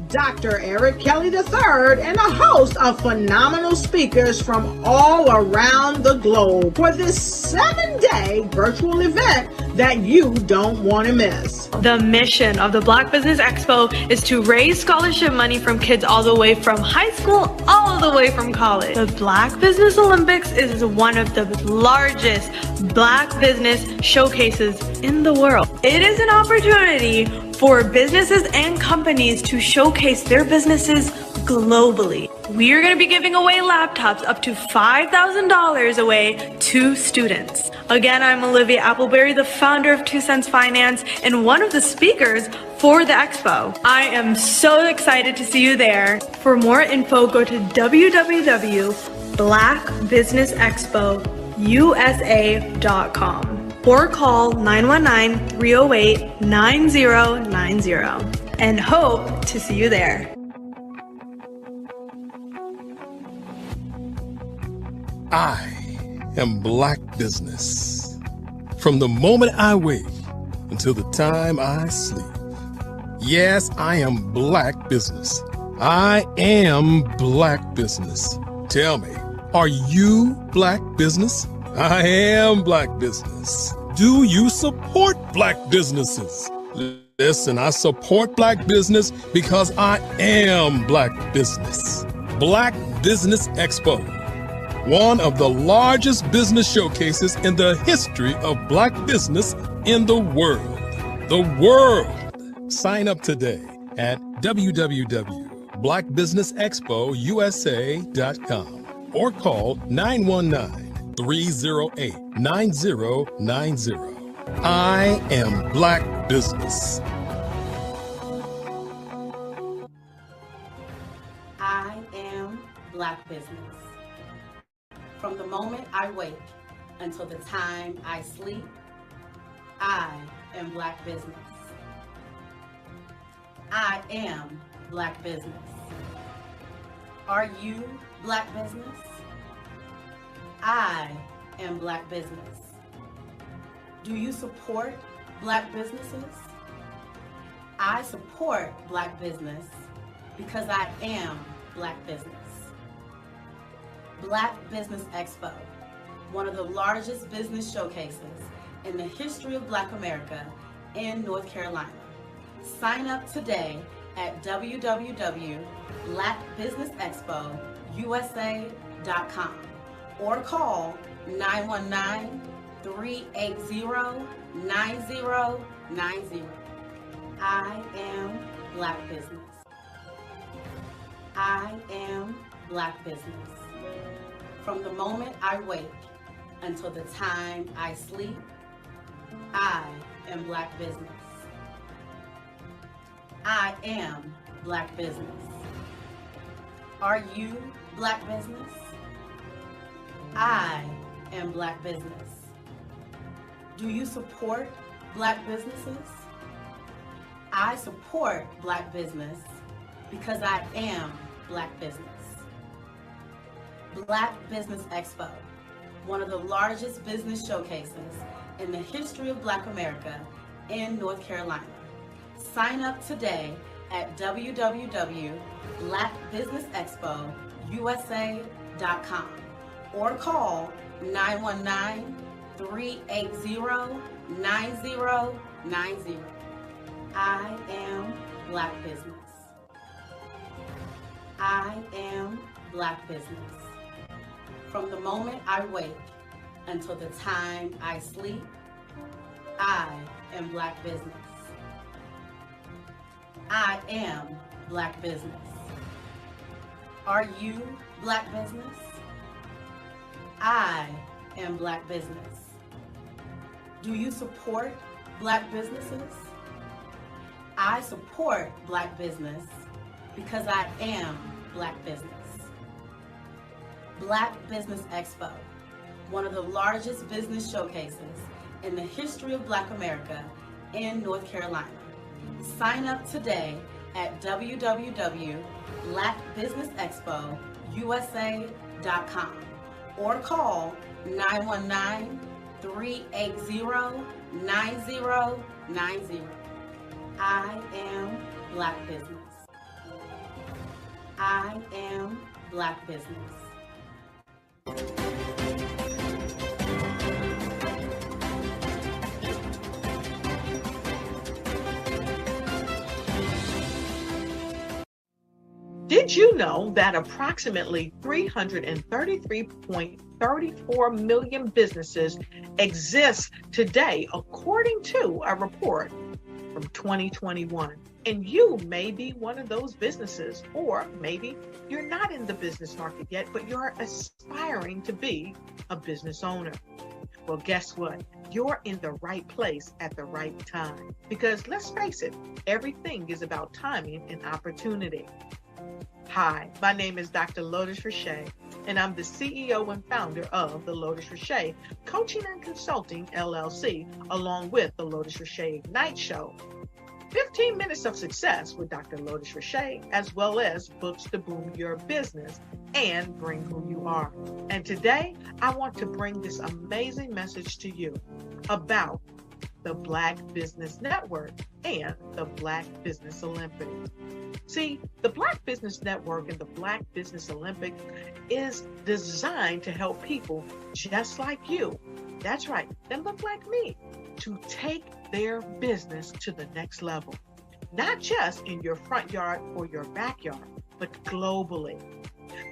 A: Dr. Eric Kelly III and a host of phenomenal speakers from all around the globe for this 7-day virtual event that you don't want to miss.
B: The mission of the Black Business Expo is to raise scholarship money from kids all the way from high school, all the way from college. The Black Business Olympics is one of the largest Black business showcases in the world. It is an opportunity for businesses and companies to showcase their businesses globally. We are going to be giving away laptops up to $5,000 away to students. Again, I'm Olivia Appleberry, the founder of 2 Cents Finance and one of the speakers for the expo. I am so excited to see you there. For more info, go to www.blackbusinessexpousa.com. or call 919-308-9090 and hope to see you there.
C: I am Black Business. From the moment I wake until the time I sleep. Yes, I am Black Business. I am Black Business. Tell me, are you Black Business? I am Black Business. Do you support Black businesses? Listen, I support Black business because I am Black Business. Black Business Expo, one of the largest business showcases in the history of Black business in the world. The world! Sign up today at www.blackbusinessexpousa.com or call 919-308-9090. I am Black Business.
D: I am Black Business. From the moment I wake until the time I sleep, I am Black Business. I am Black Business. Are you Black Business? I am Black Business. Do you support Black businesses? I support Black business because I am Black business. Black Business Expo, one of the largest business showcases in the history of Black America in North Carolina. Sign up today at www.blackbusinessexpousa.com or call 919-380-9090. I am Black Business. I am Black Business. From the moment I wake until the time I sleep, I am Black Business. I am Black Business. Are you Black Business? I am Black Business. Do you support Black businesses? I support Black business because I am Black business. Black Business Expo, one of the largest business showcases in the history of Black America in North Carolina. Sign up today at www.blackbusinessexpousa.com or call 919-380-9090. I am Black Business. I am Black Business. From the moment I wake until the time I sleep, I am Black Business. I am Black Business. Are you Black Business? I am Black Business. Do you support Black businesses? I support Black business because I am Black business. Black Business Expo, one of the largest business showcases in the history of Black America in North Carolina. Sign up today at www.blackbusinessexpousa.com or call 919-380-9090. I am Black Business. I am Black Business.
E: Did you know that approximately 333.34 million businesses exist today, according to a report from 2021? And you may be one of those businesses, or maybe you're not in the business market yet, but you're aspiring to be a business owner. Well, guess what? You're in the right place at the right time. Because let's face it, everything is about timing and opportunity. Hi, my name is Dr. Lotus Richey, and I'm the CEO and founder of the Lotus Richey Coaching and Consulting LLC, along with the Lotus Richey Ignite Show. 15 minutes of success with Dr. Lotus Richey, as well as books to boom your business and bring who you are. And today, I want to bring this amazing message to you about the Black Business Network and the Black Business Olympics. See, the Black Business Network and the Black Business Olympics is designed to help people just like you, that's right, that look like me, to take their business to the next level. Not just in your front yard or your backyard, but globally.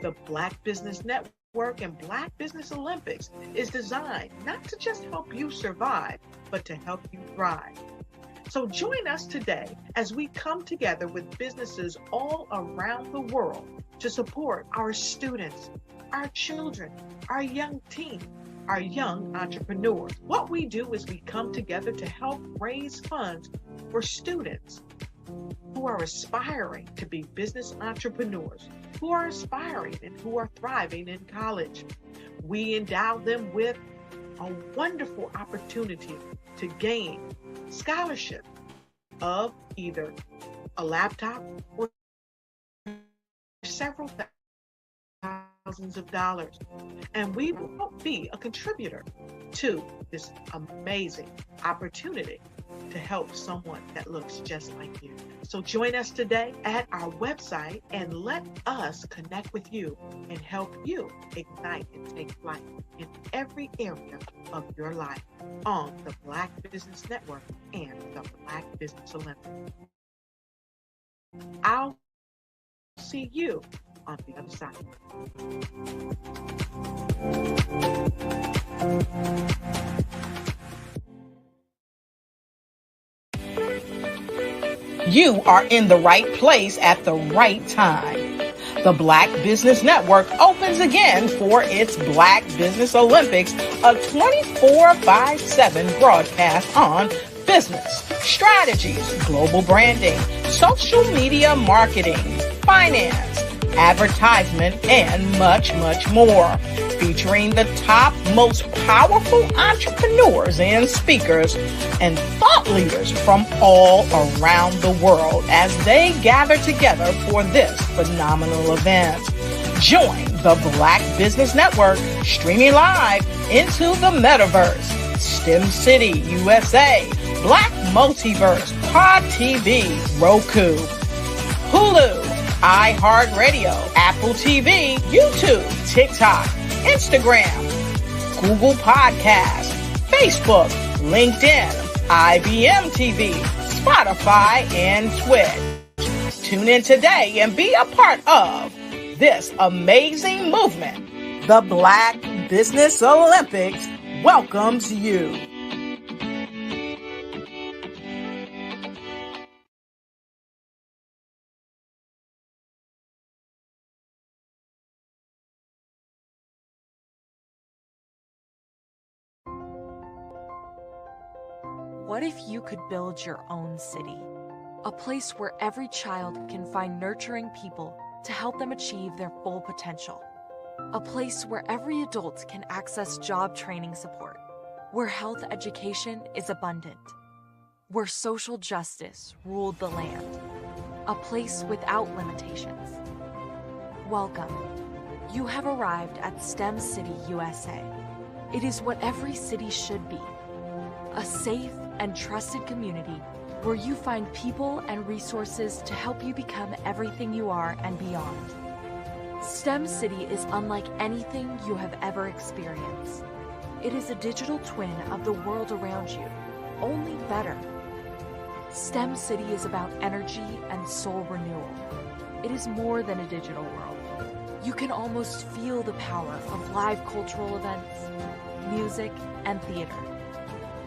E: The Black Business Network and Black Business Olympics is designed not to just help you survive, but to help you thrive. So join us today as we come together with businesses all around the world to support our students, our children, our young teens, our young entrepreneurs. What we do is we come together to help raise funds for students who are aspiring to be business entrepreneurs, who are aspiring and who are thriving in college. We endow them with a wonderful opportunity to gain scholarship of either a laptop or several thousands of dollars. And we will be a contributor to this amazing opportunity to help someone that looks just like you. So join us today at our website and let us connect with you and help you ignite and take flight in every area of your life on the Black Business Network and the Black Business Olympics. I'll see you on the other side. You are in the right place at the right time. The Black Business Network opens again for its Black Business Olympics, a 24/7 broadcast on business, strategies, global branding, social media marketing, finance, advertisement, and much, much more. Featuring the top, most powerful entrepreneurs and speakers and thought leaders from all around the world as they gather together for this phenomenal event. Join the Black Business Network streaming live into the metaverse, STEM City USA, Black Multiverse, Pod TV, Roku, Hulu, iHeartRadio, Apple TV, YouTube, TikTok, Instagram, Google Podcasts, Facebook, LinkedIn, IBM TV, Spotify, and Twitch. Tune in today and be a part of this amazing movement. The Black Business Olympics welcomes you.
M: What if you could build your own city? A place where every child can find nurturing people to help them achieve their full potential. A place where every adult can access job training support. Where health education is abundant. Where social justice ruled the land. A place without limitations. Welcome. You have arrived at STEM City USA. It is what every city should be. A safe and trusted community where you find people and resources to help you become everything you are and beyond. STEM City is unlike anything you have ever experienced. It is a digital twin of the world around you, only better. STEM City is about energy and soul renewal. It is more than a digital world. You can almost feel the power of live cultural events, music, and theater.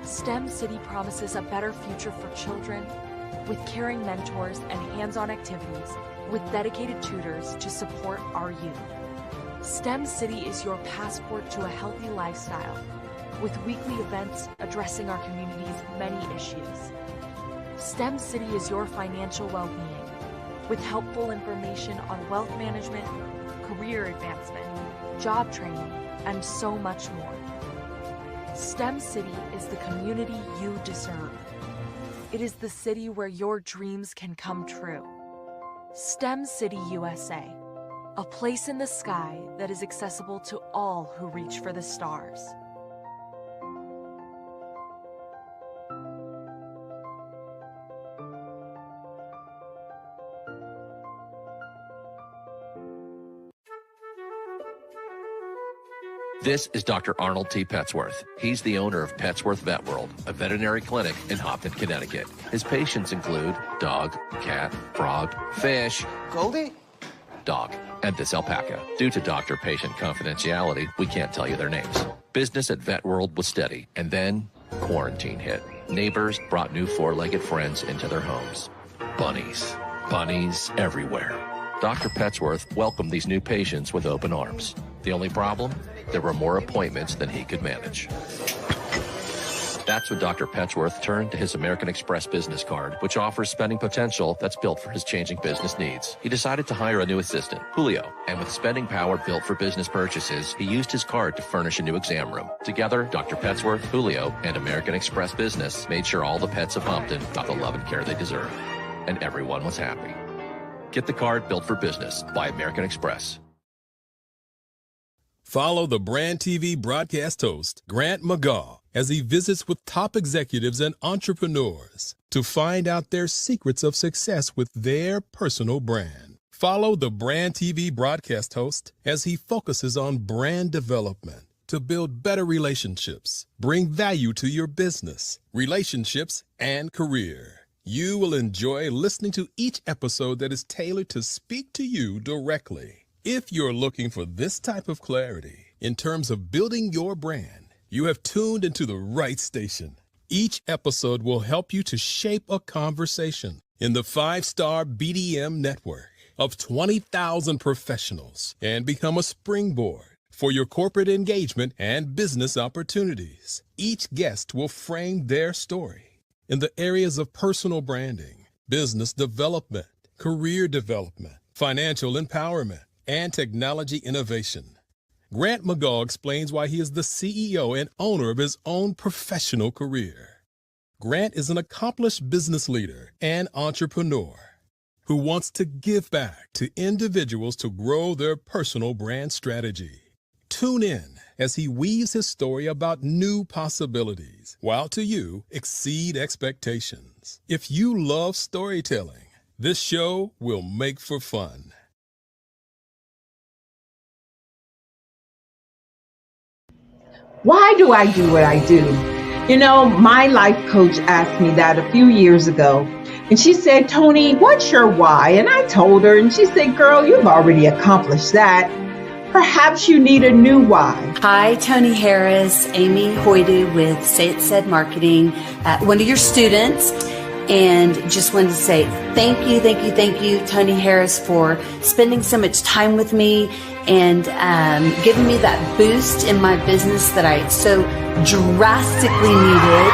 M: STEM City promises a better future for children with caring mentors and hands-on activities with dedicated tutors to support our youth. STEM City is your passport to a healthy lifestyle with weekly events addressing our community's many issues. STEM City is your financial well-being with helpful information on wealth management, career advancement, job training, and so much more. STEM City is the community you deserve. It is the city where your dreams can come true. STEM City USA, a place in the sky that is accessible to all who reach for the stars.
U: This is Dr. Arnold T. Petsworth. He's the owner of Petsworth Vet World, a veterinary clinic in Hopton, Connecticut. His patients include dog, cat, frog, fish,
N: Goldie,
U: dog, and this alpaca. Due to doctor-patient confidentiality, we can't tell you their names. Business at Vet World was steady, and then quarantine hit. Neighbors brought new four-legged friends into their homes. Bunnies. Bunnies everywhere. Dr. Petsworth welcomed these new patients with open arms. The only problem? There were more appointments than he could manage. That's when Dr. Petsworth turned to his American Express business card, which offers spending potential that's built for his changing business needs. He decided to hire a new assistant, Julio, and with spending power built for business purchases, he used his card to furnish a new exam room. Together, Dr. Petsworth, Julio, and American Express Business made sure all the pets of Hopton got the love and care they deserved. And everyone was happy. Get the card built for business by American Express.
C: Follow the Brand TV broadcast host, Grant McGaw, as he visits with top executives and entrepreneurs to find out their secrets of success with their personal brand. Follow the Brand TV broadcast host as he focuses on brand development to build better relationships, bring value to your business, relationships, and career. You will enjoy listening to each episode that is tailored to speak to you directly. If you're looking for this type of clarity in terms of building your brand, you have tuned into the right station. Each episode will help you to shape a conversation in the 5-star BDM network of 20,000 professionals and become a springboard for your corporate engagement and business opportunities. Each guest will frame their story in the areas of personal branding, business development, career development, financial empowerment, and technology innovation. Grant McGaw explains why he is the CEO and owner of his own professional career. Grant is an accomplished business leader and entrepreneur who wants to give back to individuals to grow their personal brand strategy. Tune in as he weaves his story about new possibilities, while to you exceed expectations. If you love storytelling, this show will make for fun.
O: Why do I do what I do? You know, my life coach asked me that a few years ago. And she said, Tony, what's your why? And I told her, and she said, girl, you've already accomplished that. Perhaps you need a new why.
P: Hi, Tony Harris, Amy Hoydu with Say It Said Marketing, one of your students. And just wanted to say thank you, Tony Harris, for spending so much time with me and giving me that boost in my business that I so drastically needed.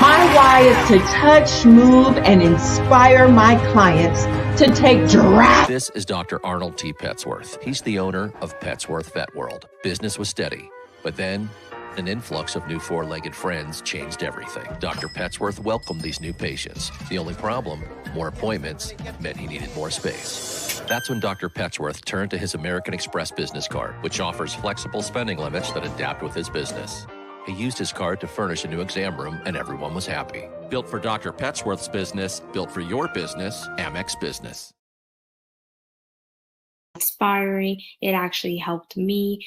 O: My why is to touch, move, and inspire my clients to take drastic.
U: This is Dr. Arnold T. Petsworth. He's the owner of Petsworth Vet World. Business was steady, but then an influx of new four-legged friends changed everything. Dr. Petsworth welcomed these new patients. The only problem, more appointments, meant he needed more space. That's when Dr. Petsworth turned to his American Express business card, which offers flexible spending limits that adapt with his business. He used his card to furnish a new exam room, and everyone was happy. Built for Dr. Petsworth's business, built for your business, Amex Business.
G: Inspiring. It actually helped me.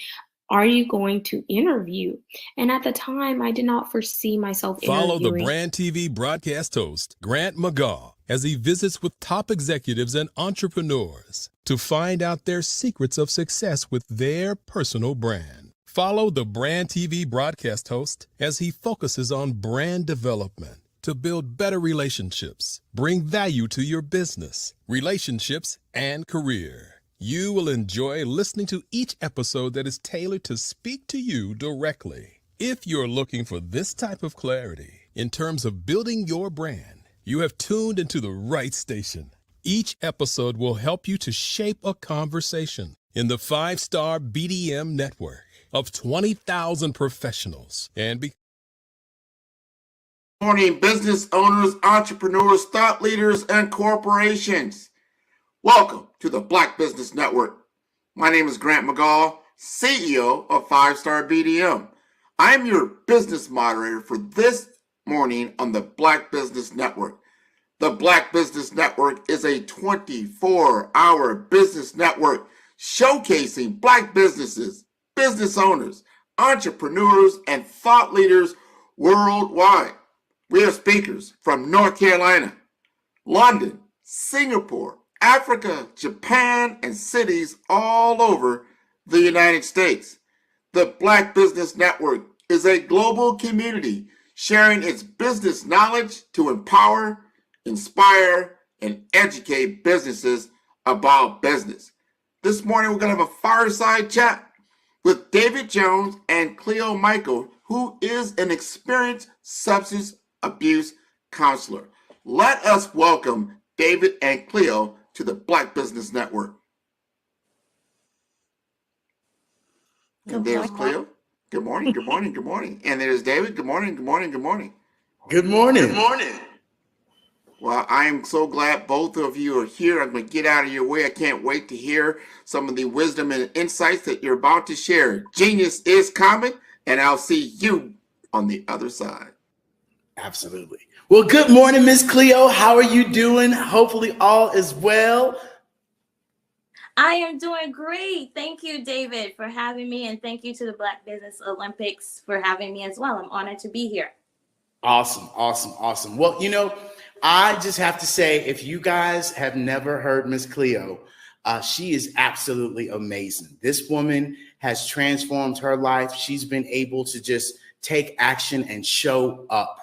G: Are you going to interview? And at the time, I did not foresee myself
C: Follow
G: interviewing.
C: the Brand TV broadcast host, Grant McGaw, as he visits with top executives and entrepreneurs to find out their secrets of success with their personal brand. Follow the Brand TV broadcast host as he focuses on brand development to build better relationships, bring value to your business, relationships, and career. You will enjoy listening to each episode that is tailored to speak to you directly. If you're looking for this type of clarity In terms of building your brand, you have tuned into the right station. Each episode will help you to shape a conversation in the 5-star BDM network of 20,000 professionals.
H: Morning, business owners, entrepreneurs, thought leaders, and corporations. Welcome to the Black Business Network. My name is Grant McGall, CEO of 5-Star BDM. I am your business moderator for this morning on the Black Business Network. The Black Business Network is a 24-hour business network showcasing Black businesses, business owners, entrepreneurs, and thought leaders worldwide. We have speakers from North Carolina, London, Singapore, Africa, Japan, and cities all over the United States. The Black Business Network is a global community sharing its business knowledge to empower, inspire, and educate businesses about business. This morning, we're going to have a fireside chat with David Jones and Cleo Michael, who is an experienced substance abuse counselor. Let us welcome David and Cleo to the Black Business Network. And there's Cleo. Good morning, good morning, good morning. And there's David. Good morning, good morning, good morning.
V: Good morning.
H: Good morning. Well, I am so glad both of you are here. I'm going to get out of your way. I can't wait to hear some of the wisdom and insights that you're about to share. Genius is coming, and I'll see you on the other side.
V: Absolutely. Well, good morning, Miss Cleo. How are you doing? Hopefully all is well.
W: I am doing great. Thank you, David, for having me. And thank you to the Black Business Olympics for having me as well. I'm honored to be here.
V: Awesome, awesome, awesome. Well, I just have to say, if you guys have never heard Miss Cleo, she is absolutely amazing. This woman has transformed her life. She's been able to just take action and show up.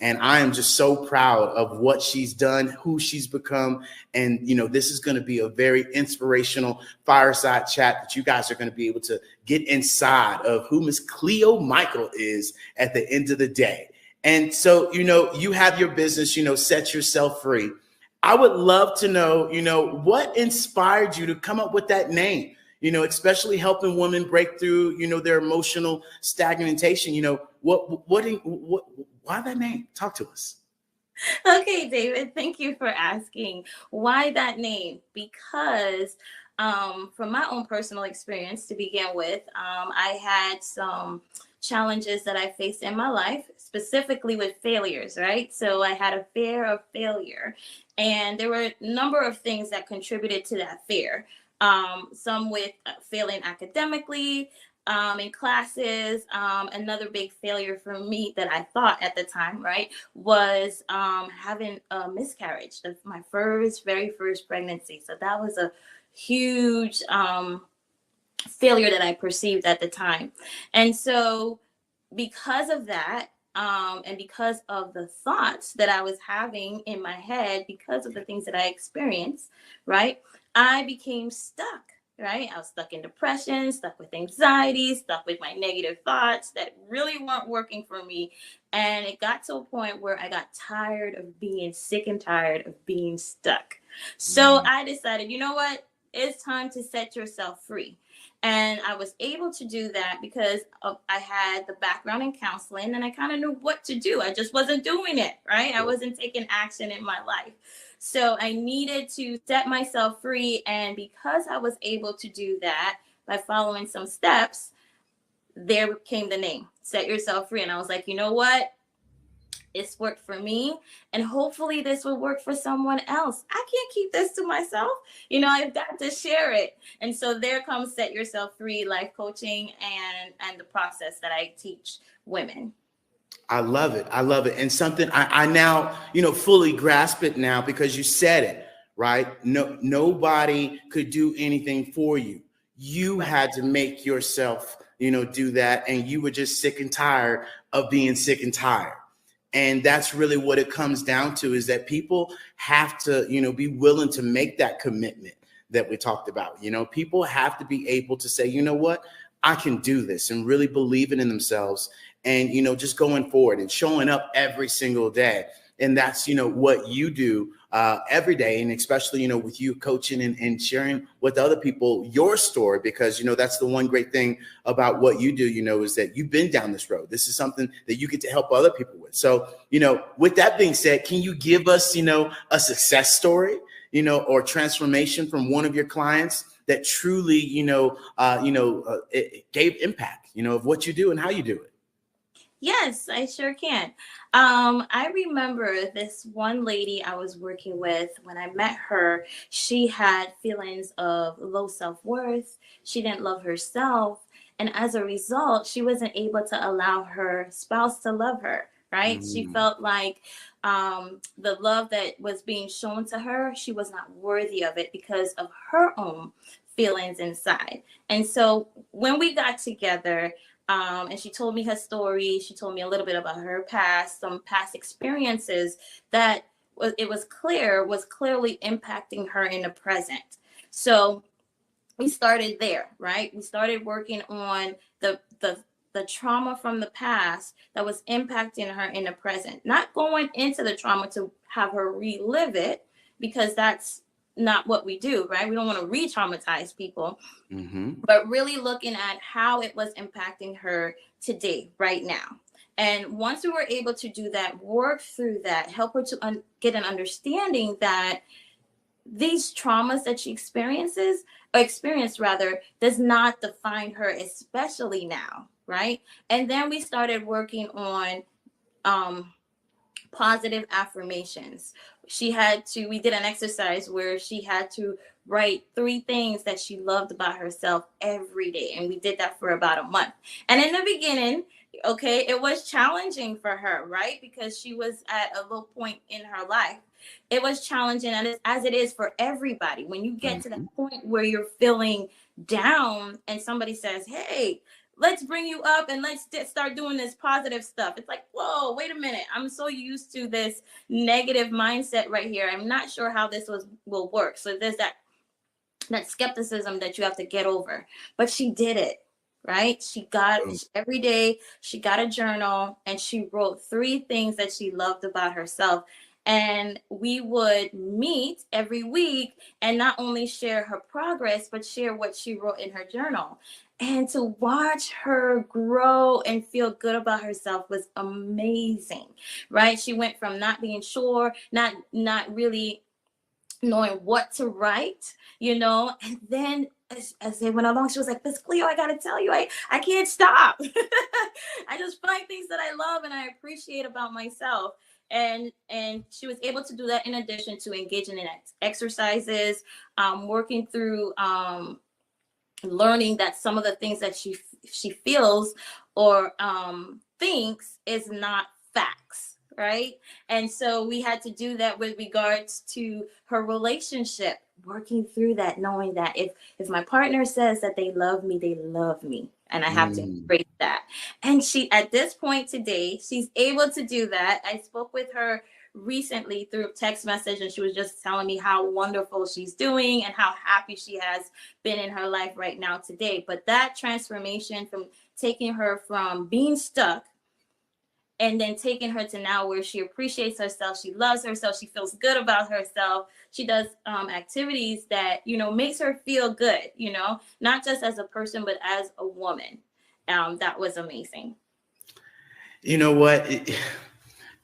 V: And I am just so proud of what she's done, who she's become. And, this is going to be a very inspirational fireside chat that you guys are going to be able to get inside of who Miss Cleo Michael is at the end of the day. And so, you have your business, Set Yourself Free. I would love to know, what inspired you to come up with that name, especially helping women break through, their emotional stagnation. Why that name? Talk to us.
W: Okay, David, thank you for asking. Why that name? Because from my own personal experience to begin with, I had some challenges that I faced in my life, specifically with failures, right? So I had a fear of failure, and there were a number of things that contributed to that fear. Some with failing academically, in classes. Another big failure for me that I thought at the time, right, was having a miscarriage of my very first pregnancy. So that was a huge failure that I perceived at the time. And so because of that, and because of the thoughts that I was having in my head, because of the things that I experienced, right, I became stuck. Right? I was stuck in depression, stuck with anxiety, stuck with my negative thoughts that really weren't working for me. And it got to a point where I got tired of being sick and tired of being stuck. So I decided, you know what? It's time to set yourself free. And I was able to do that because I had the background in counseling and I kind of knew what to do. I just wasn't doing it, right? I wasn't taking action in my life. So I needed to set myself free. And because I was able to do that by following some steps, there came the name, Set Yourself Free. And I was like, you know what? It's worked for me. And hopefully this will work for someone else. I can't keep this to myself. I've got to share it. And so there comes Set Yourself Free life coaching and the process that I teach women.
V: I love it. I love it. And something I now, fully grasp it now because you said it, right? Nobody could do anything for you. You had to make yourself, do that. And you were just sick and tired of being sick and tired. And that's really what it comes down to, is that people have to, be willing to make that commitment that we talked about. People have to be able to say, you know what? I can do this, and really believing in themselves and, just going forward and showing up every single day. And that's, what you do every day. And especially, with you coaching and sharing with other people your story, because, that's the one great thing about what you do, is that you've been down this road. This is something that you get to help other people with. So, with that being said, can you give us, a success story, or transformation from one of your clients that truly, it gave impact, of what you do and how you do it?
W: Yes, I sure can. I remember this one lady I was working with. When I met her, she had feelings of low self-worth. She didn't love herself. And as a result, she wasn't able to allow her spouse to love her, right? She felt like the love that was being shown to her, she was not worthy of it because of her own feelings inside. And so when we got together, and she told me her story. She told me a little bit about her past, some past experiences that was clearly impacting her in the present. So we started there, right? We started working on the trauma from the past that was impacting her in the present, not going into the trauma to have her relive it, because that's not what we do, right? We don't want to re-traumatize people, but really looking at how it was impacting her today, right now. And once we were able to do that, work through that, help her to get an understanding that these traumas that she experienced does not define her, especially now, right? And then we started working on positive affirmations. We did an exercise where she had to write 3 things that she loved about herself every day. And we did that for about a month. And in the beginning, it was challenging for her, right? Because she was at a low point in her life. It was challenging, as it is for everybody. When you get to that point where you're feeling down and somebody says, hey, let's bring you up and let's start doing this positive stuff. It's like, whoa, wait a minute. I'm so used to this negative mindset right here. I'm not sure how this will work. So there's that skepticism that you have to get over. But she did it, right? Every day, she got a journal and she wrote 3 things that she loved about herself. And we would meet every week and not only share her progress, but share what she wrote in her journal. And to watch her grow and feel good about herself was amazing, right? She went from not being sure, not really knowing what to write, and then as they went along, she was like, Miss Cleo, I gotta tell you, I can't stop. I just find things that I love and I appreciate about myself. And she was able to do that in addition to engaging in exercises, working through learning that some of the things that she feels or thinks is not facts, right? And so we had to do that with regards to her relationship, working through that, knowing that if my partner says that they love me, and I have to embrace that. And she, at this point today, she's able to do that. I spoke with her recently through text message, and she was just telling me how wonderful she's doing and how happy she has been in her life right now today. But that transformation from taking her from being stuck and then taking her to now where she appreciates herself, she loves herself, she feels good about herself, she does activities that makes her feel good, not just as a person but as a woman. That was amazing.
V: You know what?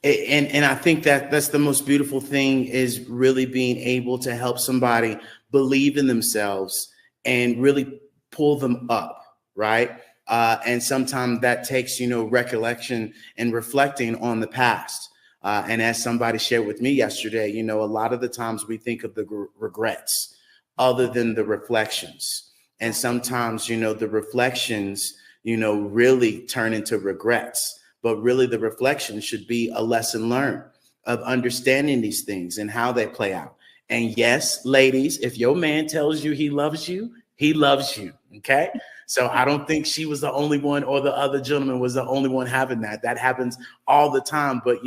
V: And I think that's the most beautiful thing, is really being able to help somebody believe in themselves and really pull them up, right? And sometimes that takes, recollection and reflecting on the past. And as somebody shared with me yesterday, a lot of the times we think of the regrets other than the reflections. And sometimes, the reflections, really turn into regrets. But really the reflection should be a lesson learned of understanding these things and how they play out. And yes, ladies, if your man tells you he loves you, he loves you. Okay. So I don't think she was the only one, or the other gentleman was the only one having that. That happens all the time. But,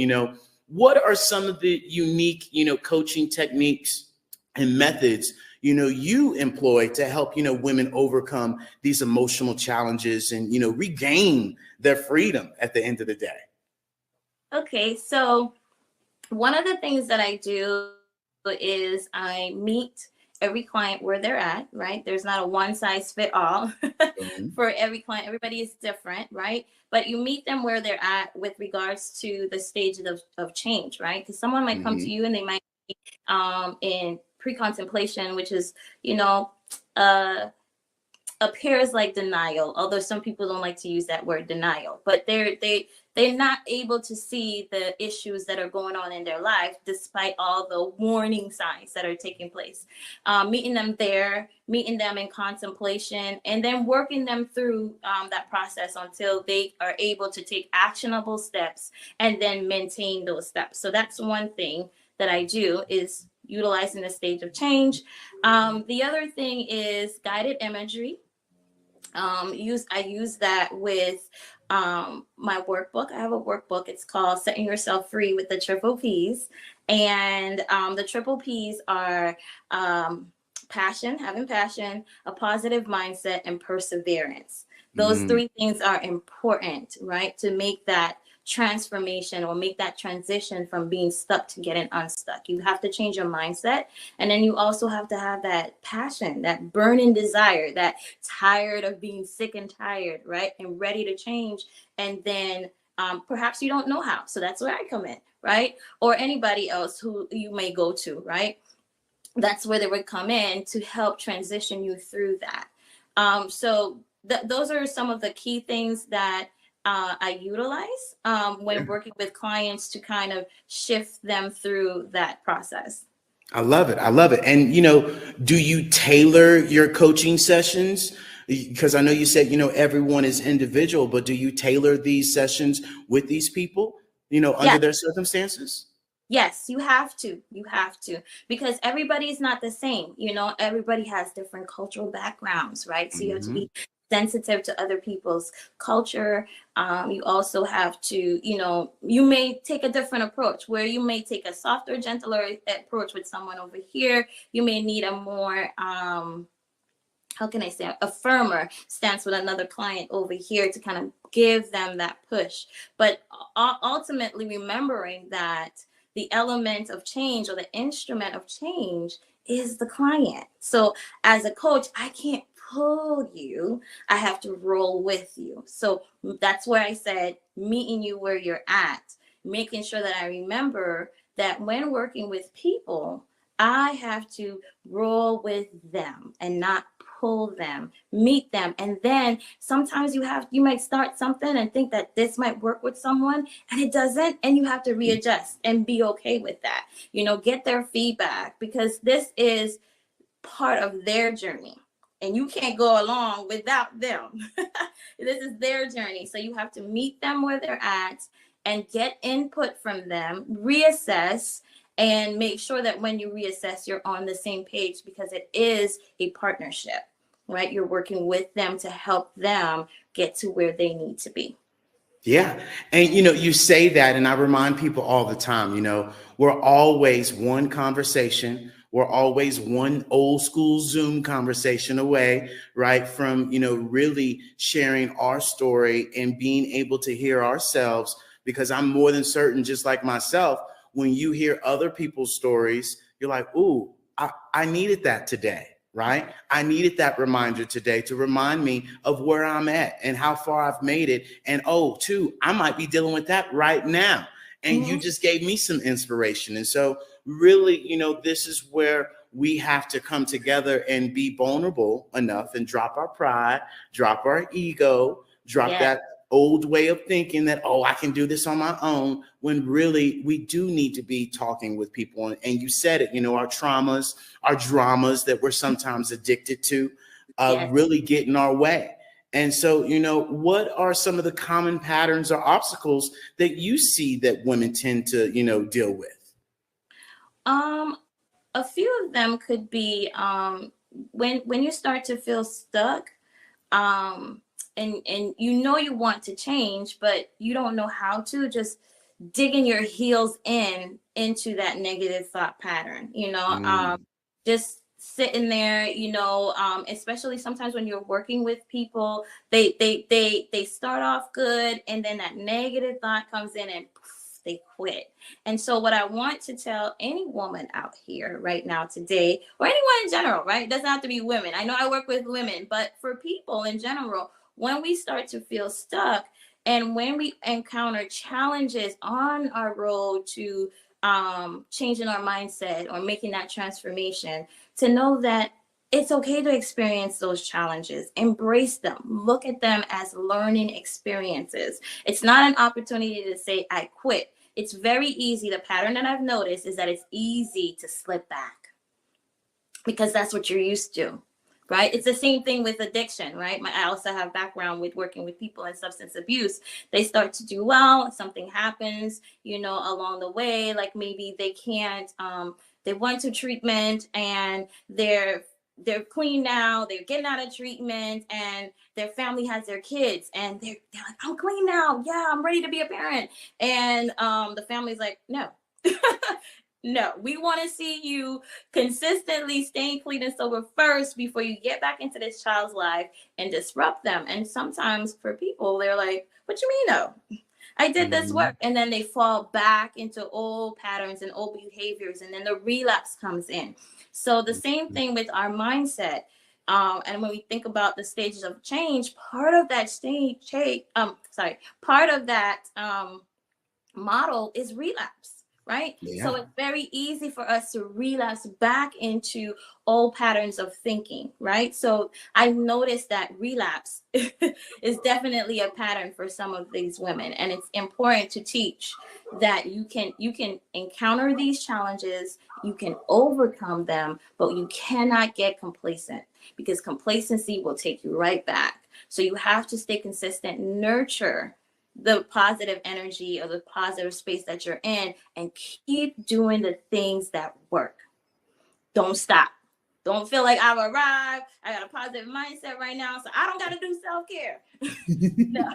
V: what are some of the unique, coaching techniques and methods, you employ to help, women overcome these emotional challenges and, regain their freedom at the end of the day?
W: Okay, so one of the things that I do is I meet every client where they're at, right? There's not a one size fit all for every client. Everybody is different, right? But you meet them where they're at with regards to the stage of change, right? Because someone might come to you and they might be in pre-contemplation, which is, appears like denial, although some people don't like to use that word denial, but they're not able to see the issues that are going on in their life despite all the warning signs that are taking place. Meeting them there, meeting them in contemplation, and then working them through that process until they are able to take actionable steps and then maintain those steps. So that's one thing that I do, is utilizing the stage of change. The other thing is guided imagery. I use that with my workbook. I have a workbook. It's called Setting Yourself Free with the Triple P's. And the triple P's are having passion, a positive mindset, and perseverance. Those three things are important, right? To make that transformation or make that transition from being stuck to getting unstuck. You have to change your mindset. And then you also have to have that passion, that burning desire, that tired of being sick and tired, right? And ready to change. And then perhaps you don't know how. So that's where I come in, right? Or anybody else who you may go to, right? That's where they would come in to help transition you through that. So those are some of the key things that I utilize when working with clients to kind of shift them through that process.
V: I love it. I love it. And, do you tailor your coaching sessions? Because I know you said, everyone is individual, but do you tailor these sessions with these people, under their circumstances?
W: Yes, you have to. You have to, because everybody is not the same. Everybody has different cultural backgrounds, right? So you have to be sensitive to other people's culture. You also have to, you may take a different approach where you may take a softer, gentler approach with someone over here. You may need a more, a firmer stance with another client over here to kind of give them that push. But ultimately remembering that the element of change or the instrument of change is the client. So as a coach, I can't pull you, I have to roll with you. So that's where I said meeting you where you're at, making sure that I remember that when working with people, I have to roll with them and not pull them, meet them. And then sometimes you might start something and think that this might work with someone and it doesn't, and you have to readjust and be okay with that. Get their feedback, because this is part of their journey. And you can't go along without them. This is their journey. So you have to meet them where they're at and get input from them, reassess, and make sure that when you reassess, you're on the same page, because it is a partnership, right? You're working with them to help them get to where they need to be.
V: Yeah. And, you say that, and I remind people all the time, we're always one conversation. We're always one old school Zoom conversation away, right, from, really sharing our story and being able to hear ourselves, because I'm more than certain, just like myself, when you hear other people's stories, you're like, ooh, I needed that today, right? I needed that reminder today to remind me of where I'm at and how far I've made it. And I might be dealing with that right now. And you just gave me some inspiration. And so really, this is where we have to come together and be vulnerable enough and drop our pride, drop our ego, drop that old way of thinking that, I can do this on my own, when really we do need to be talking with people. And you said it, our traumas, our dramas that we're sometimes addicted to, really get in our way. And so, what are some of the common patterns or obstacles that you see that women tend to, deal with?
W: A few of them could be when you start to feel stuck, and you want to change, but you don't know how to, just digging your heels into that negative thought pattern, just sitting there, especially sometimes when you're working with people, they start off good, and then that negative thought comes in and poof, they quit. And so what I want to tell any woman out here right now today, or anyone in general, right? It doesn't have to be women. I know I work with women, but for people in general, when we start to feel stuck and when we encounter challenges on our road to changing our mindset or making that transformation, to know that it's okay to experience those challenges, embrace them, look at them as learning experiences. It's not an opportunity to say, I quit. It's very easy. The pattern that I've noticed is that it's easy to slip back because that's what you're used to, right? It's the same thing with addiction, right? I also have background with working with people in substance abuse. They start to do well, something happens, along the way, like maybe they can't, they went to treatment and they're clean now, they're getting out of treatment, and their family has their kids, and they're like, I'm clean now. Yeah, I'm ready to be a parent. And the family's like, no. No, we want to see you consistently staying clean and sober first before you get back into this child's life and disrupt them. And sometimes for people, they're like, what you mean, no? I did this work. And then they fall back into old patterns and old behaviors. And then the relapse comes in. So the same thing with our mindset. And when we think about the stages of change, part of that model is relapse. Right? Yeah. So it's very easy for us to relapse back into old patterns of thinking, right? So I've noticed that relapse is definitely a pattern for some of these women. And it's important to teach that you can encounter these challenges, you can overcome them, but you cannot get complacent because complacency will take you right back. So you have to stay consistent, nurture the positive energy or the positive space that you're in, and keep doing the things that work. Don't stop. Don't feel like I've arrived. I got a positive mindset right now, so I don't got to do self-care. No.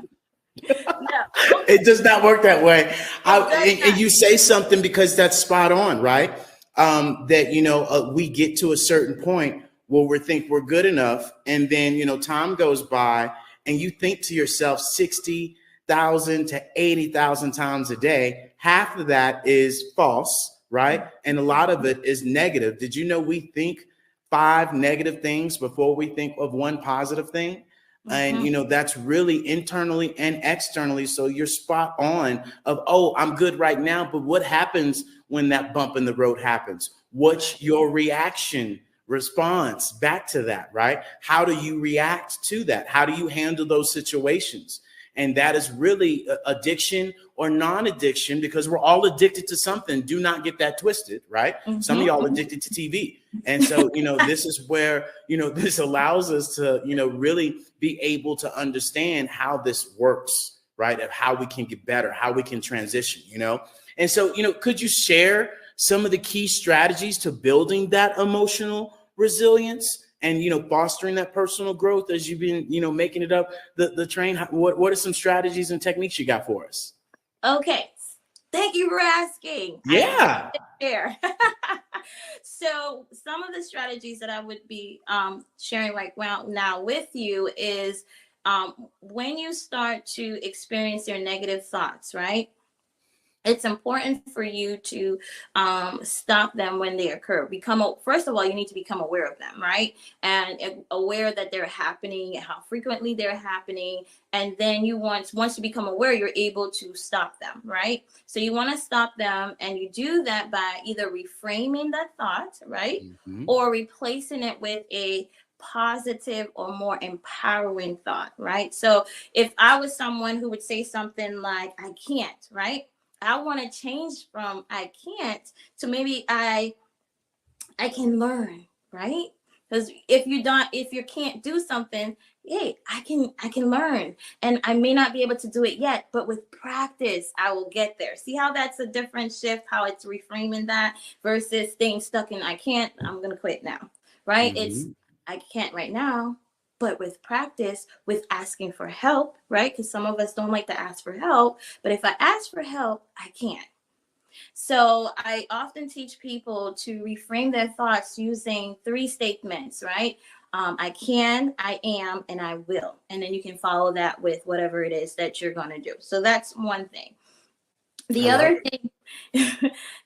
V: It does not work that way. And you say something because that's spot on, right? That, we get to a certain point where we think we're good enough. And then, time goes by and you think to yourself 60,000 to 80,000 times a day. Half of that is false, right? And a lot of it is negative. Did you know we think 5 negative things before we think of 1 positive thing? And, that's really internally and externally. So you're spot on of, oh, I'm good right now. But what happens when that bump in the road happens? What's your reaction response back to that, right? How do you react to that? How do you handle those situations? And that is really addiction or non-addiction, because we're all addicted to something. Do not get that twisted, right? Some of y'all addicted to TV. And so, this is where, this allows us to, really be able to understand how this works, right? Of how we can get better, how we can transition, And so, could you share some of the key strategies to building that emotional resilience and, fostering that personal growth as you've been, making it up the train? What are some strategies and techniques you got for us?
W: Okay. Thank you for asking.
V: Yeah.
W: So some of the strategies that I would be sharing right now with you is when you start to experience your negative thoughts, right? It's important for you to stop them when they occur. First of all, you need to become aware of them, right? And aware that they're happening, how frequently they're happening. And then once you become aware, you're able to stop them, right? So you want to stop them, and you do that by either reframing that thought, right? Or replacing it with a positive or more empowering thought, right? So if I was someone who would say something like, I can't, right? I want to change from I can't to maybe I can learn, right? Because if you can't do something, hey, I can learn, and I may not be able to do it yet, but with practice, I will get there. See how that's a different shift, how it's reframing that versus staying stuck in I can't, I'm going to quit now, right? It's I can't right now, but with practice, with asking for help, right? Because some of us don't like to ask for help. But if I ask for help, I can. So I often teach people to reframe their thoughts using 3 statements, right? I can, I am, and I will. And then you can follow that with whatever it is that you're going to do. So that's one thing. The other thing,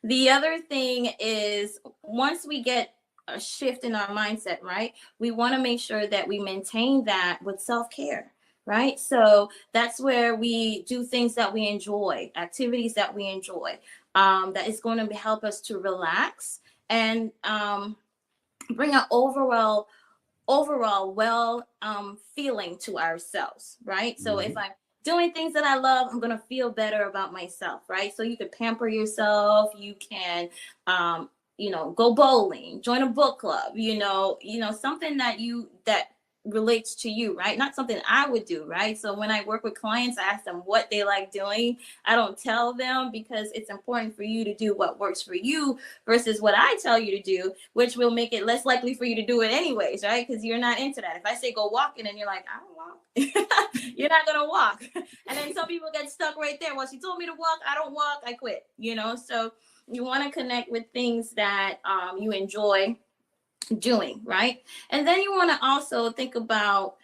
W: the other thing is, once we get a shift in our mindset, right, we want to make sure that we maintain that with self-care, right? So that's where we do things that we enjoy, activities that we enjoy, that is going to help us to relax and bring an overall well feeling to ourselves, right? So if I'm doing things that I love, I'm gonna feel better about myself, right? So you could pamper yourself, you can go bowling, join a book club, something that relates to you, right? Not something I would do, right? So when I work with clients, I ask them what they like doing. I don't tell them, because it's important for you to do what works for you versus what I tell you to do, which will make it less likely for you to do it anyways, right? Because you're not into that. If I say go walking and you're like, I don't walk, you're not gonna walk. And then some people get stuck right there. Well, she told me to walk, I don't walk, I quit, So you want to connect with things that you enjoy doing, right? And then you want to also think about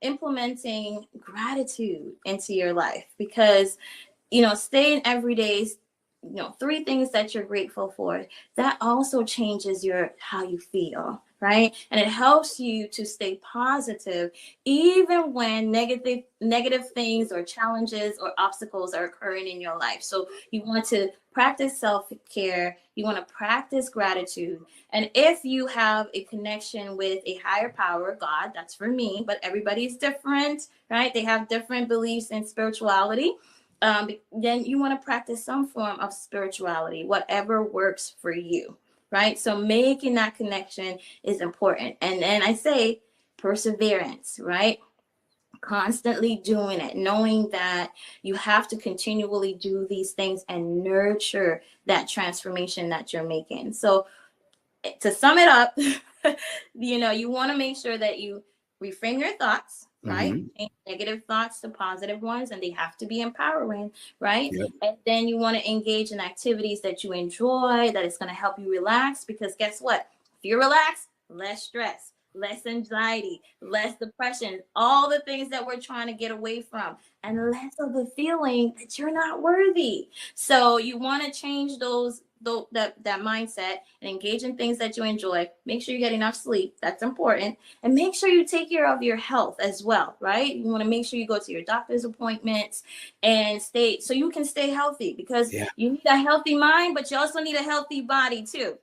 W: implementing gratitude into your life, because staying every day, 3 things that you're grateful for, that also changes how you feel, right? And it helps you to stay positive even when negative things or challenges or obstacles are occurring in your life. So you want to practice self-care, you want to practice gratitude. And if you have a connection with a higher power, God, that's for me, but everybody's different, right? They have different beliefs in spirituality. Then you want to practice some form of spirituality, whatever works for you, right? So making that connection is important. And then I say perseverance, right? Constantly doing it, knowing that you have to continually do these things and nurture that transformation that you're making. So to sum it up, you want to make sure that you reframe your thoughts, right? Change negative thoughts to positive ones, and they have to be empowering, right? Yep. And then you want to engage in activities that you enjoy, that is going to help you relax, because guess what? If you're relaxed, less stress, less anxiety, less depression, all the things that we're trying to get away from, and less of the feeling that you're not worthy. So you want to change that mindset and engage in things that you enjoy. Make sure you get enough sleep. That's important. And make sure you take care of your health as well, right? You want to make sure you go to your doctor's appointments and so you can stay healthy, because you need a healthy mind, but you also need a healthy body too.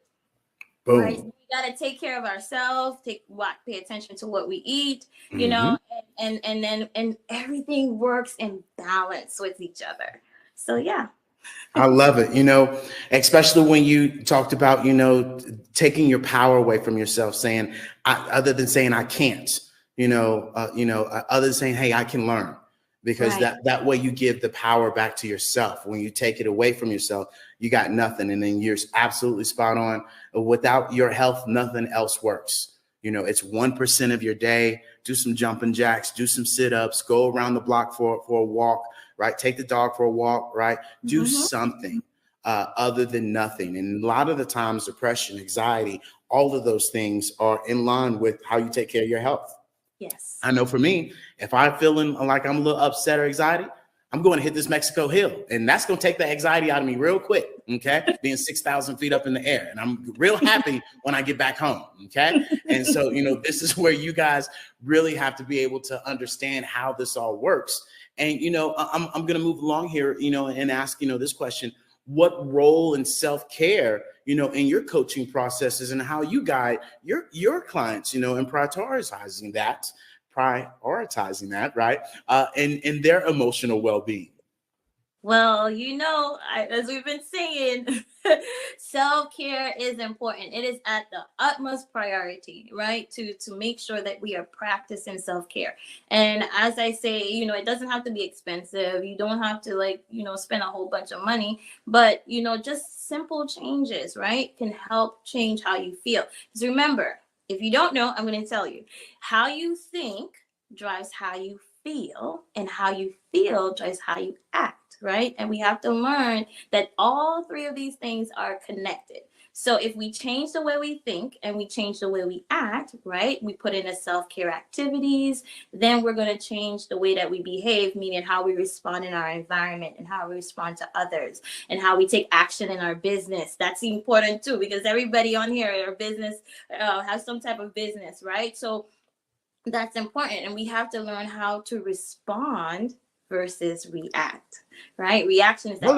W: Boom. Right? So we got to take care of ourselves, pay attention to what we eat, and everything works in balance with each other. So yeah.
V: I love it. Especially when you talked about, taking your power away from yourself, saying, other than saying I can't, other than saying, hey, I can learn, because that way you give the power back to yourself. When you take it away from yourself, you got nothing. And then you're absolutely spot on. Without your health, nothing else works. It's 1% of your day. Do some jumping jacks, do some sit-ups, go around the block for a walk, right? Take the dog for a walk, right? Do something other than nothing. And a lot of the times, depression, anxiety, all of those things are in line with how you take care of your health.
W: Yes.
V: I know for me, if I'm feeling like I'm a little upset or anxiety, I'm going to hit this Mexico Hill, and that's going to take the anxiety out of me real quick. Okay. Being 6,000 feet up in the air. And I'm real happy when I get back home. Okay. And so, this is where you guys really have to be able to understand how this all works. And, I'm going to move along here, and ask, this question: what role in self-care, in your coaching processes, and how you guide your clients, in prioritizing that, right? And their emotional well-being?
W: Well, as we've been saying, self-care is important. It is at the utmost priority, right? To make sure that we are practicing self-care. And as I say, it doesn't have to be expensive. You don't have to spend a whole bunch of money, but, just simple changes, right, can help change how you feel. Because remember, if you don't know, I'm going to tell you, how you think drives how you feel, and how you feel drives how you act, right? And we have to learn that all three of these things are connected. So if we change the way we think and we change the way we act, right? We put in a self-care activities, then we're going to change the way that we behave, meaning how we respond in our environment and how we respond to others and how we take action in our business. That's important too, because everybody on here, our business has some type of business, right? So that's important. And we have to learn how to respond versus react, right? Reaction is that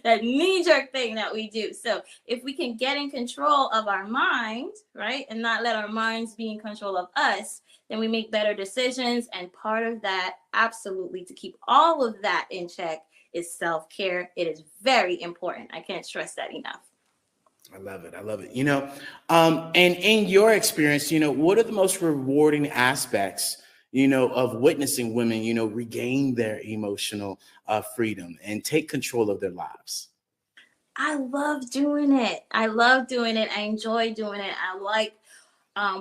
W: knee-jerk thing that we do. So if we can get in control of our mind, right, and not let our minds be in control of us, then we make better decisions. And part of that, absolutely, to keep all of that in check, is self-care. It is very important. I can't stress that enough.
V: I love it. I love it. And in your experience, what are the most rewarding aspects of witnessing women, regain their emotional freedom and take control of their lives?
W: I love doing it. I enjoy doing it. I like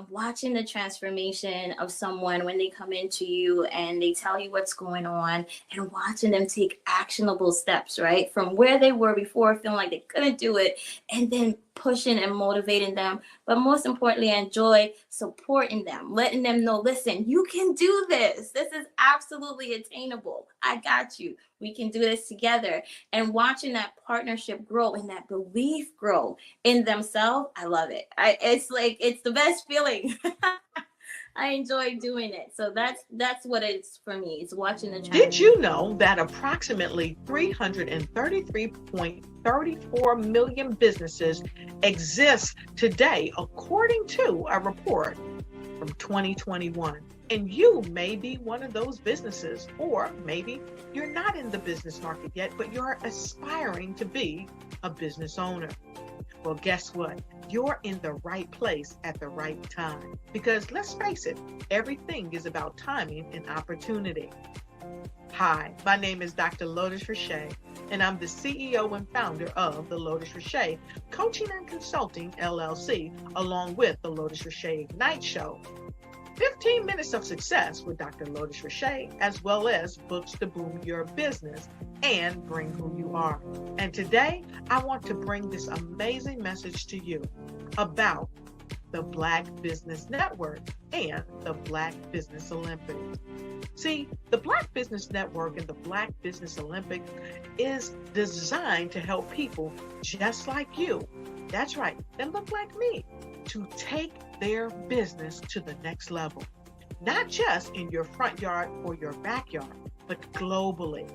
W: watching the transformation of someone when they come into you and they tell you what's going on, and watching them take actionable steps, right? From where they were before, feeling like they couldn't do it, and then pushing and motivating them. But most importantly, I enjoy supporting them, letting them know, listen, you can do this. This is absolutely attainable. I got you. We can do this together. And watching that partnership grow and that belief grow in themselves, I love it. It's the best feeling. I enjoy doing it. So that's what it's for me. It's watching the challenge.
E: Did you know that approximately 333.34 million businesses exist today, according to a report from 2021? And you may be one of those businesses, or maybe you're not in the business market yet, but you're aspiring to be a business owner. Well, guess what? You're in the right place at the right time. Because let's face it, everything is about timing and opportunity. Hi, my name is Dr. Lotus Richey, and I'm the CEO and founder of the Lotus Richey Coaching and Consulting LLC, along with the Lotus Richey Ignite Show. 15 minutes of success with Dr. Lotus Richey, as well as books to boom your business and bring who you are. And today, I want to bring this amazing message to you about the Black Business Network and the Black Business Olympics. See, the Black Business Network and the Black Business Olympics is designed to help people just like you, that's right, that look like me, to take their business to the next level. Not just in your front yard or your backyard, but globally.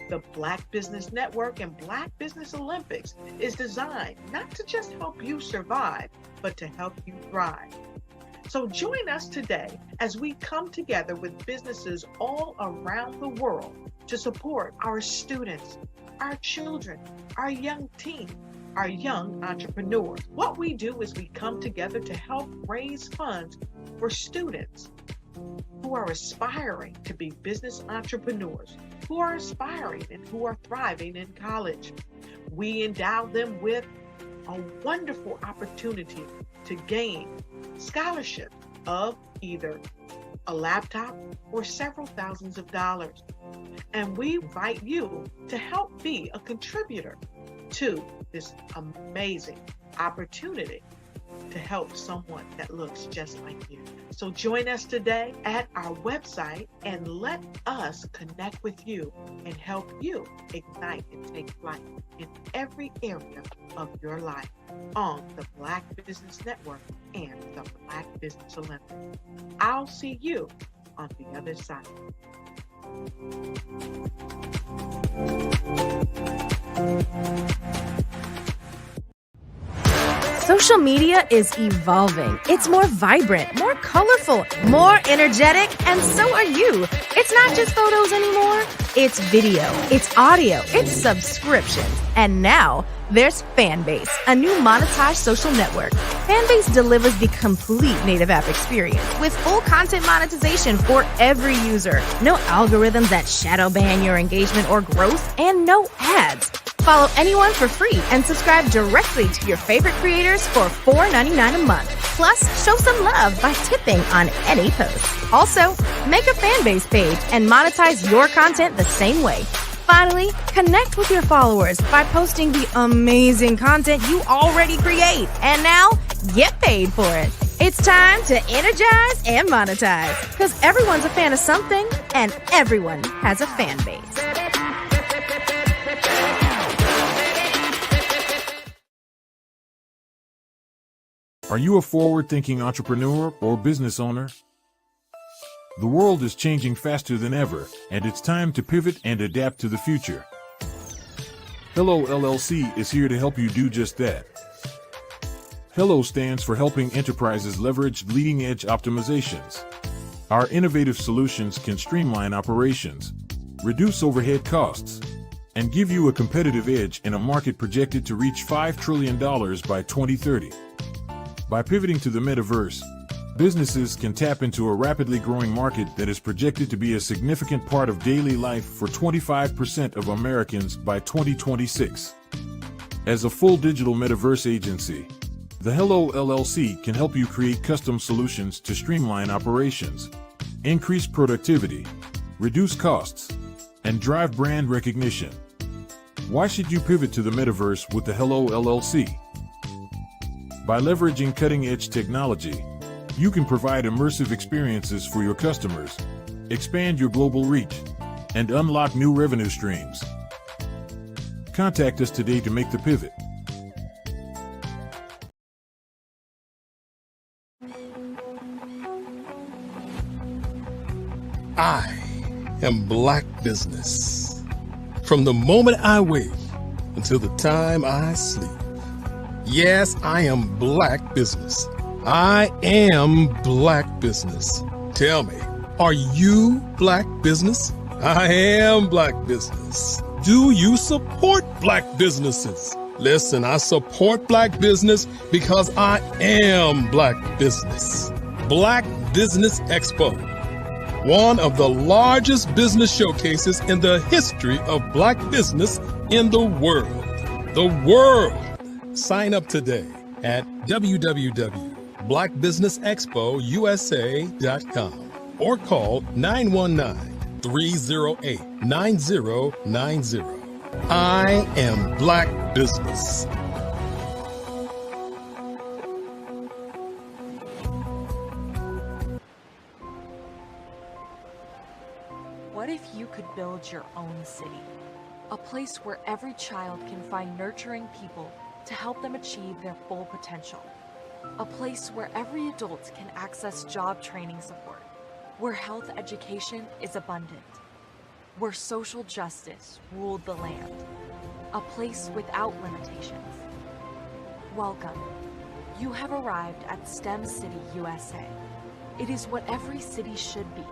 E: The Black Business Network and Black Business Olympics is designed not to just help you survive, but to help you thrive. So join us today as we come together with businesses all around the world to support our students, our children, our young teens, our young entrepreneurs. What we do is we come together to help raise funds for students who are aspiring to be business entrepreneurs, who are aspiring and who are thriving in college. We endow them with a wonderful opportunity to gain scholarships of either a laptop or several thousands of dollars. And we invite you to help be a contributor to this amazing opportunity to help someone that looks just like you. So join us today at our website and let us connect with you and help you ignite and take flight in every area of your life on the Black Business Network and the Black Business Olympics. I'll see you on the other side.
F: Social media is evolving. It's more vibrant, more colorful, more energetic, and so are you. It's not just photos anymore. It's video, it's audio, it's subscriptions. And now there's Fanbase, a new monetized social network. Fanbase delivers the complete native app experience with full content monetization for every user. No algorithms that shadow ban your engagement or growth, and no ads. Follow anyone for free and subscribe directly to your favorite creators for $4.99 a month. Plus, show some love by tipping on any post. Also, make a fan base page and monetize your content the same way. Finally, connect with your followers by posting the amazing content you already create. And now, get paid for it. It's time to energize and monetize. Because everyone's a fan of something, and everyone has a fan base.
J: Are you a forward-thinking entrepreneur or business owner? The world is changing faster than ever, and it's time to pivot and adapt to the future. Hello LLC is here to help you do just that. Hello stands for helping enterprises leverage leading-edge optimizations. Our innovative solutions can streamline operations, reduce overhead costs, and give you a competitive edge in a market projected to reach $5 trillion by 2030. By pivoting to the metaverse, businesses can tap into a rapidly growing market that is projected to be a significant part of daily life for 25% of Americans by 2026. As a full digital metaverse agency, the Hello LLC can help you create custom solutions to streamline operations, increase productivity, reduce costs, and drive brand recognition. Why should you pivot to the metaverse with the Hello LLC? By leveraging cutting-edge technology, you can provide immersive experiences for your customers, expand your global reach, and unlock new revenue streams. Contact us today to make the pivot.
C: I am Black Business. From the moment I wake until the time I sleep. Yes, I am Black Business. I am Black Business. Tell me, are you Black Business? I am Black Business. Do you support Black businesses? Listen, I support Black business because I am Black Business. Black Business Expo, one of the largest business showcases in the history of Black business in the world. The world. Sign up today at www.blackbusinessexpousa.com or call 919-308-9090. I am Black Business.
M: What if you could build your own city? A place where every child can find nurturing people to help them achieve their full potential. A place where every adult can access job training support, where health education is abundant, where social justice ruled the land. A place without limitations. Welcome. You have arrived at STEM City USA. It is what every city should be.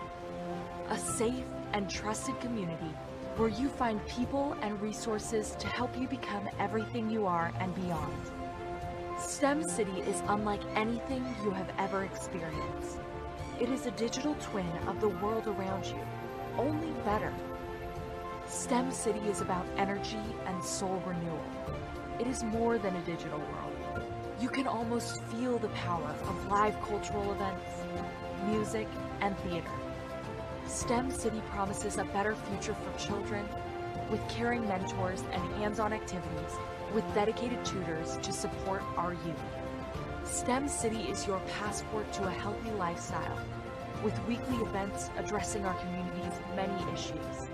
M: A safe and trusted community where you find people and resources to help you become everything you are and beyond. STEM City is unlike anything you have ever experienced. It is a digital twin of the world around you, only better. STEM City is about energy and soul renewal. It is more than a digital world. You can almost feel the power of live cultural events, music, and theater. STEM City promises a better future for children, with caring mentors and hands-on activities, with dedicated tutors to support our youth. STEM City is your passport to a healthy lifestyle, with weekly events addressing our community's many issues.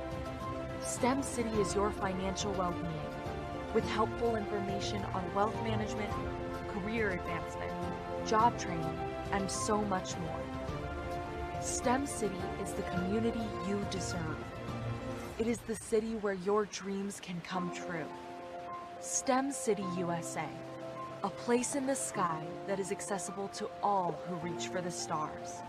M: STEM City is your financial well-being, with helpful information on wealth management, career advancement, job training, and so much more. STEM City is the community you deserve. It is the city where your dreams can come true. STEM City USA, a place in the sky that is accessible to all who reach for the stars.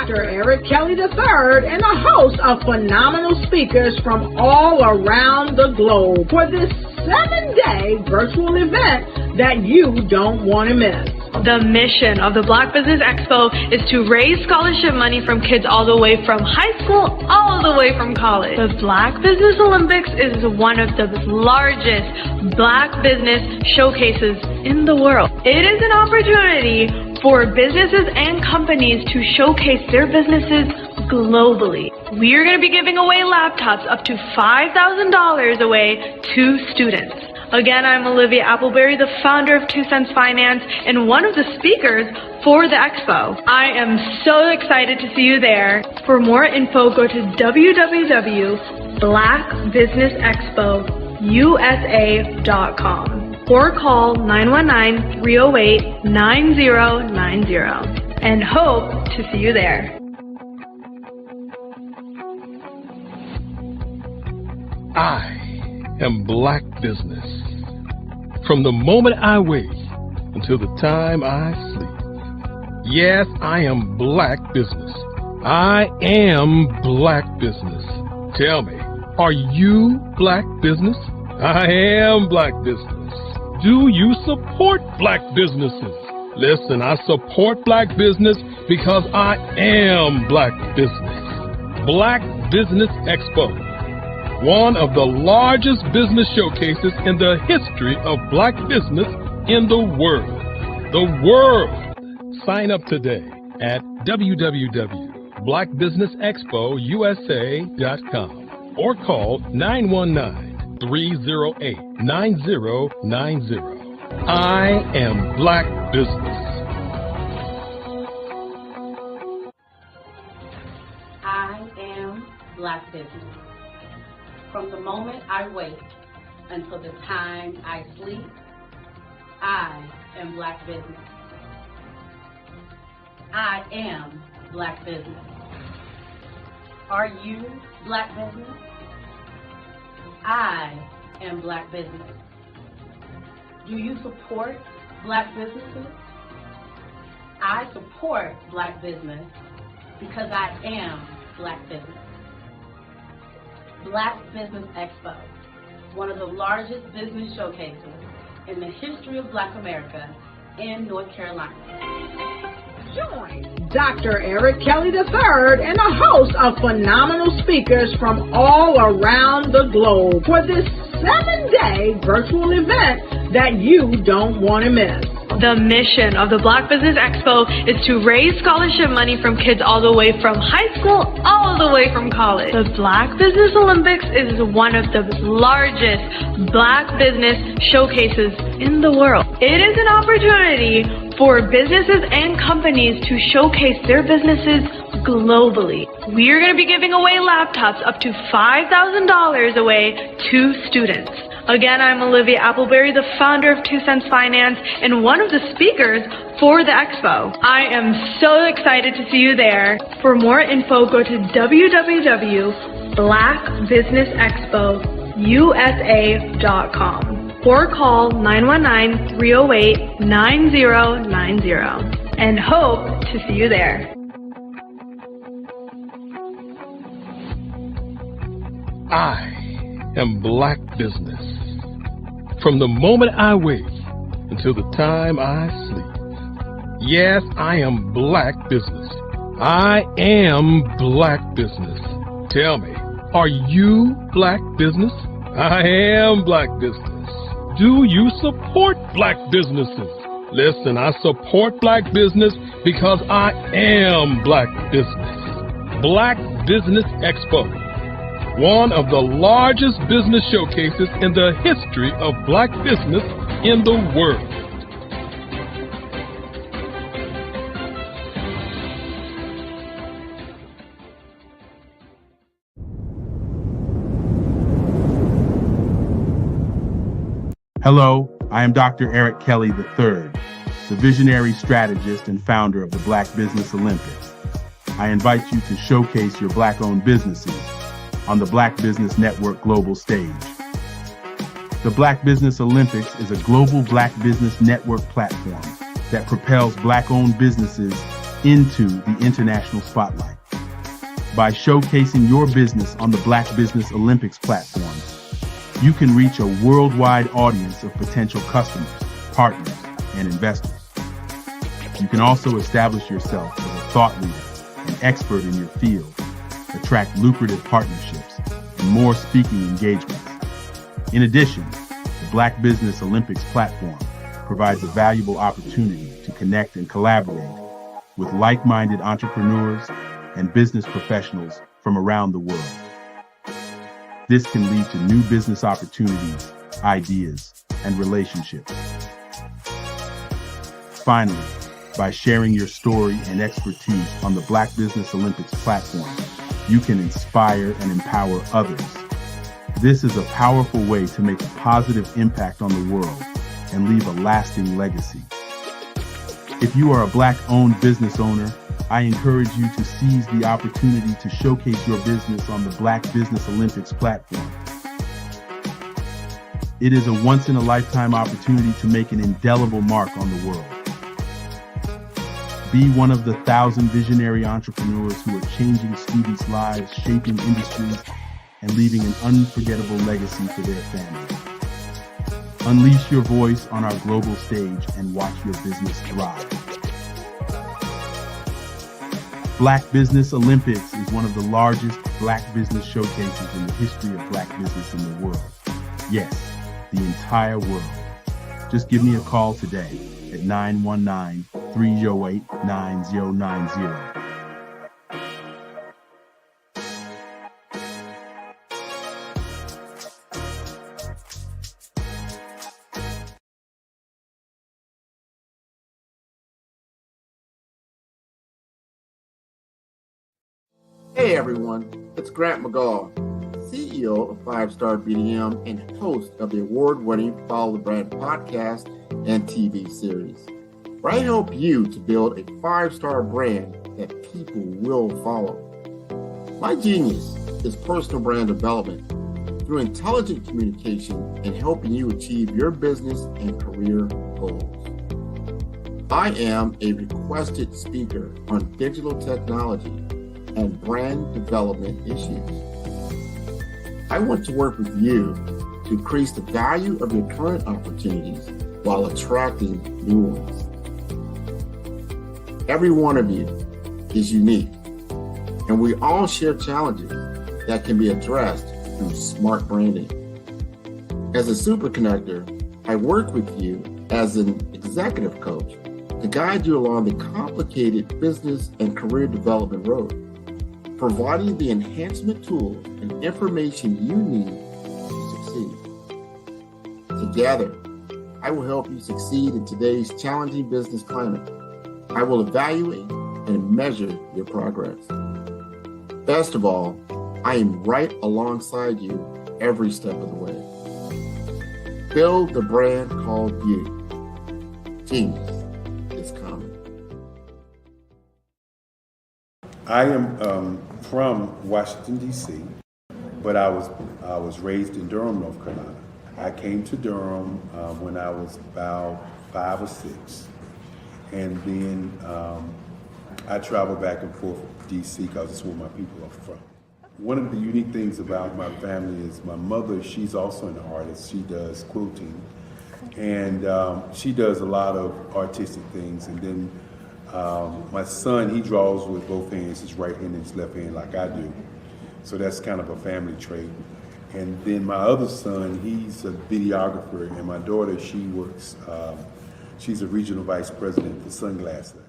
A: Dr. Eric Kelly III and a host of phenomenal speakers from all around the globe for this 7-day virtual event that you don't want to miss.
B: The mission of the Black Business Expo is to raise scholarship money from kids all the way from high school, all the way from college. The Black Business Olympics is one of the largest Black business showcases in the world. It is an opportunity for businesses and companies to showcase their businesses globally. We are going to be giving away laptops up to $5,000 away to students. Again, I'm Olivia Appleberry, the founder of 2 Cents Finance and one of the speakers for the expo. I am so excited to see you there. For more info, go to www.blackbusinessexpousa.com or call 919-308-9090 and hope to see you there.
C: I am Black Business. From the moment I wake until the time I sleep. Yes, I am Black Business. I am Black Business. Tell me, are you Black Business? I am Black Business. Do you support Black businesses? Listen, I support Black business because I am Black Business. Black Business Expo, one of the largest business showcases in the history of Black business in the world. The world! Sign up today at www.blackbusinessexpousa.com or call 919-308-9090. I am Black Business.
D: I am Black Business. From the moment I wake until the time I sleep, I am Black Business. I am Black Business. Are you Black Business? I am Black Business. Do you support Black businesses? I support Black business because I am Black Business. Black Business Expo, one of the largest business showcases in the history of Black America in North Carolina.
A: Join Dr. Eric Kelly III and a host of phenomenal speakers from all around the globe for this 7-day virtual event that you don't want to miss.
B: The mission of the Black Business Expo is to raise scholarship money from kids all the way from high school, all the way from college. The Black Business Olympics is one of the largest Black business showcases in the world. It is an opportunity for businesses and companies to showcase their businesses globally. We are going to be giving away laptops up to $5,000 away to students. Again, I'm Olivia Appleberry, the founder of 2 Cents Finance and one of the speakers for the expo. I am so excited to see you there. For more info, go to www.blackbusinessexpousa.com or call 919-308-9090 and hope to see you there.
C: I am Black Business. From the moment I wake until the time I sleep. Yes, I am Black Business. I am Black Business. Tell me, are you Black Business? I am Black Business. Do you support Black businesses? Listen, I support Black business because I am Black Business. Black Business Expo, one of the largest business showcases in the history of Black business in the world.
I: Hello, I am Dr. Eric Kelly III, the visionary strategist and founder of the Black Business Olympics. I invite you to showcase your Black-owned businesses on the Black Business Network global stage. The Black Business Olympics is a global Black Business Network platform that propels Black-owned businesses into the international spotlight. By showcasing your business on the Black Business Olympics platform, you can reach a worldwide audience of potential customers, partners, and investors. You can also establish yourself as a thought leader and expert in your field, attract lucrative partnerships, and more speaking engagements. In addition, the Black Business Olympics platform provides a valuable opportunity to connect and collaborate with like-minded entrepreneurs and business professionals from around the world. This can lead to new business opportunities, ideas, and relationships. Finally, by sharing your story and expertise on the Black Business Olympics platform, you can inspire and empower others. This is a powerful way to make a positive impact on the world and leave a lasting legacy. If you are a Black-owned business owner, I encourage you to seize the opportunity to showcase your business on the Black Business Olympics platform. It is a once-in-a-lifetime opportunity to make an indelible mark on the world. Be one of the 1,000 visionary entrepreneurs who are changing students' lives, shaping industries, and leaving an unforgettable legacy for their families. Unleash your voice on our global stage and watch your business thrive. Black Business Olympics is one of the largest Black business showcases in the history of Black business in the world. Yes, the entire world. Just give me a call today at 919-308-9090.
H: Hey everyone, it's Grant McGall, CEO of 5-Star BDM and host of the award-winning Follow the Brand podcast and TV series, where I help you to build a 5-star brand that people will follow. My genius is personal brand development through intelligent communication and helping you achieve your business and career goals. I am a requested speaker on digital technology and brand development issues. I want to work with you to increase the value of your current opportunities while attracting new ones. Every one of you is unique, and we all share challenges that can be addressed through smart branding. As a super connector, I work with you as an executive coach to guide you along the complicated business and career development road, providing the enhancement tools and information you need to succeed. Together, I will help you succeed in today's challenging business climate. I will evaluate and measure your progress. Best of all, I am right alongside you every step of the way. Build the brand called you. Genius is coming.
I: I am from Washington, D.C., but I was raised in Durham, North Carolina. I came to Durham when I was about 5 or 6, and then I traveled back and forth to D.C. because it's where my people are from. One of the unique things about my family is my mother, she's also an artist. She does quilting, and she does a lot of artistic things. And then my son, he draws with both hands, his right hand and his left hand like I do. So that's kind of a family trait. And then my other son, he's a videographer, and my daughter, she works, she's a regional vice president for Sunglasses.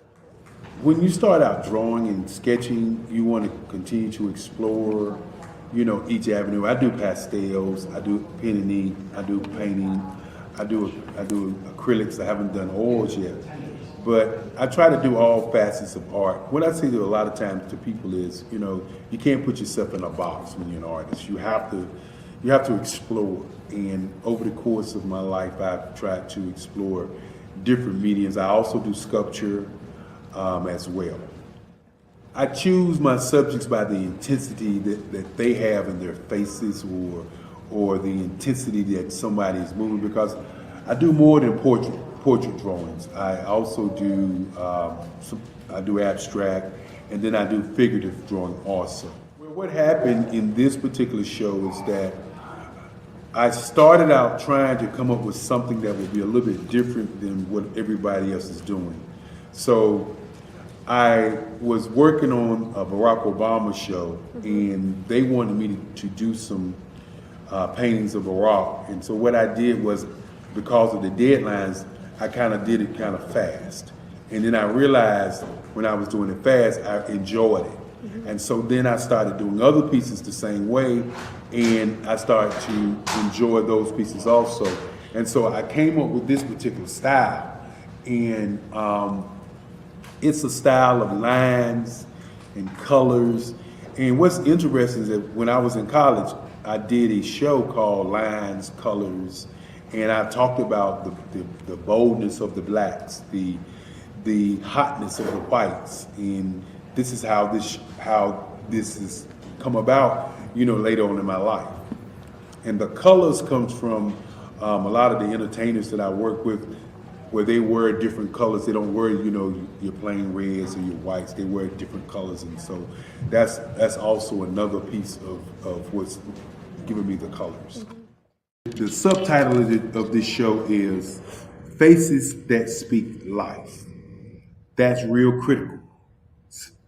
I: When you start out drawing and sketching, you want to continue to explore, each avenue. I do pastels, I do pen and ink, I do painting, I do acrylics. I haven't done oils yet, but I try to do all facets of art. What I say to a lot of times to people is, you can't put yourself in a box when you're an artist. You have to explore. And over the course of my life, I've tried to explore different mediums. I also do sculpture as well. I choose my subjects by the intensity that they have in their faces, or the intensity that somebody is moving, because I do more than portrait. portrait drawings. I also do I do abstract, and then I do figurative drawing also. Well, what happened in this particular show is that I started out trying to come up with something that would be a little bit different than what everybody else is doing. So I was working on a Barack Obama show, and they wanted me to do some paintings of Barack. And so what I did was, because of the deadlines, I kind of did it kind of fast. And then I realized when I was doing it fast, I enjoyed it. And so then I started doing other pieces the same way, and I started to enjoy those pieces also. And so I came up with this particular style, and it's a style of lines and colors. And what's interesting is that when I was in college, I did a show called Lines, Colors, and I talked about the boldness of the blacks, the hotness of the whites, and this is how this has come about, later on in my life. And the colors comes from a lot of the entertainers that I work with, where they wear different colors. They don't wear, your plain reds or your whites. They wear different colors, and so that's also another piece of what's giving me the colors. The subtitle of this show is Faces That Speak Life. That's real critical.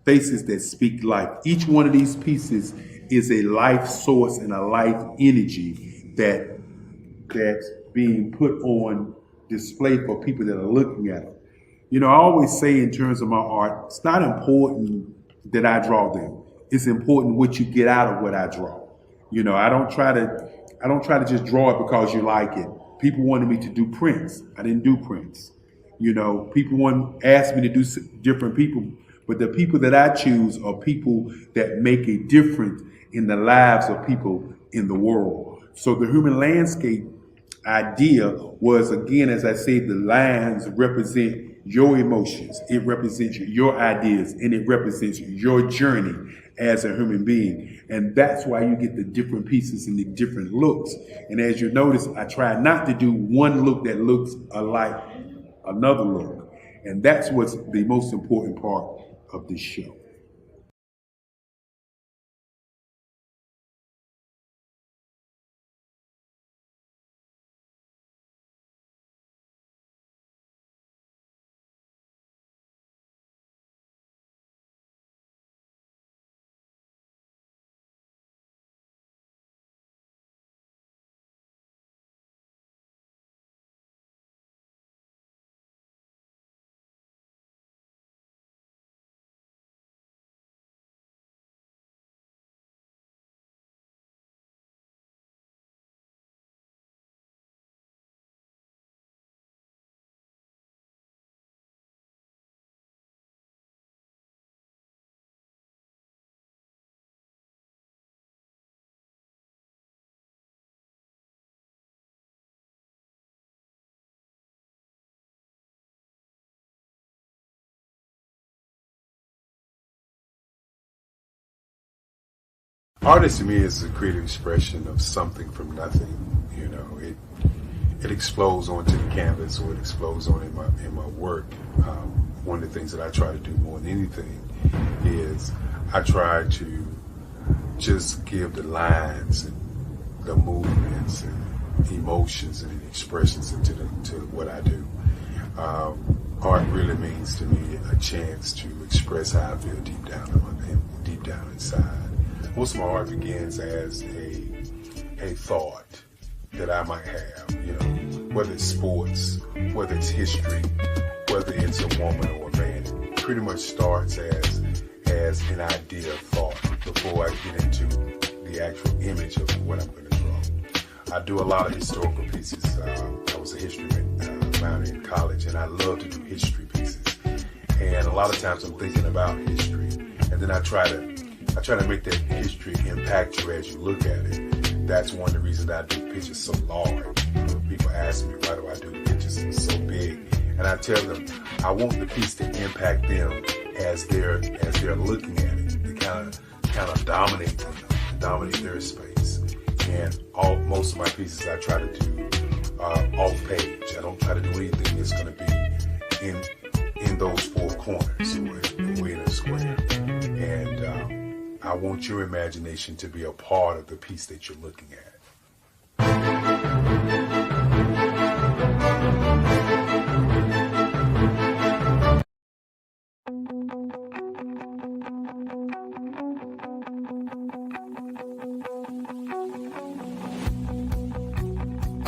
I: Faces that speak life. Each one of these pieces is a life source and a life energy that's being put on display for people that are looking at them. I always say in terms of my art, it's not important that I draw them. It's important what you get out of what I draw. I don't try to just draw it because you like it. People wanted me to do prints. I didn't do prints. People asked me to do different people, but the people that I choose are people that make a difference in the lives of people in the world. So the human landscape idea was, again, as I said, the lines represent your emotions, it represents your ideas, and it represents your journey as a human being. And that's why you get the different pieces and the different looks. And as you notice, I try not to do one look that looks alike another look. And that's what's the most important part of this show.
S: Artist to me is a creative expression of something from nothing. It explodes onto the canvas, or it explodes on in my work. One of the things that I try to do more than anything is I try to just give the lines and the movements and emotions and expressions into what I do. Art really means to me a chance to express how I feel deep down inside. Most of my art begins as a thought that I might have, whether it's sports, whether it's history, whether it's a woman or a man. It pretty much starts as an idea of thought before I get into the actual image of what I'm going to draw. I do a lot of historical pieces. I was a history minor in college, and I love to do history pieces. And a lot of times I'm thinking about history, and then I try to make that history impact you as you look at it. That's one of the reasons that I do pictures so large. People ask me, why do I do the pictures so big? And I tell them, I want the piece to impact them as they're looking at it. To kind of dominate them, dominate their space. And most of my pieces I try to do off page. I don't try to do anything that's going to be in those four corners or in a square. And I want your imagination to be a part of the piece that you're looking at.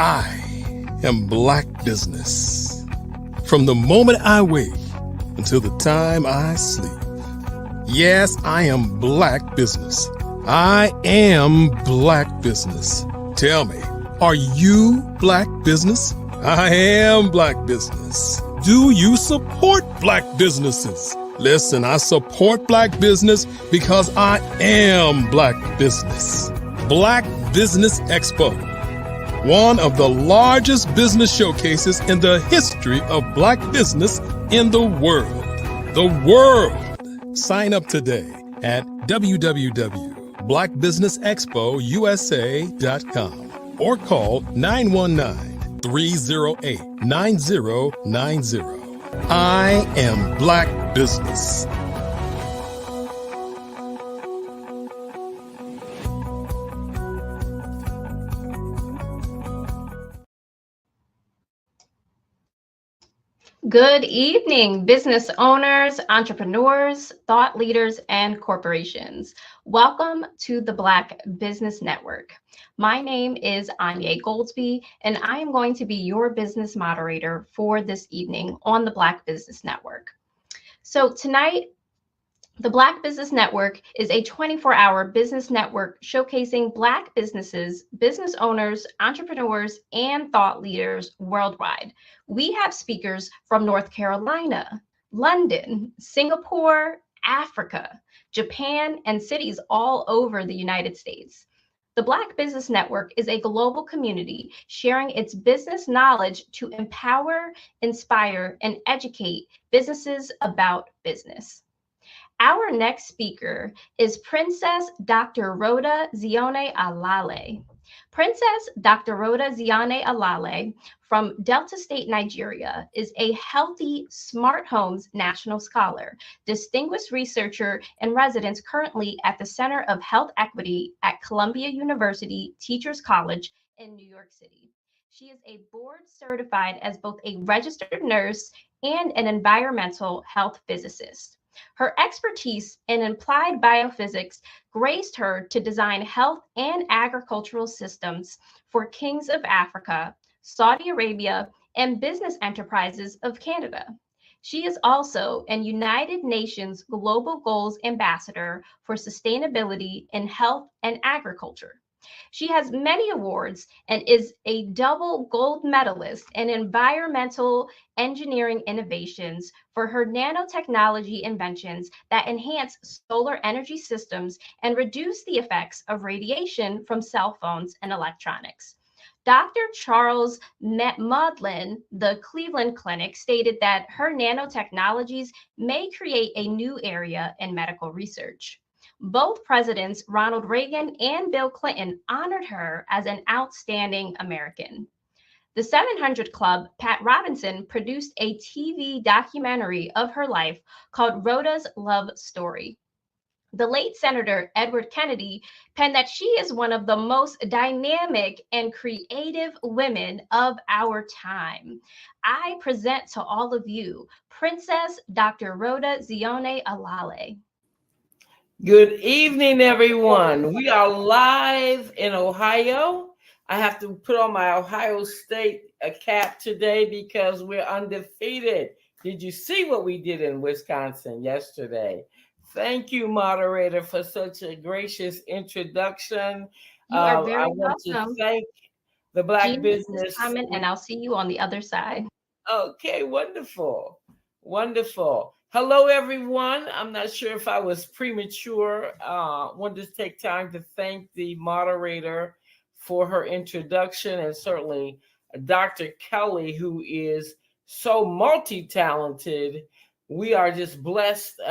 C: I am Black Business. From the moment I wake until the time I sleep. Yes, I am Black Business. I am Black Business. Tell me, are you Black Business? I am Black Business. Do you support Black businesses? Listen, I support Black business because I am Black Business. Black Business Expo, one of the largest business showcases in the history of Black business in the world. The world! Sign up today at www.blackbusinessexpousa.com or call 919-308-9090. I am Black Business.
L: Good evening, business owners, entrepreneurs, thought leaders, and corporations. Welcome to the Black Business Network. My name is Anya Goldsby, and I am going to be your business moderator for this evening on the Black Business Network. So tonight, the Black Business Network is a 24-hour business network showcasing Black businesses, business owners, entrepreneurs, and thought leaders worldwide. We have speakers from North Carolina, London, Singapore, Africa, Japan, and cities all over the United States. The Black Business Network is a global community sharing its business knowledge to empower, inspire, and educate businesses about business. Our next speaker is Princess Dr. Rhoda Zione Alale. Princess Dr. Rhoda Zione Alale from Delta State, Nigeria, is a Healthy Smart Homes National Scholar, distinguished researcher and residence currently at the Center of Health Equity at Columbia University Teachers College in New York City. She is a board certified as both a registered nurse and an environmental health physicist. Her expertise in applied biophysics graced her to design health and agricultural systems for kings of Africa, Saudi Arabia, and business enterprises of Canada. She is also an United Nations Global Goals Ambassador for Sustainability in Health and Agriculture. She has many awards and is a double gold medalist in environmental engineering innovations for her nanotechnology inventions that enhance solar energy systems and reduce the effects of radiation from cell phones and electronics. Dr. Charles Maudlin, the Cleveland Clinic, stated that her nanotechnologies may create a new area in medical research. Both presidents, Ronald Reagan and Bill Clinton, honored her as an outstanding American. The 700 Club, Pat Robinson, produced a TV documentary of her life called Rhoda's Love Story. The late Senator Edward Kennedy penned that she is one of the most dynamic and creative women of our time. I present to all of you, Princess Dr. Rhoda Zione Alale.
E: Good evening, everyone. We are live in Ohio. I have to put on my Ohio State cap today because we're undefeated. Did you see what we did in Wisconsin yesterday? Thank you, moderator, for such a gracious introduction.
L: You are very
E: I want
L: welcome.
E: to thank the Black
L: Genius is
E: Business.
L: coming, and I'll see you on the other side.
E: Okay, wonderful. Wonderful. Hello, everyone. I'm not sure if I was premature. Wanted to take time to thank the moderator for her introduction, and certainly Dr. Kelly, who is so multi-talented. We are just blessed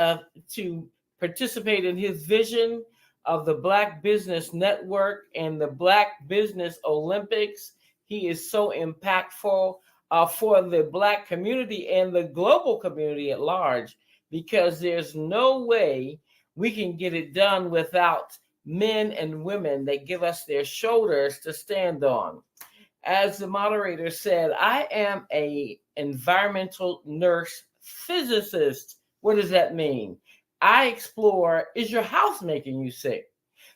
E: to participate in his vision of the Black Business Network and the Black Business Olympics.
K: he is so impactful for the Black community and the global community at large, because there's no way we can get it done without men and women that give us their shoulders to stand on. As the moderator said, I am an environmental nurse physicist. What does that mean? I explore, is your house making you sick?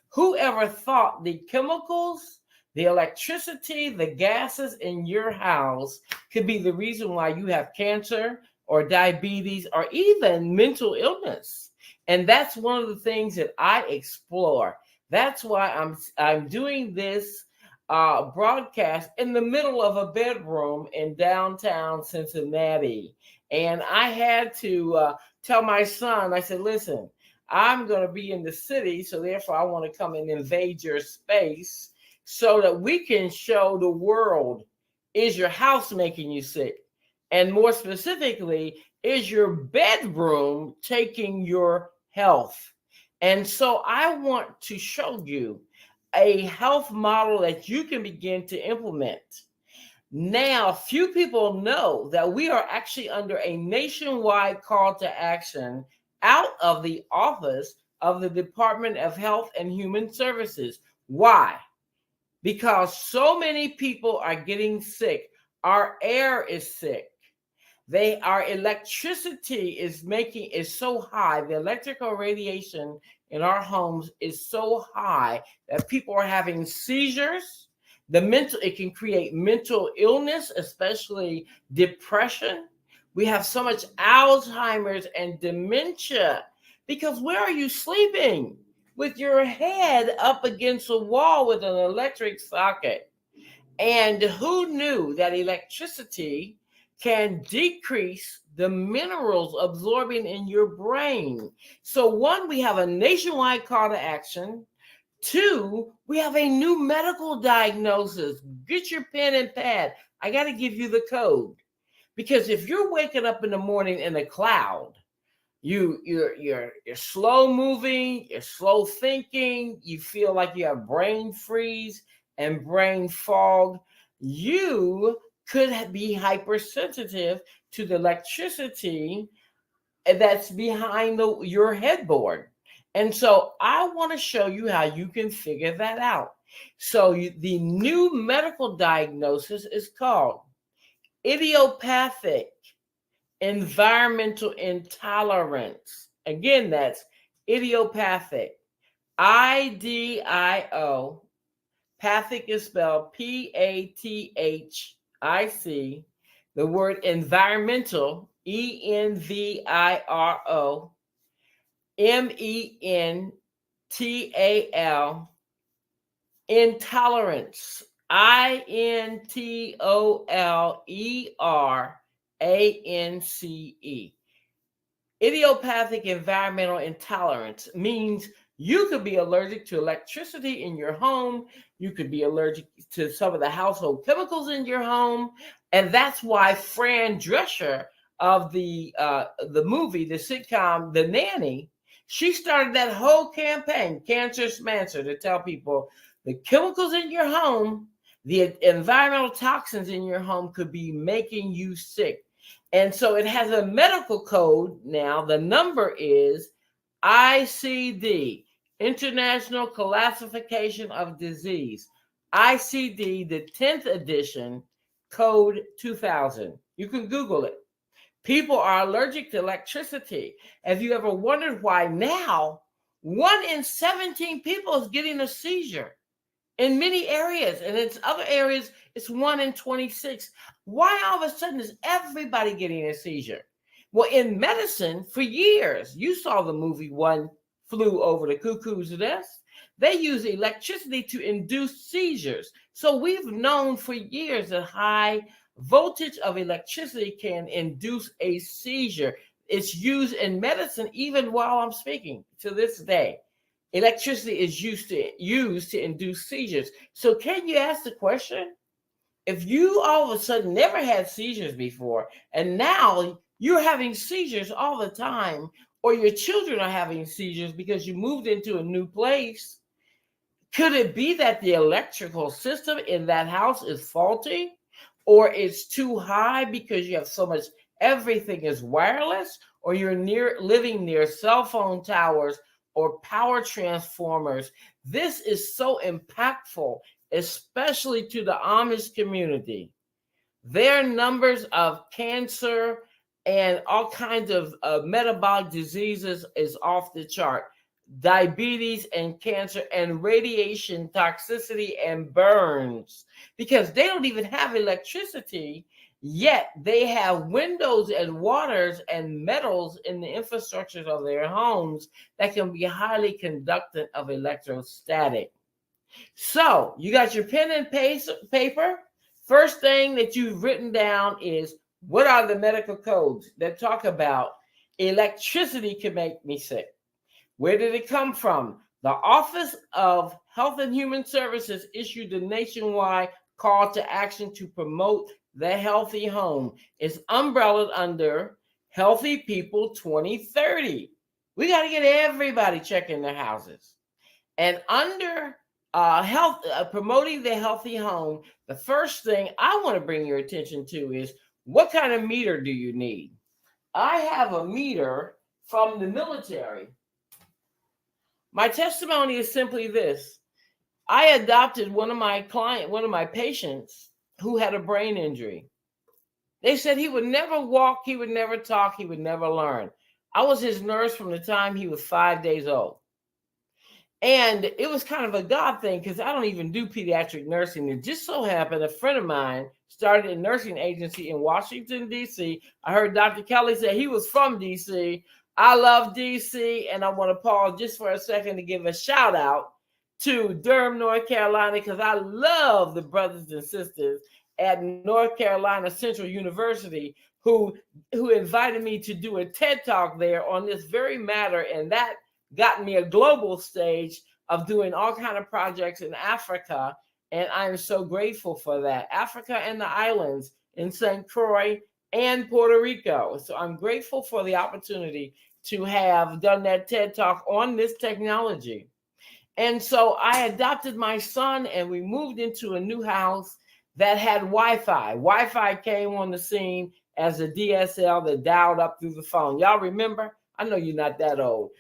K: Whoever thought the chemicals, the electricity, the gases in your house could be the reason why you have cancer or diabetes or even mental illness? And that's one of the things that I explore. That's why I'm doing this broadcast in the middle of a bedroom in downtown Cincinnati. And I had to tell my son, I said, listen, I'm going to be in the city, so therefore I want to come and invade your space so that we can show the world, is your house making you sick? And more specifically, is your bedroom taking your health? And so I want to show you a health model that you can begin to implement. Now, few people know that we are actually under a nationwide call to action out of the office of the Department of Health and Human Services. Why? Because so many people are getting sick. Our air is sick. Our electricity is so high. The electrical radiation in our homes is so high that people are having seizures. It can create mental illness, especially depression. We have so much Alzheimer's and dementia because where are you sleeping? With your head up against a wall with an electric socket. And who knew that electricity can decrease the minerals absorbing in your brain? So one, we have a nationwide call to action. Two, we have a new medical diagnosis. Get your pen and pad. I got to give you the code. Because if you're waking up in the morning in a cloud, you're slow moving, you're slow thinking, you feel like you have brain freeze and brain fog, you could be hypersensitive to the electricity that's behind your headboard. And so I want to show you how you can figure that out. So the new medical diagnosis is called idiopathic environmental intolerance. Again, that's idiopathic. IDIO. Pathic is spelled PATHIC. The word environmental, ENVIRO. MENTAL. Intolerance. INTOLERANCE. Idiopathic environmental intolerance means you could be allergic to electricity in your home. You could be allergic to some of the household chemicals in your home. And that's why Fran Drescher of the movie, the sitcom, The Nanny, she started that whole campaign, Cancer Smancer, to tell people the chemicals in your home, the environmental toxins in your home could be making you sick. And so it has a medical code now. The number is ICD, International Classification of Disease. ICD, the 10th edition, code 2000. You can Google it. People are allergic to electricity. Have you ever wondered why now 1 in 17 people is getting a seizure? In many areas, and in other areas, it's 1 in 26. Why all of a sudden is everybody getting a seizure? Well, in medicine, for years, you saw the movie One Flew Over the Cuckoo's Nest. They use electricity to induce seizures. So we've known for years that high voltage of electricity can induce a seizure. It's used in medicine even while I'm speaking to this day. Electricity is used to induce seizures. So can you ask the question? If you all of a sudden never had seizures before, and now you're having seizures all the time, or your children are having seizures because you moved into a new place, Could it be that the electrical system in that house is faulty, or it's too high because you have so much, everything is wireless, or you're living near cell phone towers or power transformers? This is so impactful, especially to the Amish community. Their numbers of cancer and all kinds of metabolic diseases is off the chart. Diabetes and cancer and radiation toxicity and burns, because they don't even have electricity, yet they have windows and waters and metals in the infrastructures of their homes that can be highly conductive of electrostatic. So you got your pen and paper. First thing that you've written down is, what are the medical codes that talk about electricity can make me sick? Where did it come from? The Office of Health and Human Services issued a nationwide call to action to promote the healthy home. It's umbrellaed under Healthy People 2030. We got to get everybody checking their houses. And under promoting the healthy home, the first thing I want to bring your attention to is, what kind of meter do you need? I have a meter from the military. My testimony is simply this. I adopted one of my patients who had a brain injury. They said he would never walk, he would never talk, he would never learn. I was his nurse from the time he was 5 days old. And it was kind of a God thing, because I don't even do pediatric nursing. It just so happened a friend of mine started a nursing agency in Washington, D.C. I heard Dr. Kelly say he was from D.C. I love D.C. And I want to pause just for a second to give a shout out to Durham, North Carolina, because I love the brothers and sisters at North Carolina Central University who invited me to do a TED Talk there on this very matter. And that got me a global stage of doing all kinds of projects in Africa. And I'm so grateful for that. Africa and the islands in St. Croix and Puerto Rico. So I'm grateful for the opportunity to have done that TED Talk on this technology. And so I adopted my son and we moved into a new house that had Wi-Fi. Wi-Fi came on the scene as a DSL that dialed up through the phone. Y'all remember? I know you're not that old.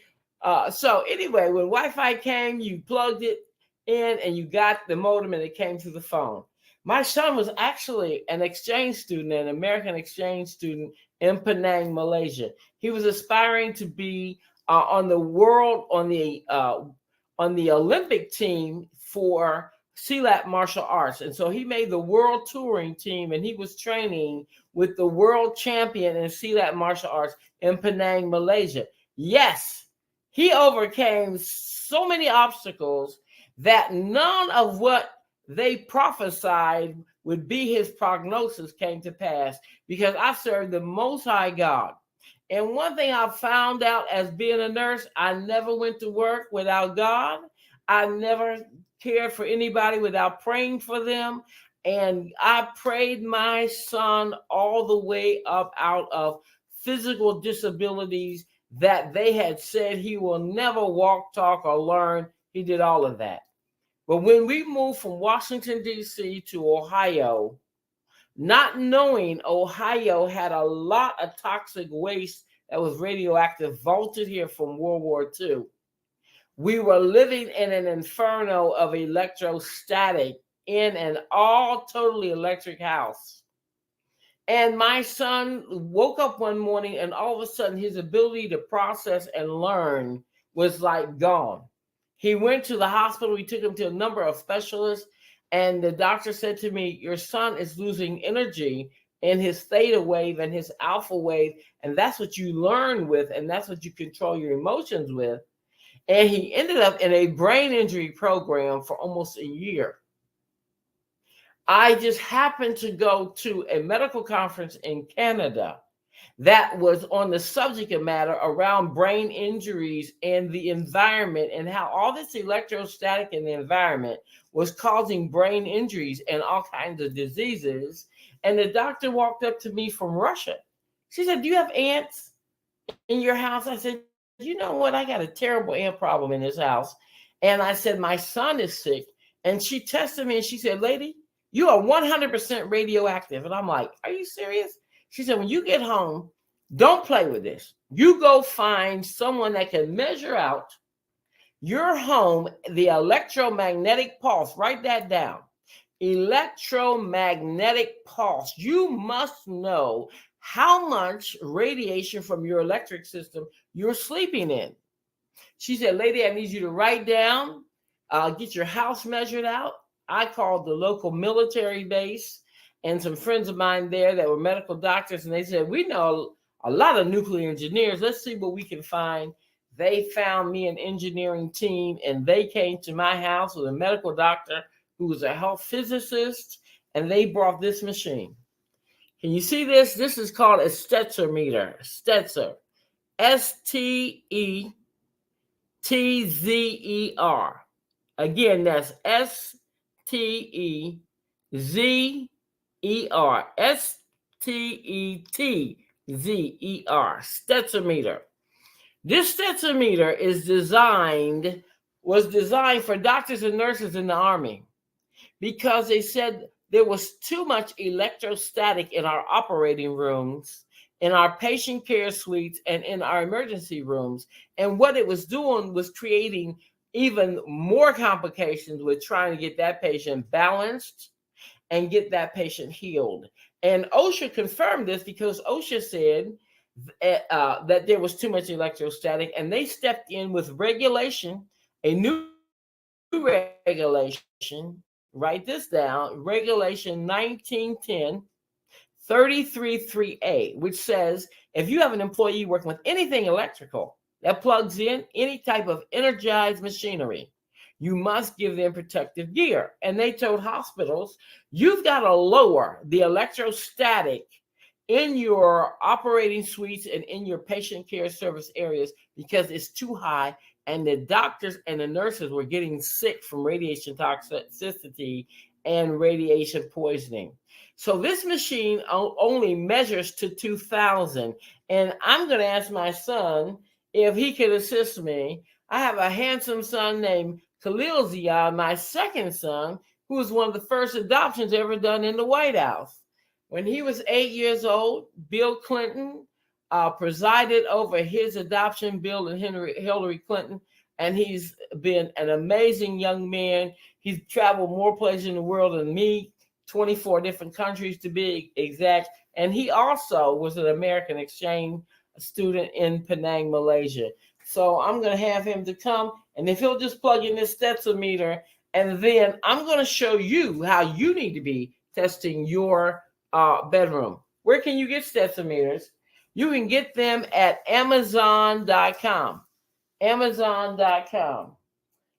K: So anyway, when Wi-Fi came, you plugged it in and you got the modem and it came through the phone. My son was actually an exchange student, an American exchange student in Penang, Malaysia. He was aspiring to be on the Olympic team for Silat martial arts. And so he made the world touring team and he was training with the world champion in Silat martial arts in Penang, Malaysia. Yes. He overcame so many obstacles that none of what they prophesied would be his prognosis came to pass, because I served the Most High God. And one thing I found out as being a nurse, I never went to work without God. I never cared for anybody without praying for them. And I prayed my son all the way up out of physical disabilities that they had said he will never walk, talk, or learn. He did all of that. But when we moved from Washington, D.C. to Ohio, not knowing Ohio had a lot of toxic waste that was radioactive vaulted here from World War II, we were living in an inferno of electrostatic in an all totally electric house. And my son woke up one morning and all of a sudden his ability to process and learn was like gone. He went to the hospital. We took him to a number of specialists. And the doctor said to me, your son is losing energy in his theta wave and his alpha wave. And that's what you learn with. And that's what you control your emotions with. And he ended up in a brain injury program for almost a year. I just happened to go to a medical conference in Canada that was on the subject matter around brain injuries and the environment and how all this electrostatic in the environment was causing brain injuries and all kinds of diseases. And the doctor walked up to me from Russia. She said, do you have ants in your house? I said, you know what? I got a terrible ant problem in this house. And I said, my son is sick. And she tested me and she said, lady, you are 100% radioactive. And I'm like, are you serious? She said, when you get home, don't play with this. You go find someone that can measure out your home, the electromagnetic pulse. Write that down. Electromagnetic pulse. You must know how much radiation from your electric system you're sleeping in. She said, lady, I need you to write down, get your house measured out. I called the local military base and some friends of mine there that were medical doctors, and they said, we know a lot of nuclear engineers. Let's see what we can find. They found me an engineering team, and they came to my house with a medical doctor who was a health physicist, and they brought this machine. Can you see this? This is called a stetzometer. Stetzer. STETZER. Again, that's STEZER. STETZER. Stetzometer. This stetzometer was designed for doctors and nurses in the Army because they said there was too much electrostatic in our operating rooms, in our patient care suites, and in our emergency rooms. And what it was doing was creating even more complications with trying to get that patient balanced and get that patient healed. And OSHA confirmed this because OSHA said that there was too much electrostatic, and they stepped in with regulation, a new regulation. Write this down, Regulation 1910 333A, which says if you have an employee working with anything electrical that plugs in any type of energized machinery, you must give them protective gear. And they told hospitals, you've got to lower the electrostatic in your operating suites and in your patient care service areas because it's too high. And the doctors and the nurses were getting sick from radiation toxicity and radiation poisoning. So this machine only measures to 2000. And I'm going to ask my son if he could assist me. I have a handsome son named Khalil Zia, my second son, who was one of the first adoptions ever done in the White House. When he was 8 years old, Bill Clinton presided over his adoption, Bill and Hillary Clinton, and he's been an amazing young man. He's traveled more places in the world than me, 24 different countries to be exact. And he also was an American exchange student in Penang, Malaysia. So I'm going to have him to come, and if he'll just plug in this stetzometer, and then I'm going to show you how you need to be testing your bedroom. Where can you get stetzometers? You can get them at Amazon.com. Amazon.com.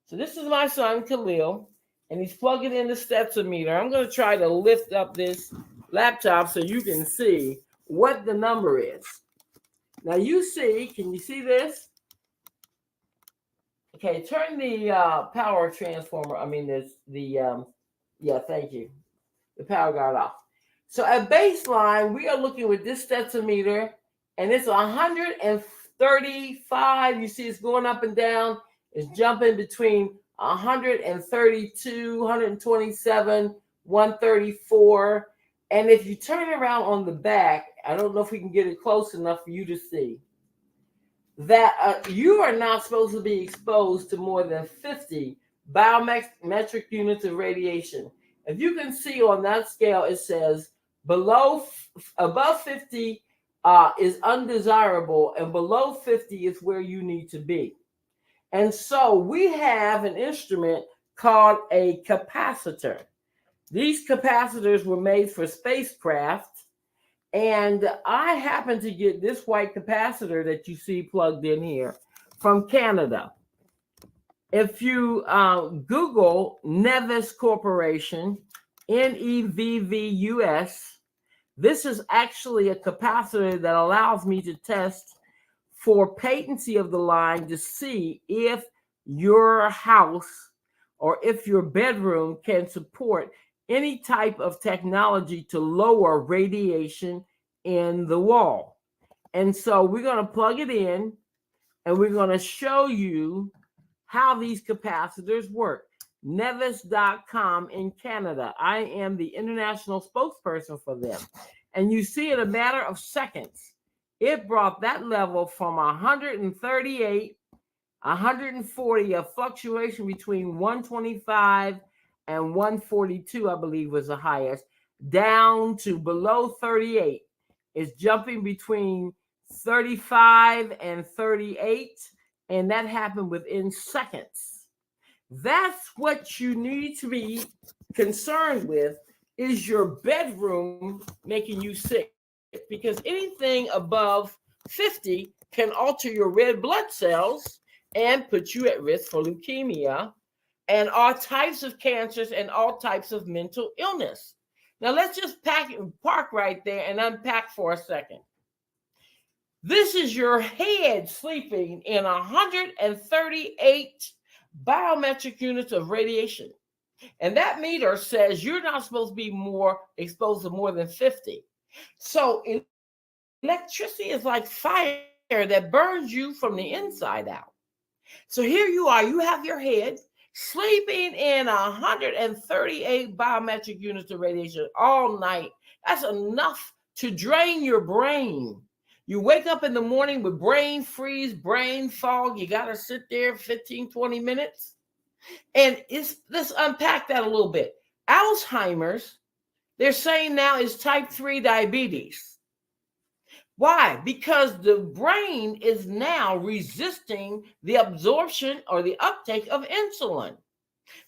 K: So this is my son, Khalil, and he's plugging in the stetzometer. I'm going to try to lift up this laptop so you can see what the number is. Now you see, can you see this? Okay, turn the power transformer, thank you. The power guard off. So at baseline, we are looking with this stetzometer, and it's 135. You see it's going up and down. It's jumping between 132, 127, 134. And if you turn around on the back, I don't know if we can get it close enough for you to see, that you are not supposed to be exposed to more than 50 biometric units of radiation. If you can see on that scale, it says above 50 is undesirable, and below 50 is where you need to be. And so we have an instrument called a capacitor. These capacitors were made for spacecraft, and I happen to get this white capacitor that you see plugged in here from Canada. If you Google Nevis Corporation, NEVVUS, this is actually a capacitor that allows me to test for patency of the line to see if your house or if your bedroom can support any type of technology to lower radiation in the wall. And so we're going to plug it in, and we're going to show you how these capacitors work. Nevis.com in Canada. I am the international spokesperson for them. And you see, in a matter of seconds, it brought that level from 138, 140, a fluctuation between 125 and 142, I believe was the highest, down to below 38. It's jumping between 35 and 38, and that happened within seconds. That's what you need to be concerned with, is your bedroom making you sick, because anything above 50 can alter your red blood cells and put you at risk for leukemia and all types of cancers and all types of mental illness. Now let's just park right there and unpack for a second. This is your head sleeping in 138 biometric units of radiation. And that meter says you're not supposed to be more exposed to more than 50. So electricity is like fire that burns you from the inside out. So here you are, you have your head sleeping in 138 biometric units of radiation all night. That's enough to drain your brain. You wake up in the morning with brain freeze, brain fog. You got to sit there 15, 20 minutes. And let's unpack that a little bit. Alzheimer's, they're saying now, is type 3 diabetes. Why? Because the brain is now resisting the absorption or the uptake of insulin.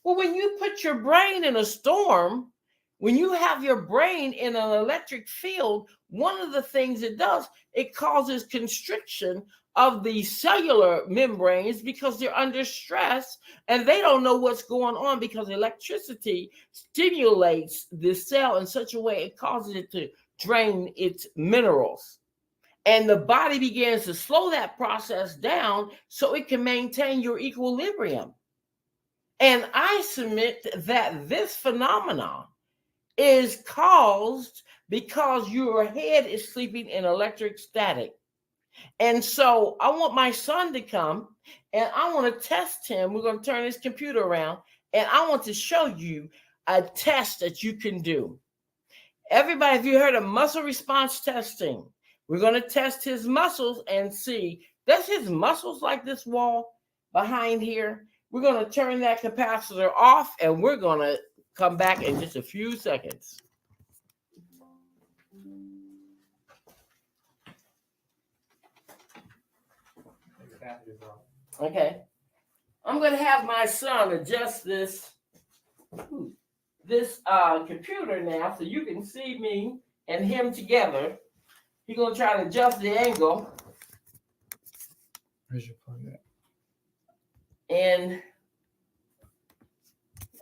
K: Well, when you put your brain in a storm, when you have your brain in an electric field, one of the things it does, it causes constriction of the cellular membranes because they're under stress and they don't know what's going on, because electricity stimulates the cell in such a way it causes it to drain its minerals. And the body begins to slow that process down so it can maintain your equilibrium. And I submit that this phenomenon is caused because your head is sleeping in electric static. And so I want my son to come and I want to test him. We're going to turn his computer around and I want to show you a test that you can do. Everybody, have you heard of muscle response testing? We're going to test his muscles and see, does his muscles like this wall behind here? We're going to turn that capacitor off and we're going to come back in just a few seconds. Okay. I'm going to have my son adjust this computer now so you can see me and him together. He's going to try to adjust the angle.
Q: Where's your plug at?
K: And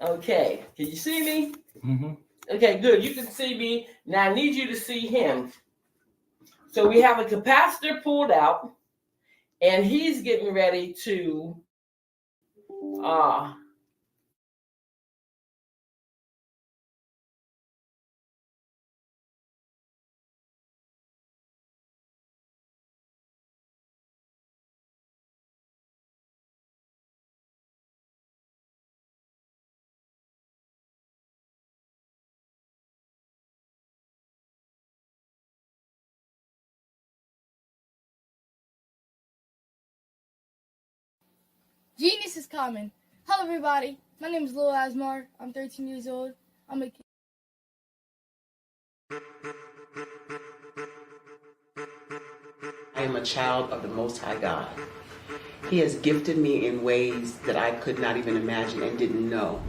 K: okay, can you see me?
Q: Mm-hmm.
K: Okay, good. You can see me. Now I need you to see him. So we have a capacitor pulled out, and he's getting ready to
R: Genius is common. Hello, everybody. My name is Lil Asmar. I'm 13 years old. I'm a
T: I am a child of the Most High God. He has gifted me in ways that I could not even imagine and didn't know.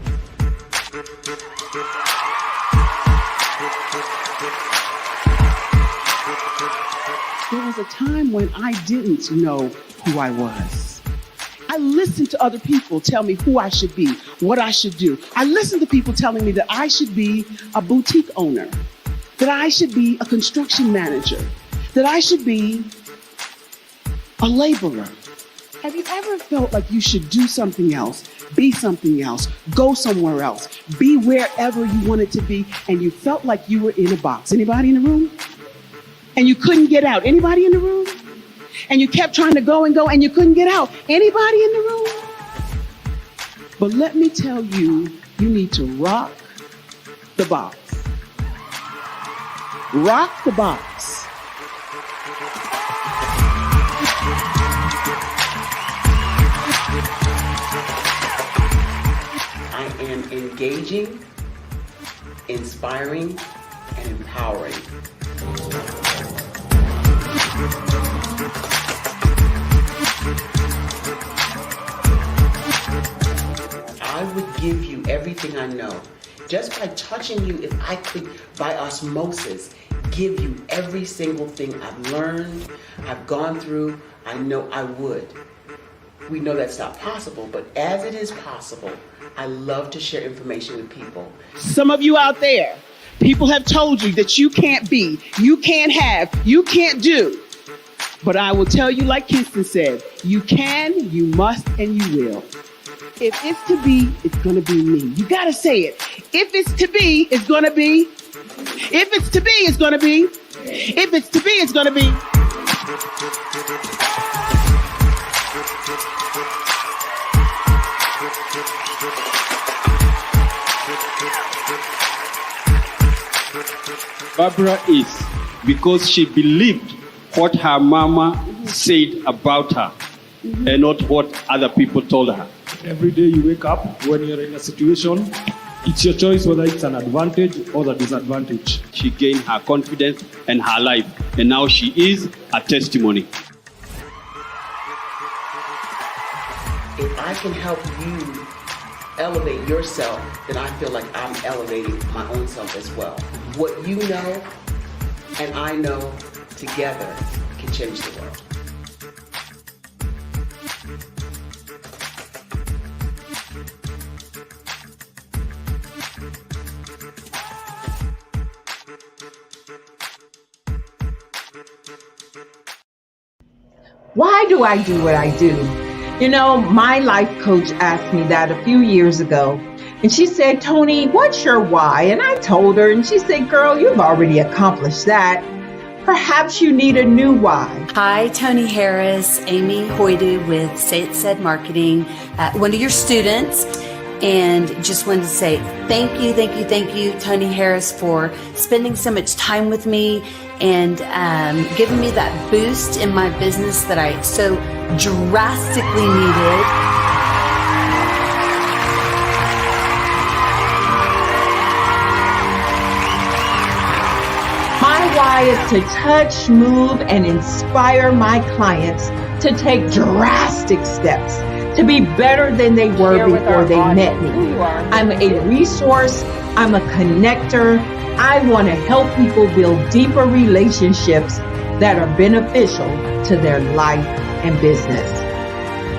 X: There was a time when I didn't know who I was. I listened to other people tell me who I should be, what I should do. I listened to people telling me that I should be a boutique owner, that I should be a construction manager, that I should be a laborer. Have you ever felt like you should do something else, be something else, go somewhere else, be wherever you wanted to be, and you felt like you were in a box? Anybody in the room? And you couldn't get out. Anybody in the room? And you kept trying to go and go and you couldn't get out. Anybody in the room? But let me tell you, you need to rock the box. Rock the box.
T: I am engaging, inspiring, and empowering. I would give you everything I know. Just by touching you, if I could, by osmosis, give you every single thing I've learned, I've gone through, I know I would. We know that's not possible, but as it is possible, I love to share information with people.
X: Some of you out there, people have told you that you can't be, you can't have, you can't do. But I will tell you, like Kingston said, you can, you must, and you will. If it's to be, it's going to be me. You got to say it. If it's to be, it's going to be. If it's to be, it's going to be. If it's to be, it's going to be.
N: Barbara is because she believed what her mama said about her and not what other people told her.
O: Every day you wake up, when you're in a situation, it's your choice whether it's an advantage or the disadvantage.
N: She gained her confidence and her life, and now she is a testimony.
T: If I can help you elevate yourself, then I feel like I'm elevating my own self as well. What you know and I know together can change the world.
P: Why do I do what I do? You know, my life coach asked me that a few years ago. And she said, Tony, what's your why? And I told her, and she said, girl, you've already accomplished that. Perhaps you need a new why.
Q: Hi, Tony Harris, Amy Hoydu with Say It Said Marketing, one of your students. And just wanted to say thank you, Tony Harris, for spending so much time with me and giving me that boost in my business that I so drastically needed.
P: My why is to touch, move, and inspire my clients to take drastic steps to be better than they were before they met me. I'm a resource. I'm a connector. I want to help people build deeper relationships that are beneficial to their life and business.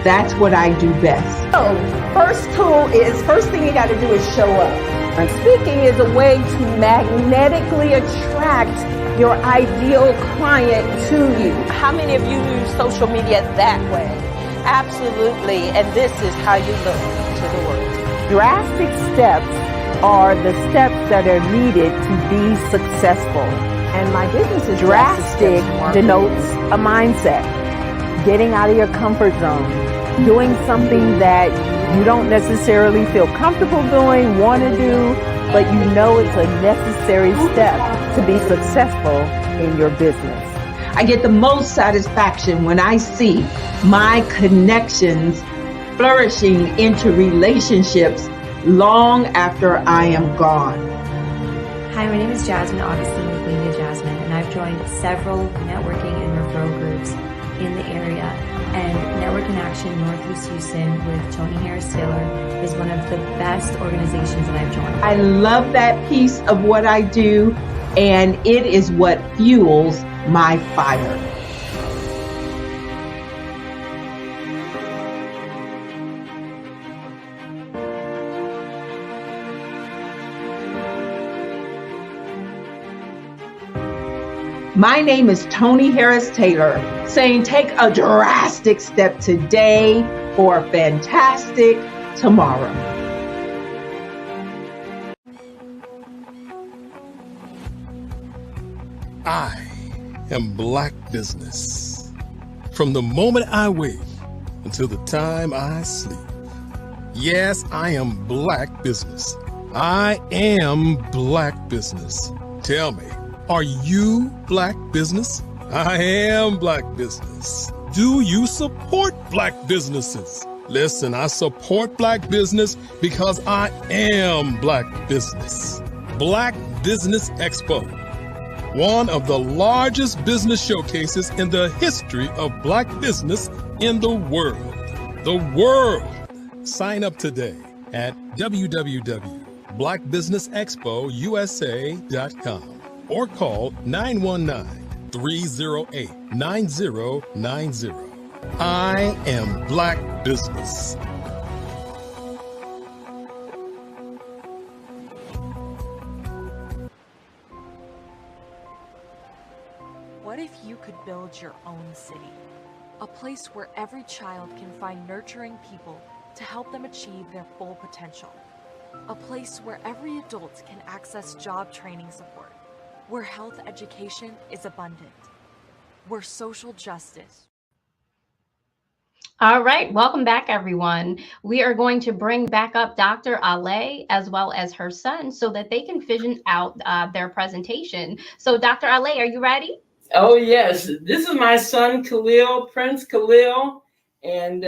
P: That's what I do best.
Y: So, first thing you got to do is show up. And speaking is a way to magnetically attract your ideal client to you. How many of you use social media that way? Absolutely, and this is how you look to the world. Drastic steps are the steps that are needed to be successful. And my business is drastic denotes a mindset. Getting out of your comfort zone, doing something that you don't necessarily feel comfortable doing, want to do, but you know it's a necessary step to be successful in your business.
P: I get the most satisfaction when I see my connections flourishing into relationships long after I am gone.
Z: Hi, my name is Jasmine Augustine with Media Jasmine, and I've joined several networking and referral groups in the area. And Network in Action Northeast Houston with Tony Harris Taylor is one of the best organizations that I've joined.
P: I love that piece of what I do, and it is what fuels my fire. My name is Tony Harris Taylor, saying take a drastic step today for a fantastic tomorrow.
C: I am Black Business. From the moment I wake until the time I sleep. Yes, I am Black business. I am Black business. Tell me, are you Black business? I am Black business. Do you support Black businesses? Listen, I support Black business because I am Black business. Black Business Expo, one of the largest business showcases in the history of Black business in the world. The world. Sign up today at www.blackbusinessexpousa.com or call 919-308-9090. I am Black business.
M: What if you could build your own city? A place where every child can find nurturing people to help them achieve their full potential. A place where every adult can access job training support, where health education is abundant, where social justice.
L: All right, welcome back, everyone. We are going to bring back up Dr. Ale as well as her son so that they can vision out their presentation. So Dr. Ale, are you ready?
K: Oh, yes. This is my son, Khalil, Prince Khalil. And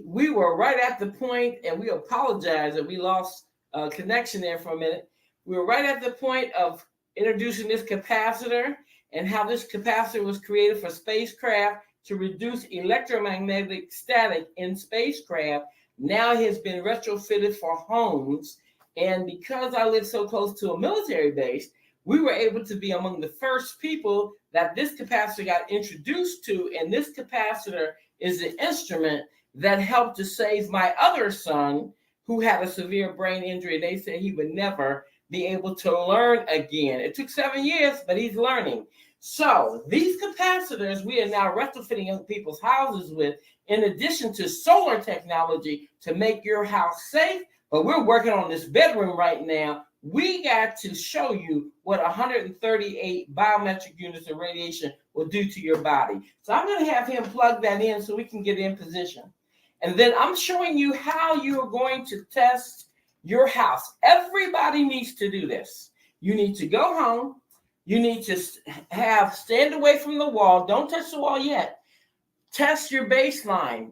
K: we were right at the point, and we apologize that we lost connection there for a minute. We were right at the point of introducing this capacitor and how this capacitor was created for spacecraft to reduce electromagnetic static in spacecraft. Now it has been retrofitted for homes. And because I live so close to a military base, we were able to be among the first people that this capacitor got introduced to. And this capacitor is the instrument that helped to save my other son, who had a severe brain injury. They said he would never be able to learn again. It took 7 years, but he's learning. So these capacitors we are now retrofitting young people's houses with, in addition to solar technology to make your house safe. But we're working on this bedroom right now. We got to show you what 138 biometric units of radiation will do to your body. So I'm going to have him plug that in so we can get in position. And then I'm showing you how you are going to test your house. Everybody needs to do this. You need to go home. You need to stand away from the wall. Don't touch the wall yet. Test your baseline.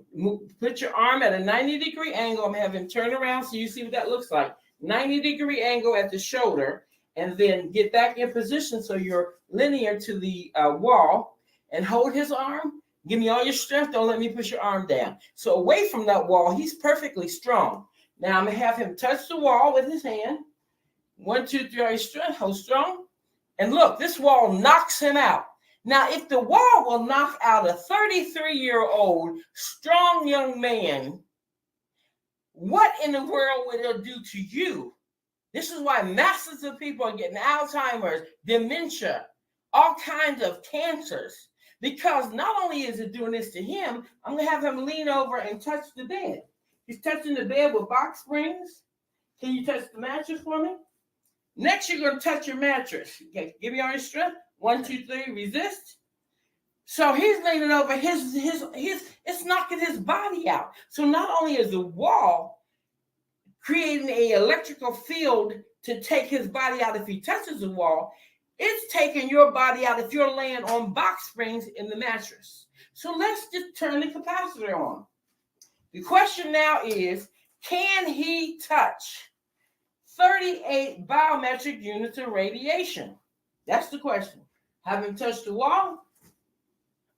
K: Put your arm at a 90-degree angle. I'm going to have him turn around so you see what that looks like. 90-degree angle at the shoulder, and then get back in position so you're linear to the wall, and hold his arm. Give me all your strength. Don't let me push your arm down. So away from that wall, he's perfectly strong. Now I'm going to have him touch the wall with his hand. 1, 2, 3, all your strength. Hold strong. And look, this wall knocks him out. Now, if the wall will knock out a 33-year-old strong young man, what in the world would it do to you? This is why masses of people are getting Alzheimer's, dementia, all kinds of cancers. Because not only is it doing this to him, I'm going to have him lean over and touch the bed. He's touching the bed with box springs. Can you touch the mattress for me? Next, you're going to touch your mattress. Okay, give me all your strength. 1, 2, 3, resist. So he's leaning over. It's knocking his body out. So not only is the wall creating an electrical field to take his body out if he touches the wall, it's taking your body out if you're laying on box springs in the mattress. So let's just turn the capacitor on. The question now is, can he touch 38 biometric units of radiation? That's the question. Have him touch the wall,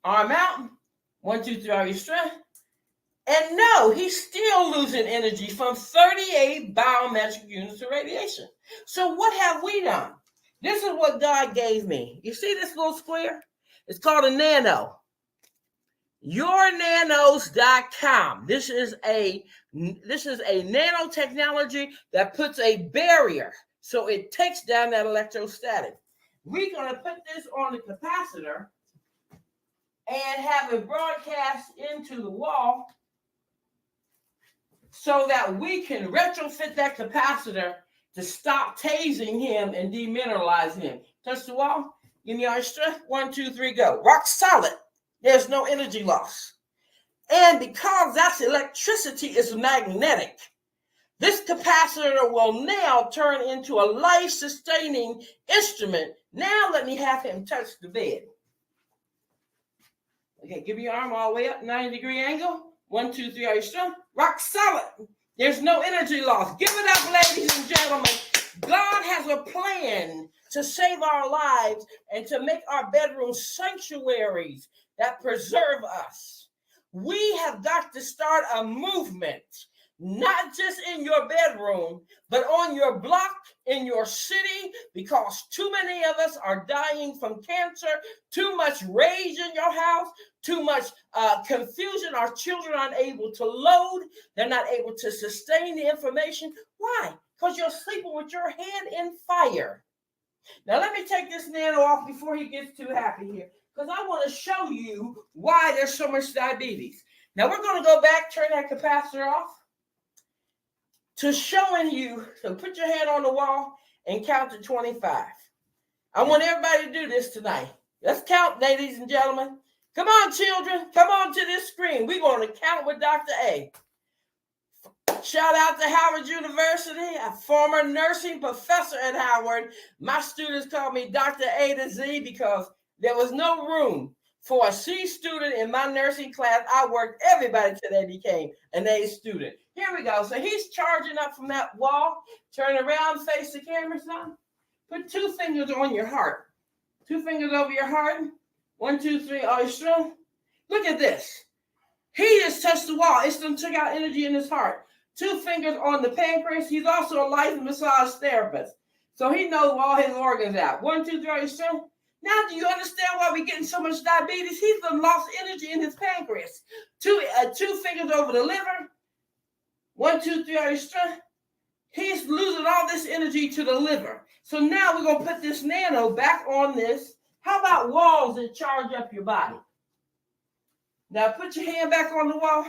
K: arm out, 1, 2, 3, all your strength. And no, he's still losing energy from 38 biometric units of radiation. So what have we done? This is what God gave me. You see this little square? It's called a nano. Yournanos.com. This is a nanotechnology that puts a barrier so it takes down that electrostatic. We're going to put this on the capacitor and have it broadcast into the wall so that we can retrofit that capacitor to stop tasing him and demineralizing him. Touch the wall. Give me all your strength. 1, 2, 3, go. Rock solid. There's no energy loss. And because that's electricity is magnetic, this capacitor will now turn into a life-sustaining instrument. Now let me have him touch the bed. Okay, give your arm all the way up, 90-degree angle. 1, 2, 3, are you strong? Rock solid. There's no energy loss. Give it up, ladies and gentlemen. God has a plan to save our lives and to make our bedrooms sanctuaries that preserve us. We have got to start a movement, not just in your bedroom, but on your block, in your city, because too many of us are dying from cancer, too much rage in your house, too much confusion. Our children aren't able to load. They're not able to sustain the information. Why? Because you're sleeping with your head in fire. Now, let me take this nano off before he gets too happy here, because I want to show you why there's so much diabetes. Now, we're going to go back, turn that capacitor off, to showing you. So put your hand on the wall and count to 25. I want everybody to do this tonight. Let's count, ladies and gentlemen. Come on, children. Come on to this screen. We're going to count with Dr. A. Shout out to Howard University, a former nursing professor at Howard. My students call me Dr. A to Z because there was no room for a C student in my nursing class. I worked everybody till they became an A student. Here we go. So he's charging up from that wall. Turn around, face the camera, son. Put 2 fingers on your heart. 2 fingers over your heart. 1, 2, 3. Are you strong? Look at this. He just touched the wall. It's done took out energy in his heart. 2 fingers on the pancreas. He's also a licensed massage therapist, so he knows all his organs out. 1, 2, 3. Are you strong? Now, do you understand why we're getting so much diabetes? He's done lost energy in his pancreas. 2 fingers over the liver. 1, 2, 3. Are you strong? He's losing all this energy to the liver. So now we're going to put this nano back on this. How about walls that charge up your body? Now put your hand back on the wall.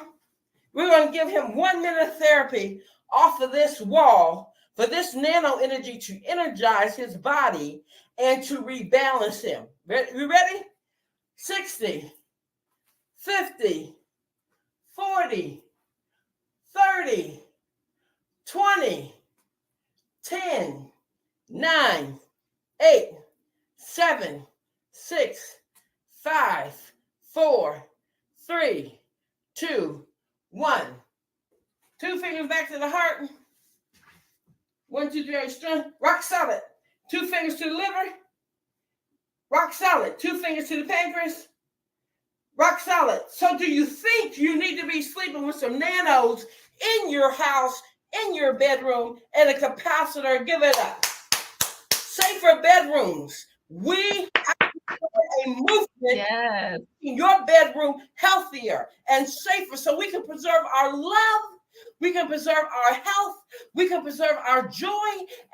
K: We're going to give him 1 minute of therapy off of this wall for this nano energy to energize his body and to rebalance him. You ready? 60, 50, 40, 30, 20, 10, 9, 8, 7, 6, 5, 4, 3, 2, 1. 2 fingers back to the heart. 1, 2, 3, are you strong? Rock solid. 2 fingers to the liver. Rock solid. 2 fingers to the pancreas. Rock solid. So do you think you need to be sleeping with some nanos in your house, in your bedroom, and a capacitor? Give it up. Safer bedrooms. We have a movement in your bedroom healthier and safer so we can preserve our love, we can preserve our health, we can preserve our joy,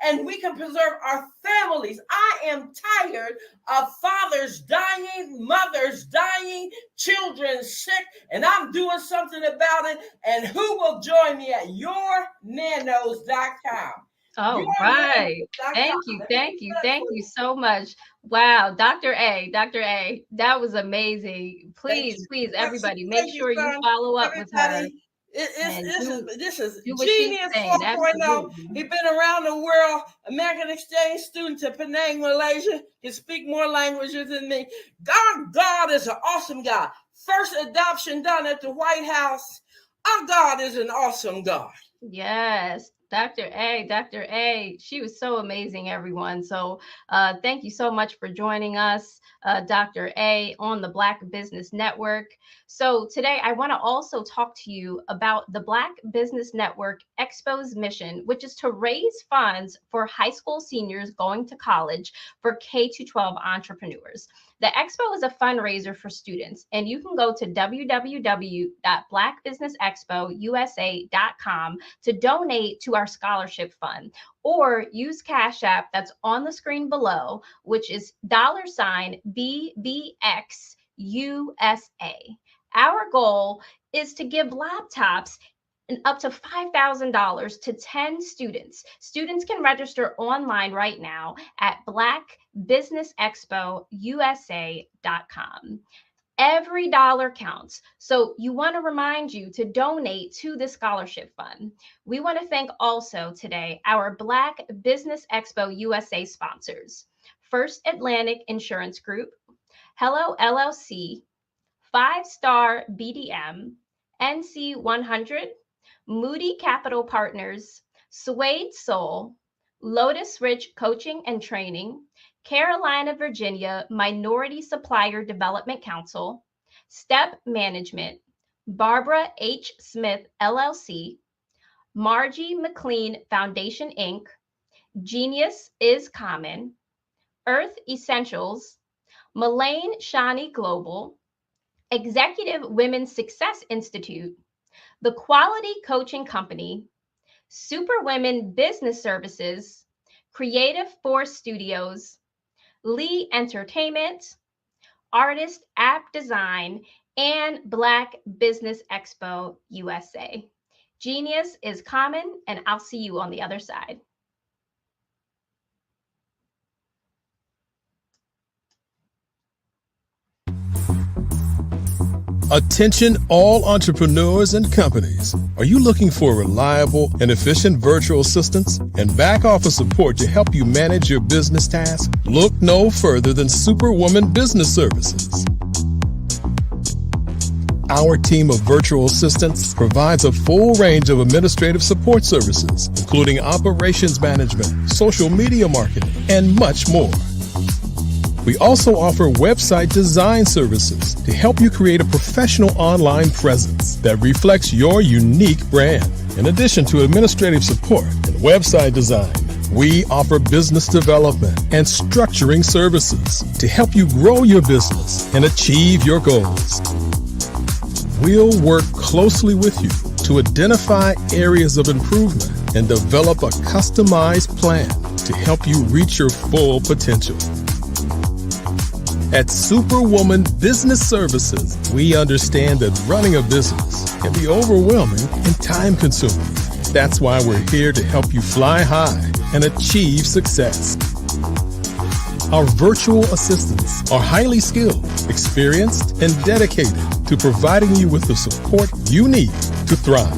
K: and we can preserve our families. I am tired of fathers dying, mothers dying, children sick, and I'm doing something about it. And who will join me at yournanos.com?
L: All right. Thank you so much. Wow, Dr. A, that was amazing. Please, everybody, make sure you follow up with her.
K: This is Genius 4.0. He's been around the world, American exchange student to Penang, Malaysia. He speaks more languages than me. God is an awesome God. First adoption done at the White House. Our God is an awesome God.
L: Yes. Dr. A, she was so amazing, everyone. So thank you so much for joining us, Dr. A, on the Black Business Network. So today I want to also talk to you about the Black Business Network Expo's mission, which is to raise funds for high school seniors going to college for K-12 entrepreneurs. The Expo is a fundraiser for students, and you can go to www.blackbusinessexpousa.com to donate to our scholarship fund, or use Cash App that's on the screen below, which is $BBXUSA. Our goal is to give laptops and up to $5,000 to 10 students. Students can register online right now at blackbusinessexpousa.com. Every dollar counts. So you want to remind you to donate to the scholarship fund. We want to thank also today our Black Business Expo USA sponsors: First Atlantic Insurance Group, Hello LLC, 5-Star BDM, NC 100, Moody Capital Partners, Suede Soul, Lotus Ridge Coaching and Training, Carolina, Virginia Minority Supplier Development Council, Step Management, Barbara H. Smith LLC, Margie McLean Foundation Inc., Genius is Common, Earth Essentials, Mullane Shani Global, Executive Women's Success Institute, The Quality Coaching Company, Superwomen Business Services, Creative Force Studios, Lee Entertainment, Artist App Design, and Black Business Expo USA. Genius is common, and I'll see you on the other side.
C: Attention all entrepreneurs and companies. Are you looking for reliable and efficient virtual assistants and back office support to help you manage your business tasks? Look no further than Superwoman Business Services. Our team of virtual assistants provides a full range of administrative support services, including operations management, social media marketing, and much more. We also offer website design services to help you create a professional online presence that reflects your unique brand. In addition to administrative support and website design, we offer business development and structuring services to help you grow your business and achieve your goals. We'll work closely with you to identify areas of improvement and develop a customized plan to help you reach your full potential. At Superwoman Business Services, we understand that running a business can be overwhelming and time-consuming. That's why we're here to help you fly high and achieve success. Our virtual assistants are highly skilled, experienced, and dedicated to providing you with the support you need to thrive.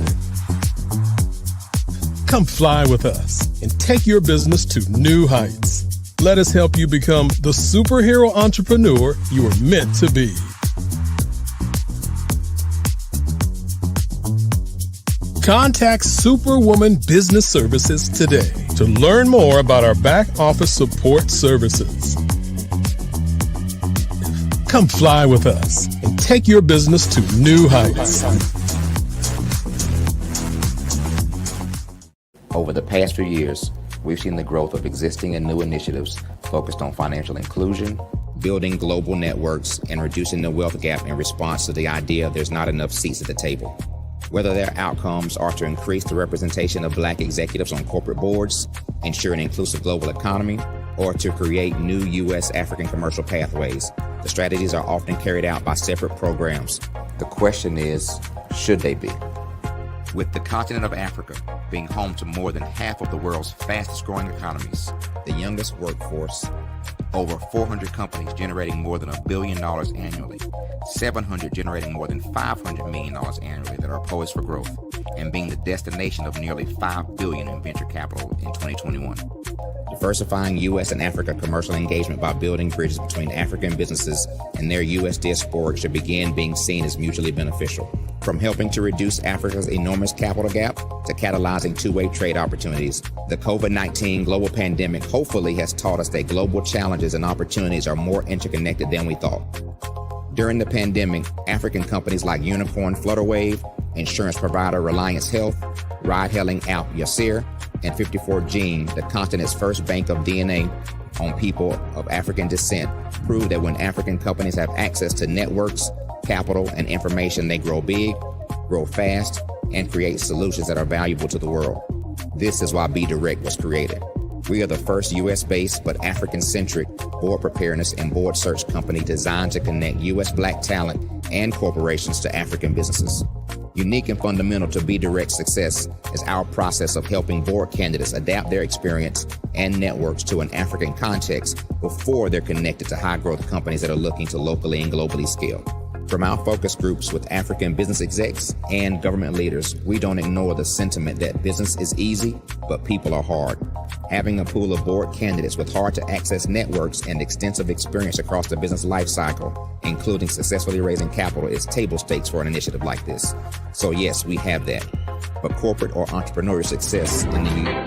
C: Come fly with us and take your business to new heights. Let us help you become the superhero entrepreneur you are meant to be. Contact Superwoman Business Services today to learn more about our back office support services. Come fly with us and take your business to new heights.
F: Over the past few years, we've seen the growth of existing and new initiatives focused on financial inclusion, building global networks, and reducing the wealth gap in response to the idea there's not enough seats at the table. Whether their outcomes are to increase the representation of Black executives on corporate boards, ensure an inclusive global economy, or to create new U.S. African commercial pathways, the strategies are often carried out by separate programs. The question is, should they be? With the continent of Africa being home to more than half of the world's fastest growing economies, the youngest workforce, over 400 companies generating more than $1 billion annually, 700 generating more than $500 million annually that are poised for growth, and being the destination of nearly $5 billion in venture capital in 2021. Diversifying U.S. and Africa commercial engagement by building bridges between African businesses and their U.S. diaspora should begin being seen as mutually beneficial. From helping to reduce Africa's enormous capital gap to catalyzing two-way trade opportunities, the COVID-19 global pandemic hopefully has taught us that global challenges and opportunities are more interconnected than we thought. During the pandemic, African companies like Unicorn Flutterwave, insurance provider Reliance Health, ride-hailing app Yasir, and 54Gene, the continent's first bank of DNA on people of African descent, proved that when African companies have access to networks, capital, and information, they grow big, grow fast, and create solutions that are valuable to the world. This is why Be Direct was created. We are the first U.S.-based but African-centric board preparedness and board search company designed to connect U.S. Black talent and corporations to African businesses. Unique and fundamental to Be Direct's success is our process of helping board candidates adapt their experience and networks to an African context before they're connected to high-growth companies that are looking to locally and globally scale. From our focus groups with African business execs and government leaders, we don't ignore the sentiment that business is easy, but people are hard. Having a pool of board candidates with hard-to-access networks and extensive experience across the business life cycle, including successfully raising capital, is table stakes for an initiative like this. So yes, we have that. But corporate or entrepreneurial success in the